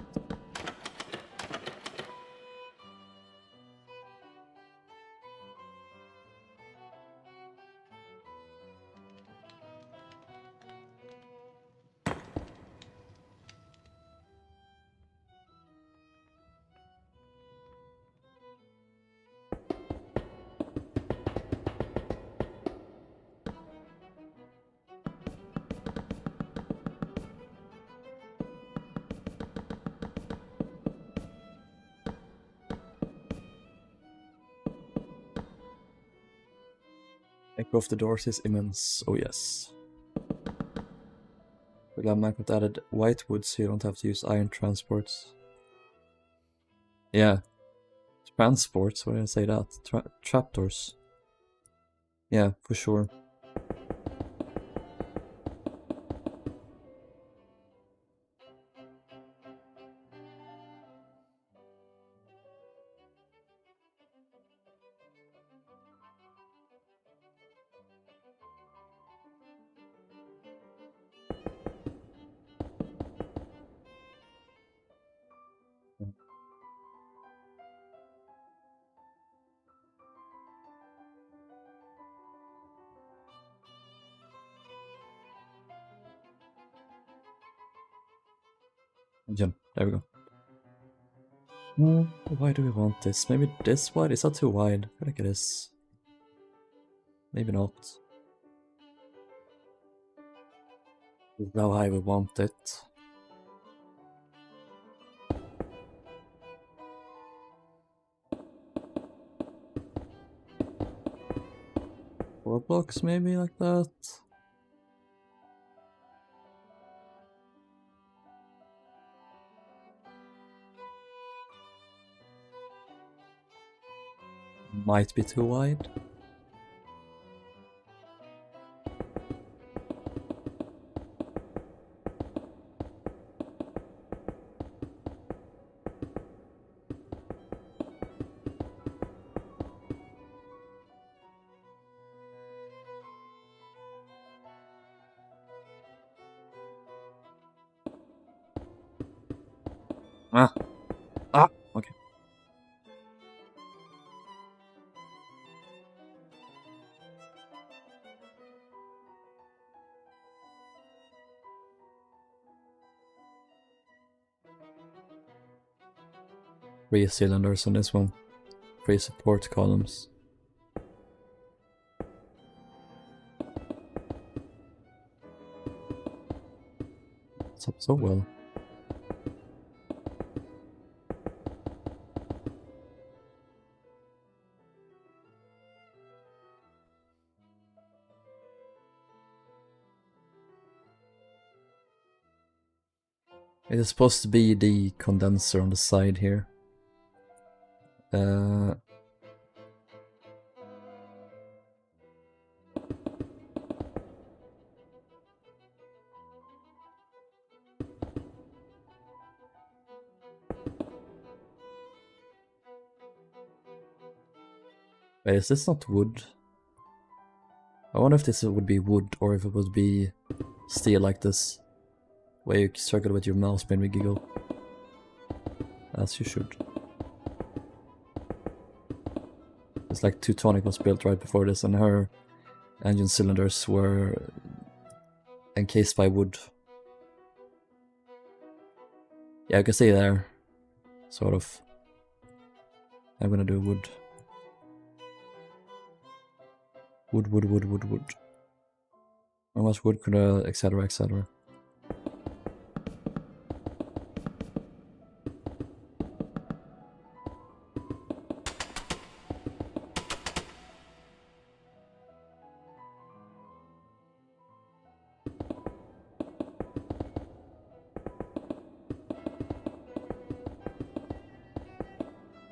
Echo of the doors is immense. Oh yes. We're glad Minecraft added white wood so you don't have to use iron transports. Yeah. Transports, why did I say that? Trapdoors. Yeah, for sure. Engine, there we go. Why do we want this? Maybe this wide? Is that too wide? I feel like it is. Maybe not. This is how I would want it. Four blocks maybe like that. Might be too wide. Okay. Three cylinders on this one. 3 support columns. It's up so well. It is supposed to be the condenser on the side here. Wait, is this not wood? I wonder if this would be wood or if it would be steel like this. Where you circle with your mouse when we giggle. As you should. It's like E222 was built right before this and her engine cylinders were encased by wood. Yeah, you can see there. Sort of. I'm gonna do wood. Wood. How much wood could etc, etc.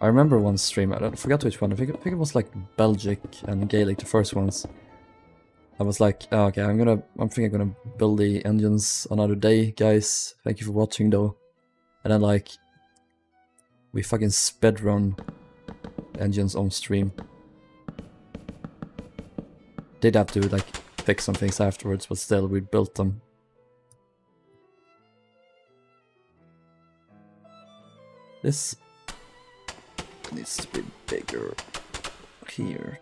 I remember one stream, I forgot which one, I think it was like Belgic and Gaelic, the first ones. I was like, oh, okay, I'm thinking I'm gonna build the engines another day, guys. Thank you for watching though. And then like, we fucking speedrun engines on stream. Did have to like fix some things afterwards, but still we built them. This needs to be bigger here.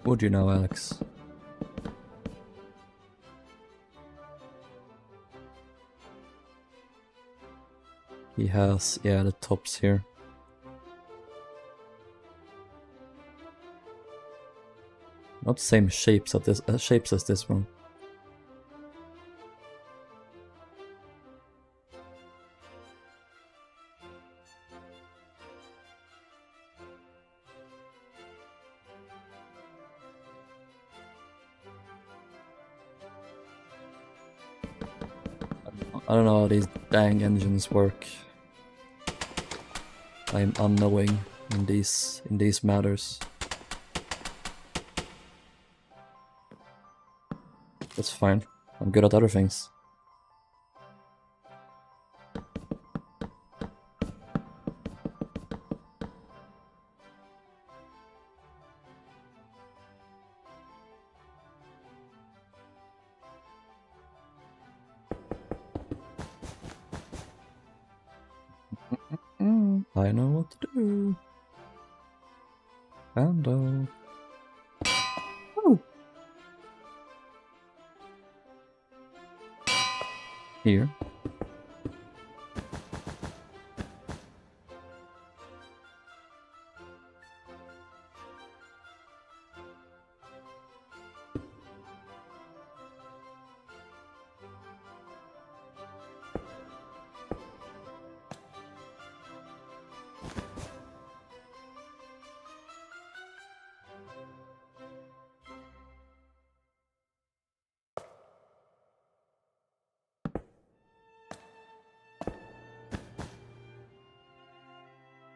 Would you know, Alex? He has, yeah, the tops here. I Not same shapes as this one. I don't know how these dang engines work. I'm unknowing in these matters. That's fine. I'm good at other things. I know what to do. And oh. Here.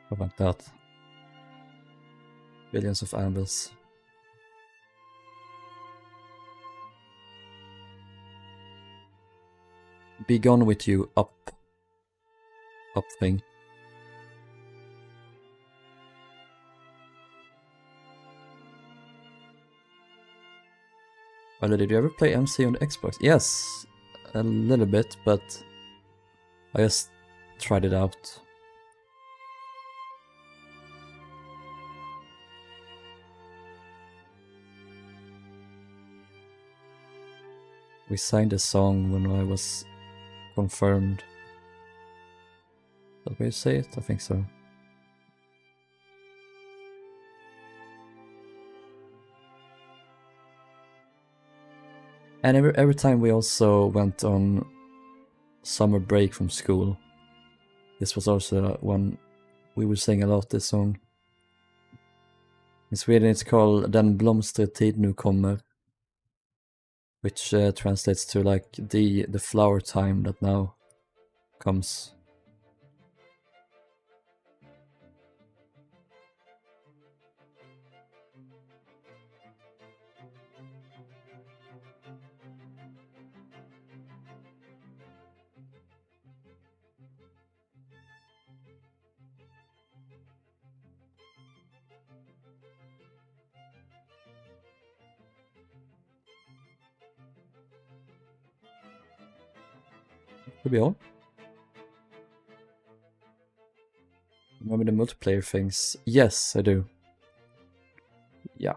How about that? Billions of anvils. Be gone with you, up thing. Well, did you ever play MC on the Xbox? Yes, a little bit, but I just tried it out. We signed a song when I was confirmed. Did we say it? I think so. And every time we also went on summer break from school, this was also one we would sing a lot, this song. In Sweden it's called Den blomstertid nu kommer, which translates to like the flower time that now comes. Could be all. Remember the multiplayer things? Yes, I do. Yeah.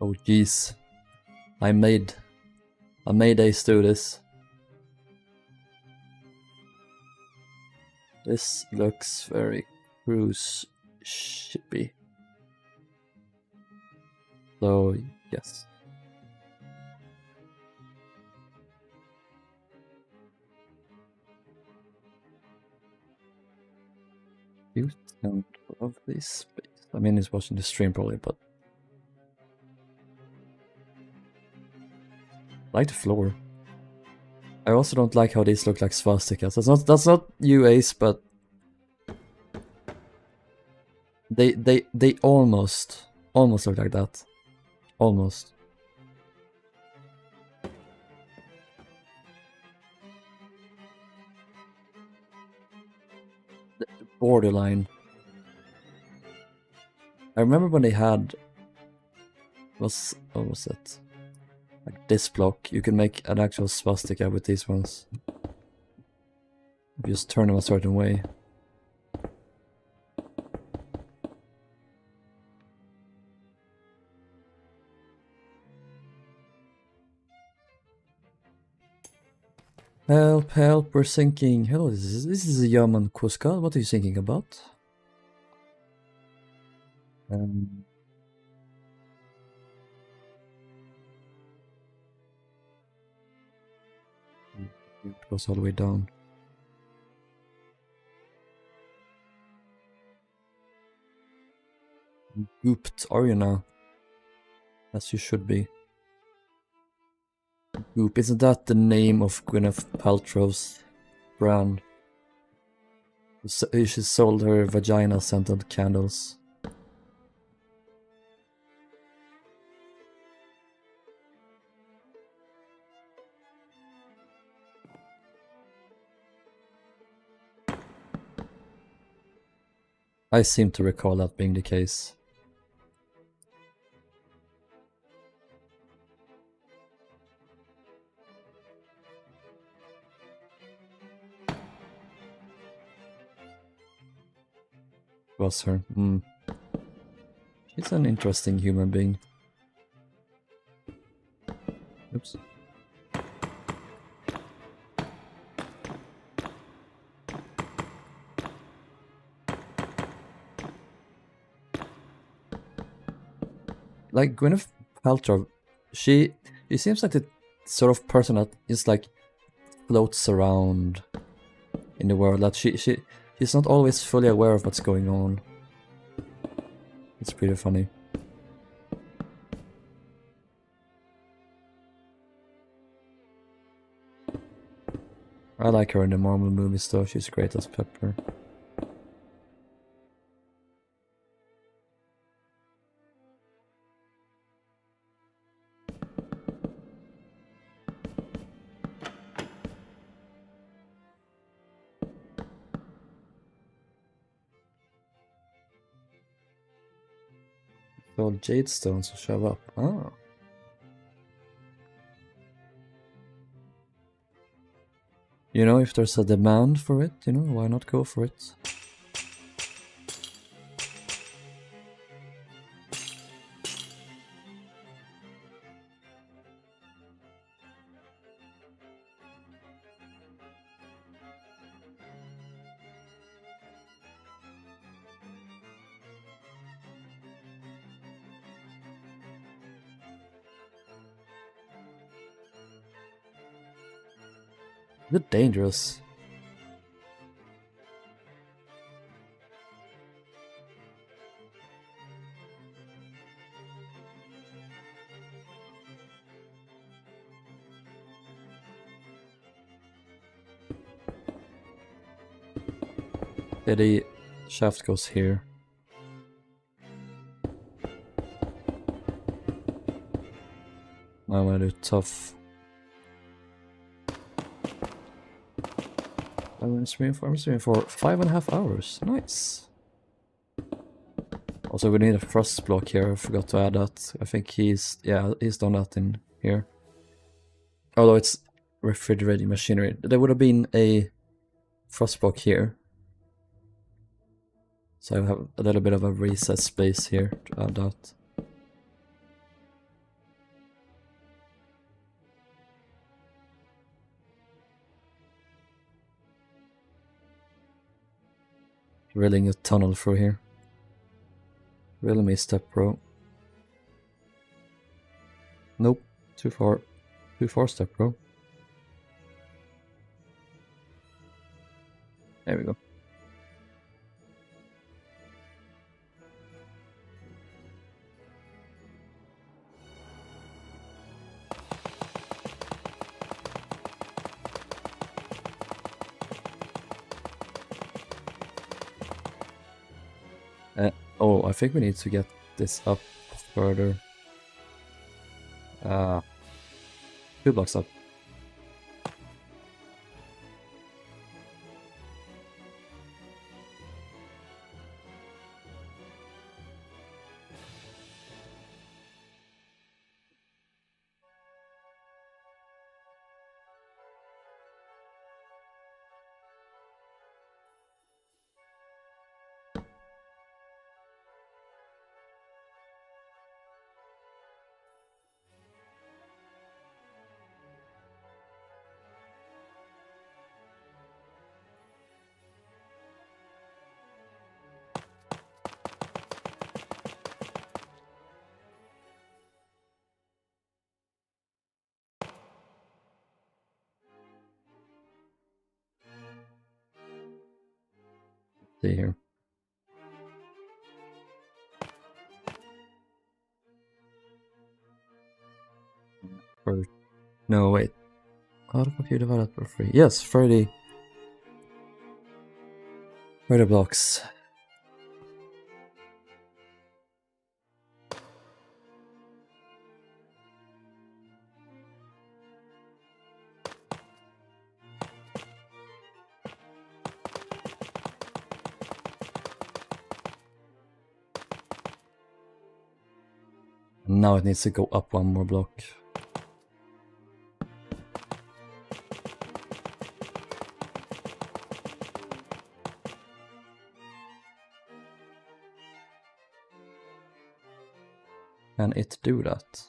Oh jeez. I made Ace do this. This looks very cruise shippy. So yes. You don't love this space. I mean, he's watching the stream probably, but I like the floor. I also don't like how these look like swastikas. That's not you, Ace, but they almost look like that. Almost. Borderline. I remember when they had what was it? Like this block, you can make an actual swastika with these ones. You just turn them a certain way. Help, help, we're sinking. Hello, this is a Yaman Kuska. What are you thinking about? It goes all the way down. Gooped are you now? As you should be. Goop, isn't that the name of Gwyneth Paltrow's brand? She sold her vagina scented candles. I seem to recall that being the case. Was her. She's an interesting human being. Oops. Like Gwyneth Paltrow, she seems like the sort of person that is like floats around in the world. That she's not always fully aware of what's going on. It's pretty funny. I like her in the Marvel movies though. She's great as Pepper. So jade stones to shove up. Ah. You know, if there's a demand for it, you know, why not go for it? A bit dangerous. Yeah, the shaft goes here. I'm gonna do tough. I'm streaming for 5.5 hours. Nice. Also, we need a frost block here. I forgot to add that. I think he's done that in here. Although it's refrigerating machinery. There would have been a frost block here. So I have a little bit of a reset space here to add that. Drilling a tunnel through here. Really misstep, bro. Nope, too far. Too far step, bro. There we go. Oh, I think we need to get this up further. 2 blocks up. see here. No, wait. How the fuck you develop for free? Yes, 30 blocks. Now it needs to go up one more block. Can it do that?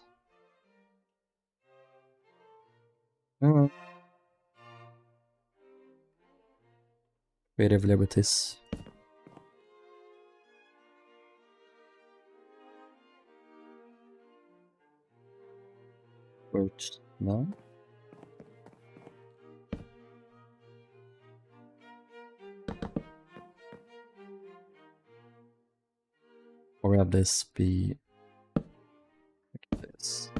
Creative liberties. Works now. Or have this be like this.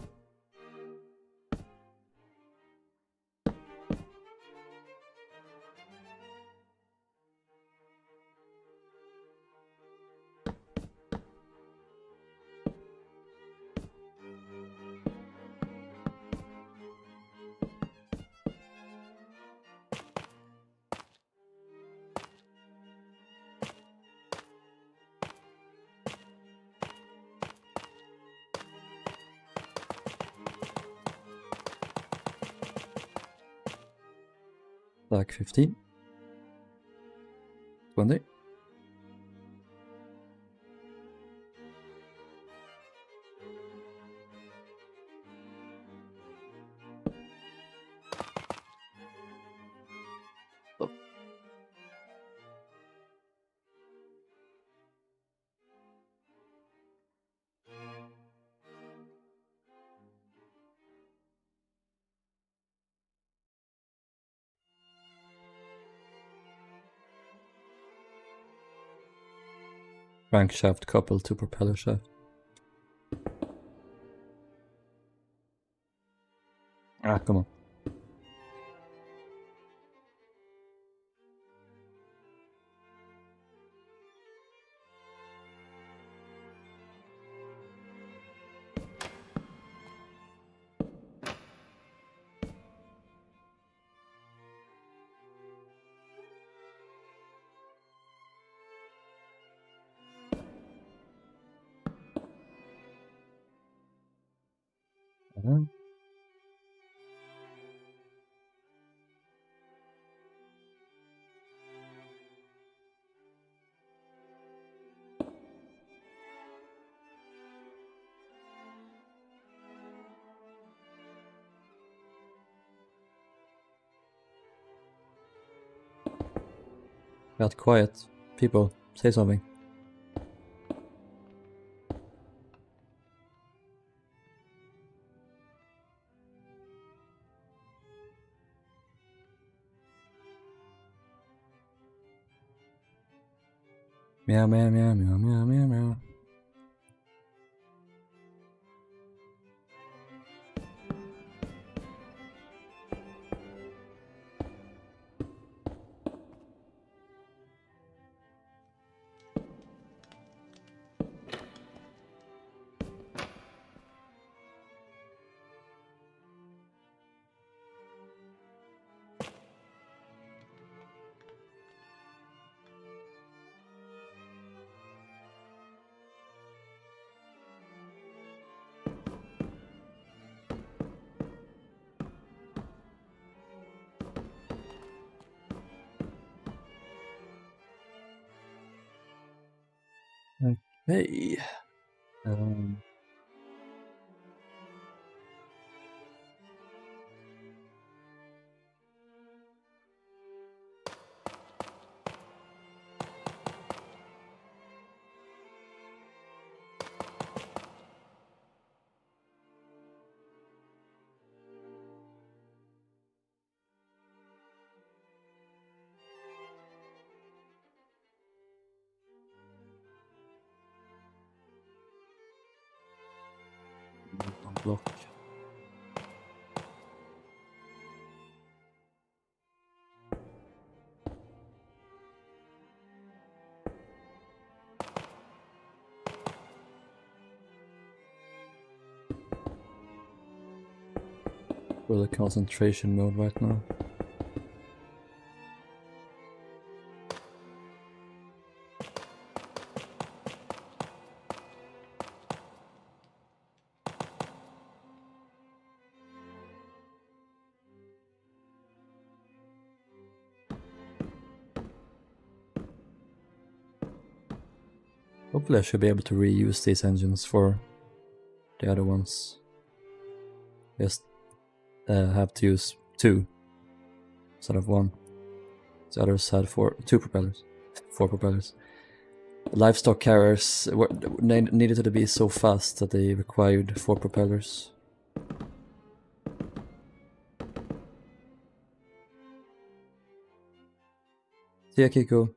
Like 15, 20. Oh. Crankshaft coupled to propeller shaft. Ah, come on. Got quiet. People, say something. Meow, meow, meow, meow, meow, meow, meow. Okay. block. Full concentration mode right now. Hopefully I should be able to reuse these engines for the other ones. Just have to use 2 instead of 1. The others had 4 propellers. 4 propellers. The livestock carriers needed to be so fast that they required 4 propellers. See ya, Kiko.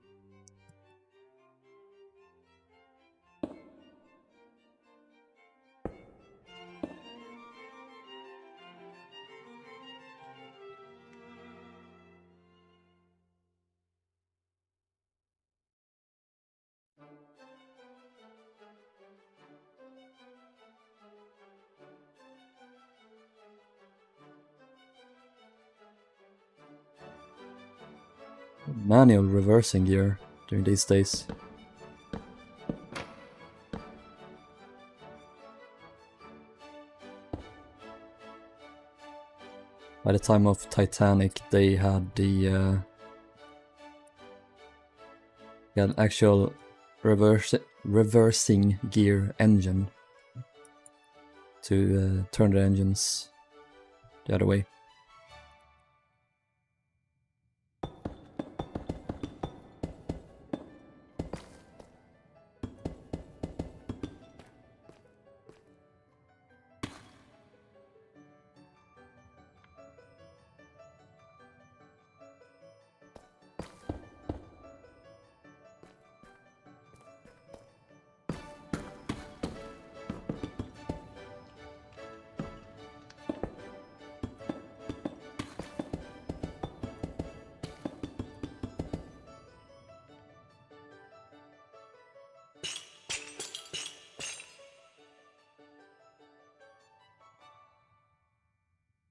Manual reversing gear during these days. By the time of Titanic, they had the an actual reversing gear engine to turn the engines the other way.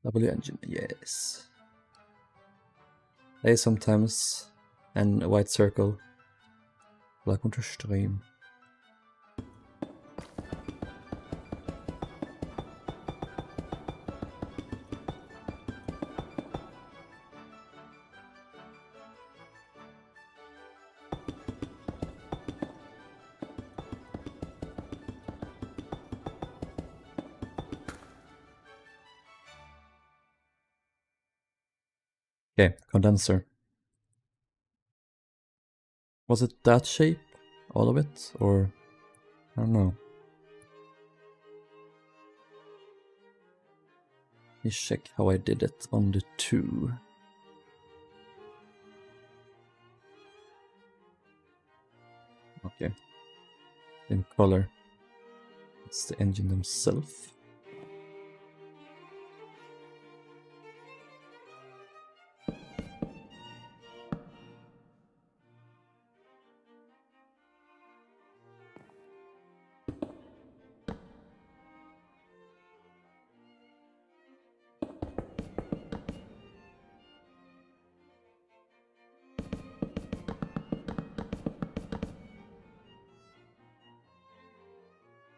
W engine, yes. A sometimes, and a white circle. Black unterstream. Okay, condenser. Was it that shape? All of it? Or... I don't know. Let me check how I did it on the 2. Okay. In color. It's the engine themselves.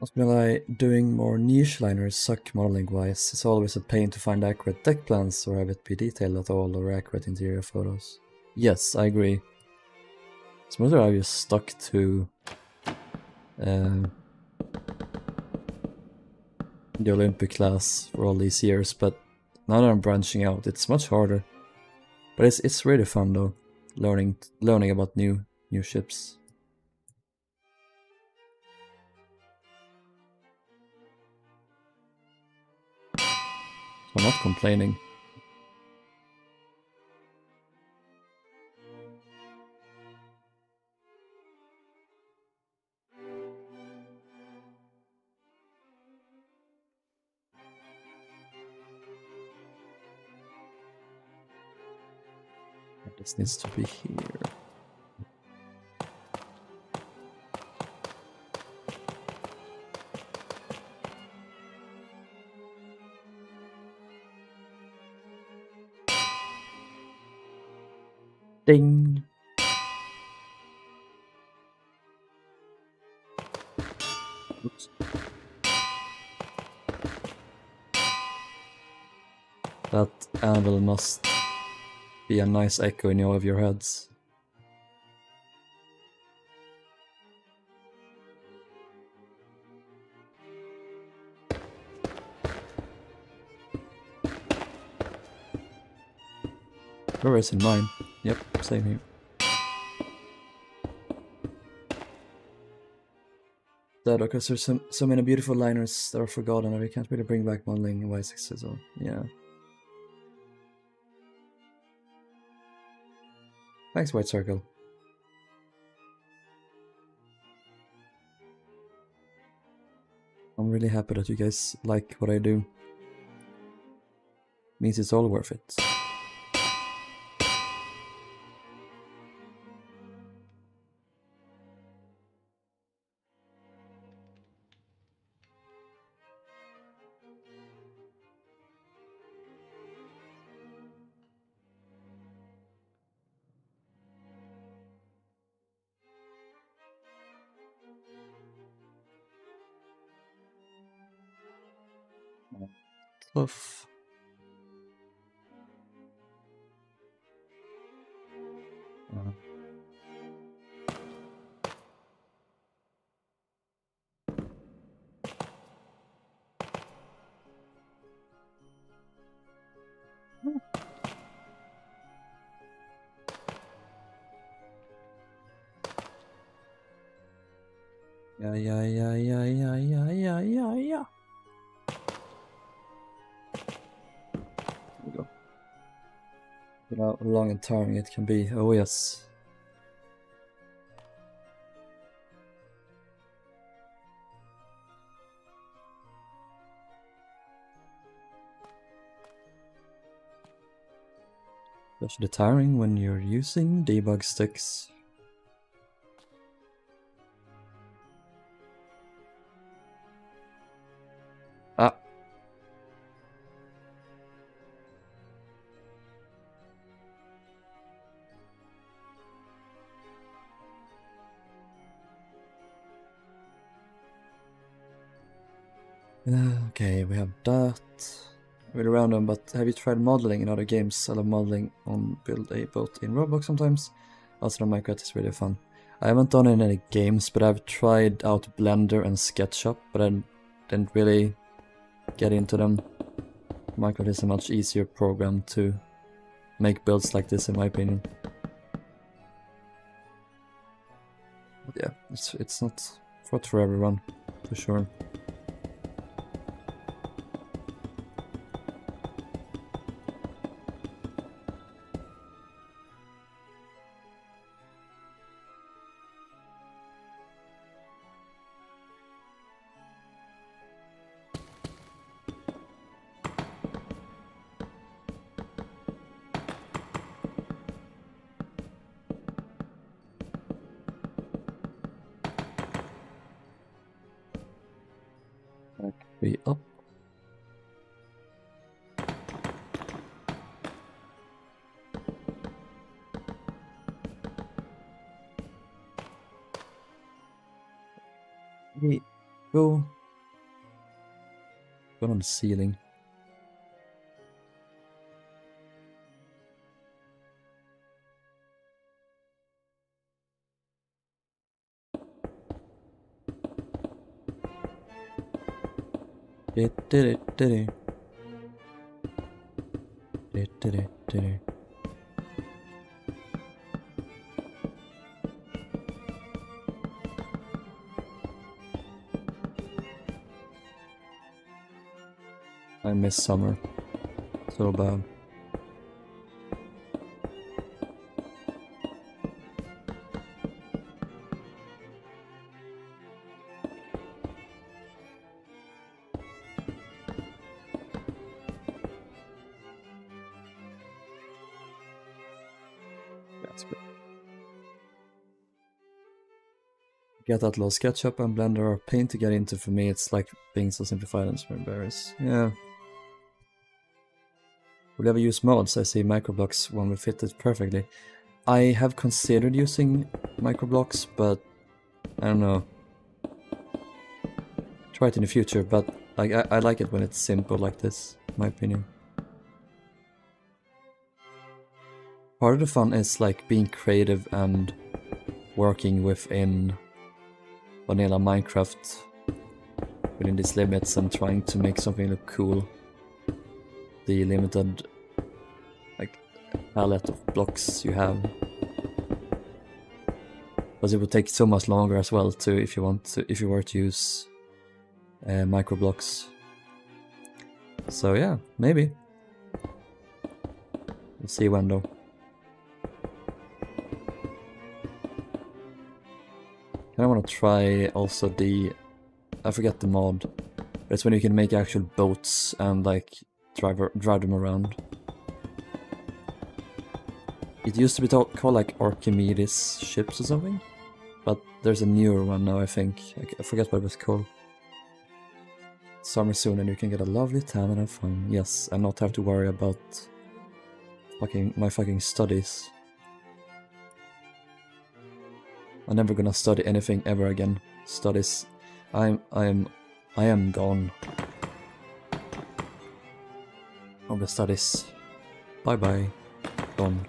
Not gonna lie, doing more niche liners suck modeling wise. It's always a pain to find accurate deck plans or have it be detailed at all or accurate interior photos. Yes, I agree. Smoother I just stuck to the Olympic class for all these years, but now that I'm branching out, it's much harder. But it's really fun though, learning about new ships. So I'm not complaining. This needs to be here. Ding! Oops. That anvil must be a nice echo in all of your heads. Where is in mine? Yep, same here. That because there's so many beautiful liners that are forgotten, and we can't really bring back modeling in Y6 as well. Yeah. Thanks, White Circle. I'm really happy that you guys like what I do. Means it's all worth it. Tough. Yeah. There we go. You know how long and tiring it can be. Oh yes. Especially tiring when you're using debug sticks. Ah. Okay, we have that. Really random, but have you tried modeling in other games? I love modeling on Build a Boat in Roblox sometimes. Also, Minecraft is really fun. I haven't done it in any games, but I've tried out Blender and SketchUp, but I didn't really get into them. Minecraft is a much easier program to make builds like this, in my opinion. But yeah, it's not for everyone, for sure. Be up. Go on the ceiling. Did. I miss summer so bad. That's good. Get that little SketchUp and Blender or Paint to get into. For me, it's like being so simplified and berries. Yeah. Will you ever use mods? I see microblocks one will fit it perfectly. I have considered using microblocks, but I don't know. Try it in the future, but like I like it when it's simple like this, in my opinion. Part of the fun is like being creative and working within vanilla Minecraft within these limits and trying to make something look cool. The limited like palette of blocks you have. But it would take so much longer as well to if you were to use microblocks. So yeah, maybe. We'll see when though. I want to try also I forget the mod, but it's when you can make actual boats and like drive them around. It used to be called like Archimedes ships or something, but there's a newer one now, I think. I forget what it was called. Summer soon and you can get a lovely tan and have fun. Yes, and not have to worry about my fucking studies. I'm never gonna study anything ever again. Studies. I am gone. Of the studies. Bye bye. Gone.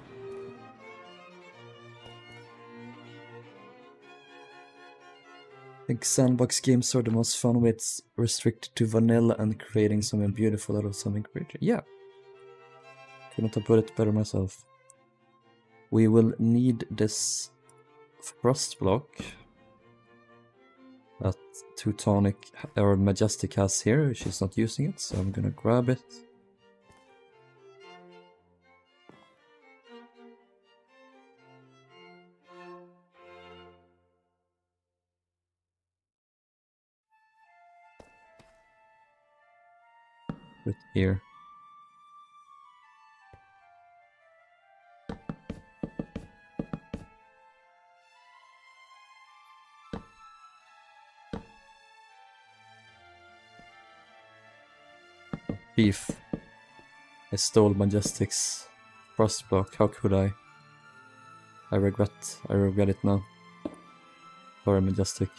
I think sandbox games are the most fun when it's restricted to vanilla and creating something beautiful out of something creature. Yeah. Couldn't have put it better myself. We will need this frost block that Teutonic or Majestic has here. She's not using it, so I'm gonna grab it. Put here. Thief. I stole Majestic's frost block. How could I? I regret it now. Sorry, Majestic.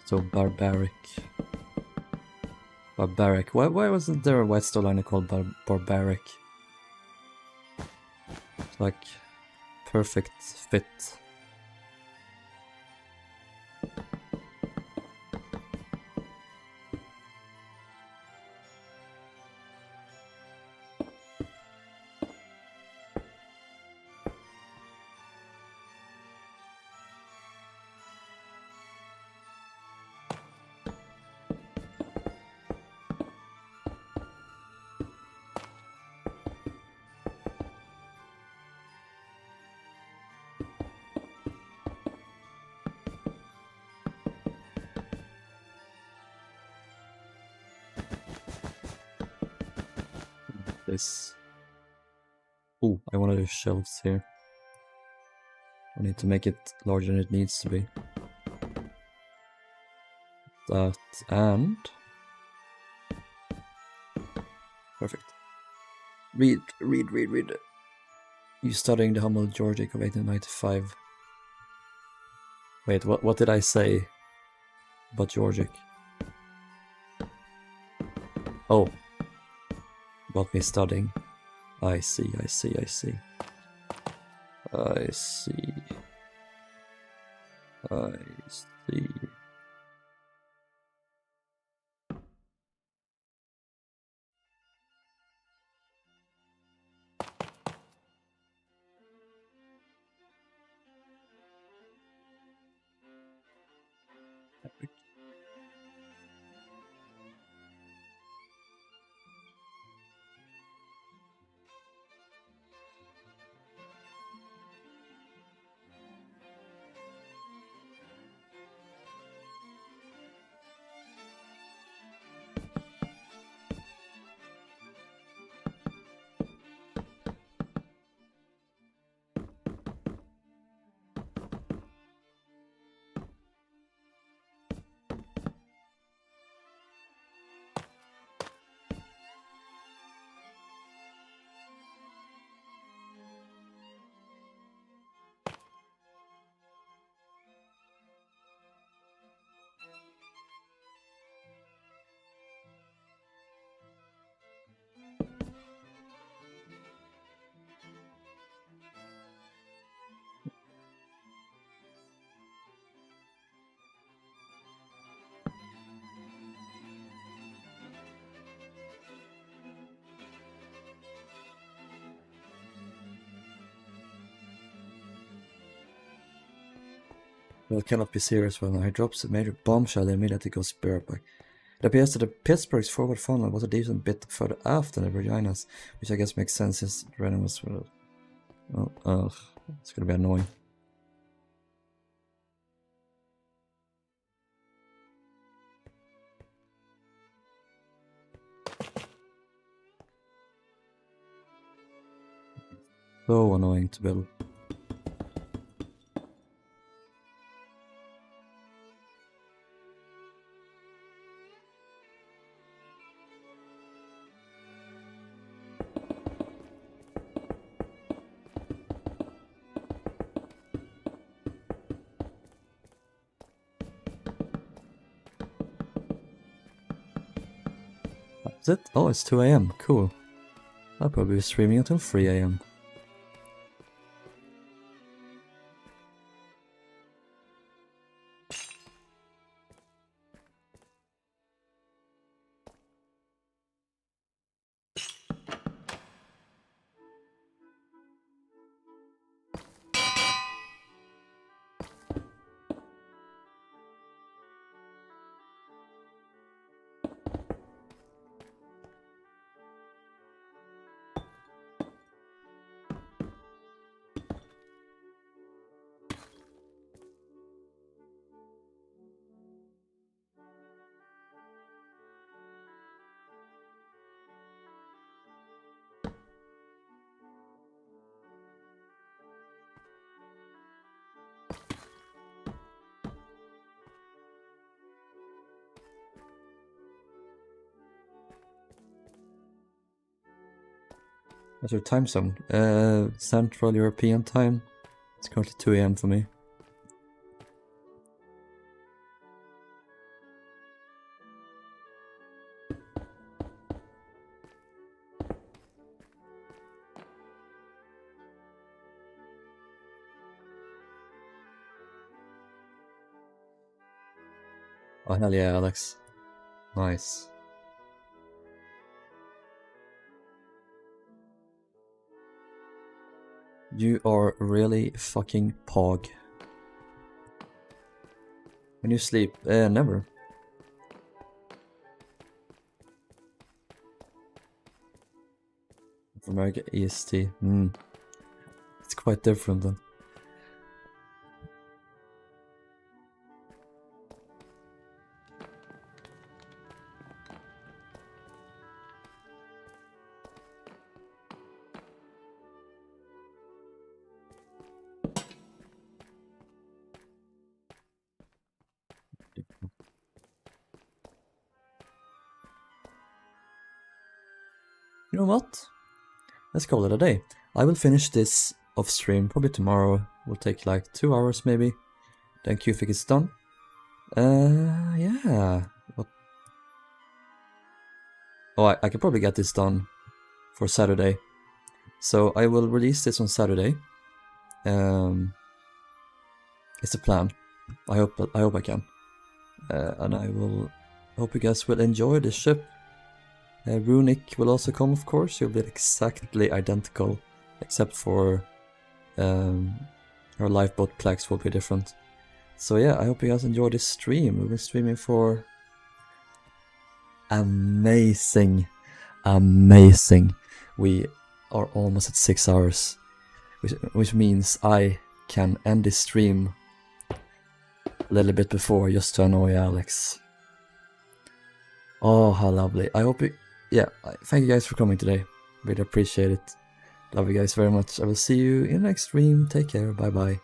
So barbaric. Barbaric. Why wasn't there a white stone liner called barbaric? It's like perfect fit. This. Oh, I want to do shelves here. I need to make it larger than it needs to be. That and... Perfect. Read. You studying the humble Georgic of 1895. Wait, what did I say about Georgic? Oh. About me studying. I see. Epic. Well, it cannot be serious when I drops a major bombshell immediately goes bareback. It appears that the Pittsburgh's forward funnel was a decent bit further aft than the Virginia's, which I guess makes sense since Rilhon was... Oh, ugh, it's gonna be annoying. So annoying to build. That's it? Oh, it's 2 AM. Cool. I'll probably be streaming until 3 AM. What's your time zone? Central European time. It's currently 2 AM for me. Oh hell yeah, Alex. Nice. You are really fucking pog. When you sleep? Never. America EST. It's quite different then. You know what? Let's call it a day. I will finish this off stream, probably tomorrow. Will take like 2 hours maybe. Then Cufic is done. Yeah. What? Oh, I can probably get this done for Saturday. So I will release this on Saturday. It's the plan. I hope I can. And I hope you guys will enjoy this ship. Runic will also come, of course. He'll be exactly identical, except for her lifeboat plaques will be different. So yeah, I hope you guys enjoy this stream. We've been streaming for amazing. We are almost at 6 hours, which means I can end this stream a little bit before, just to annoy Alex. Oh, how lovely. I hope you... Yeah, thank you guys for coming today. Really appreciate it. Love you guys very much. I will see you in the next stream. Take care. Bye bye.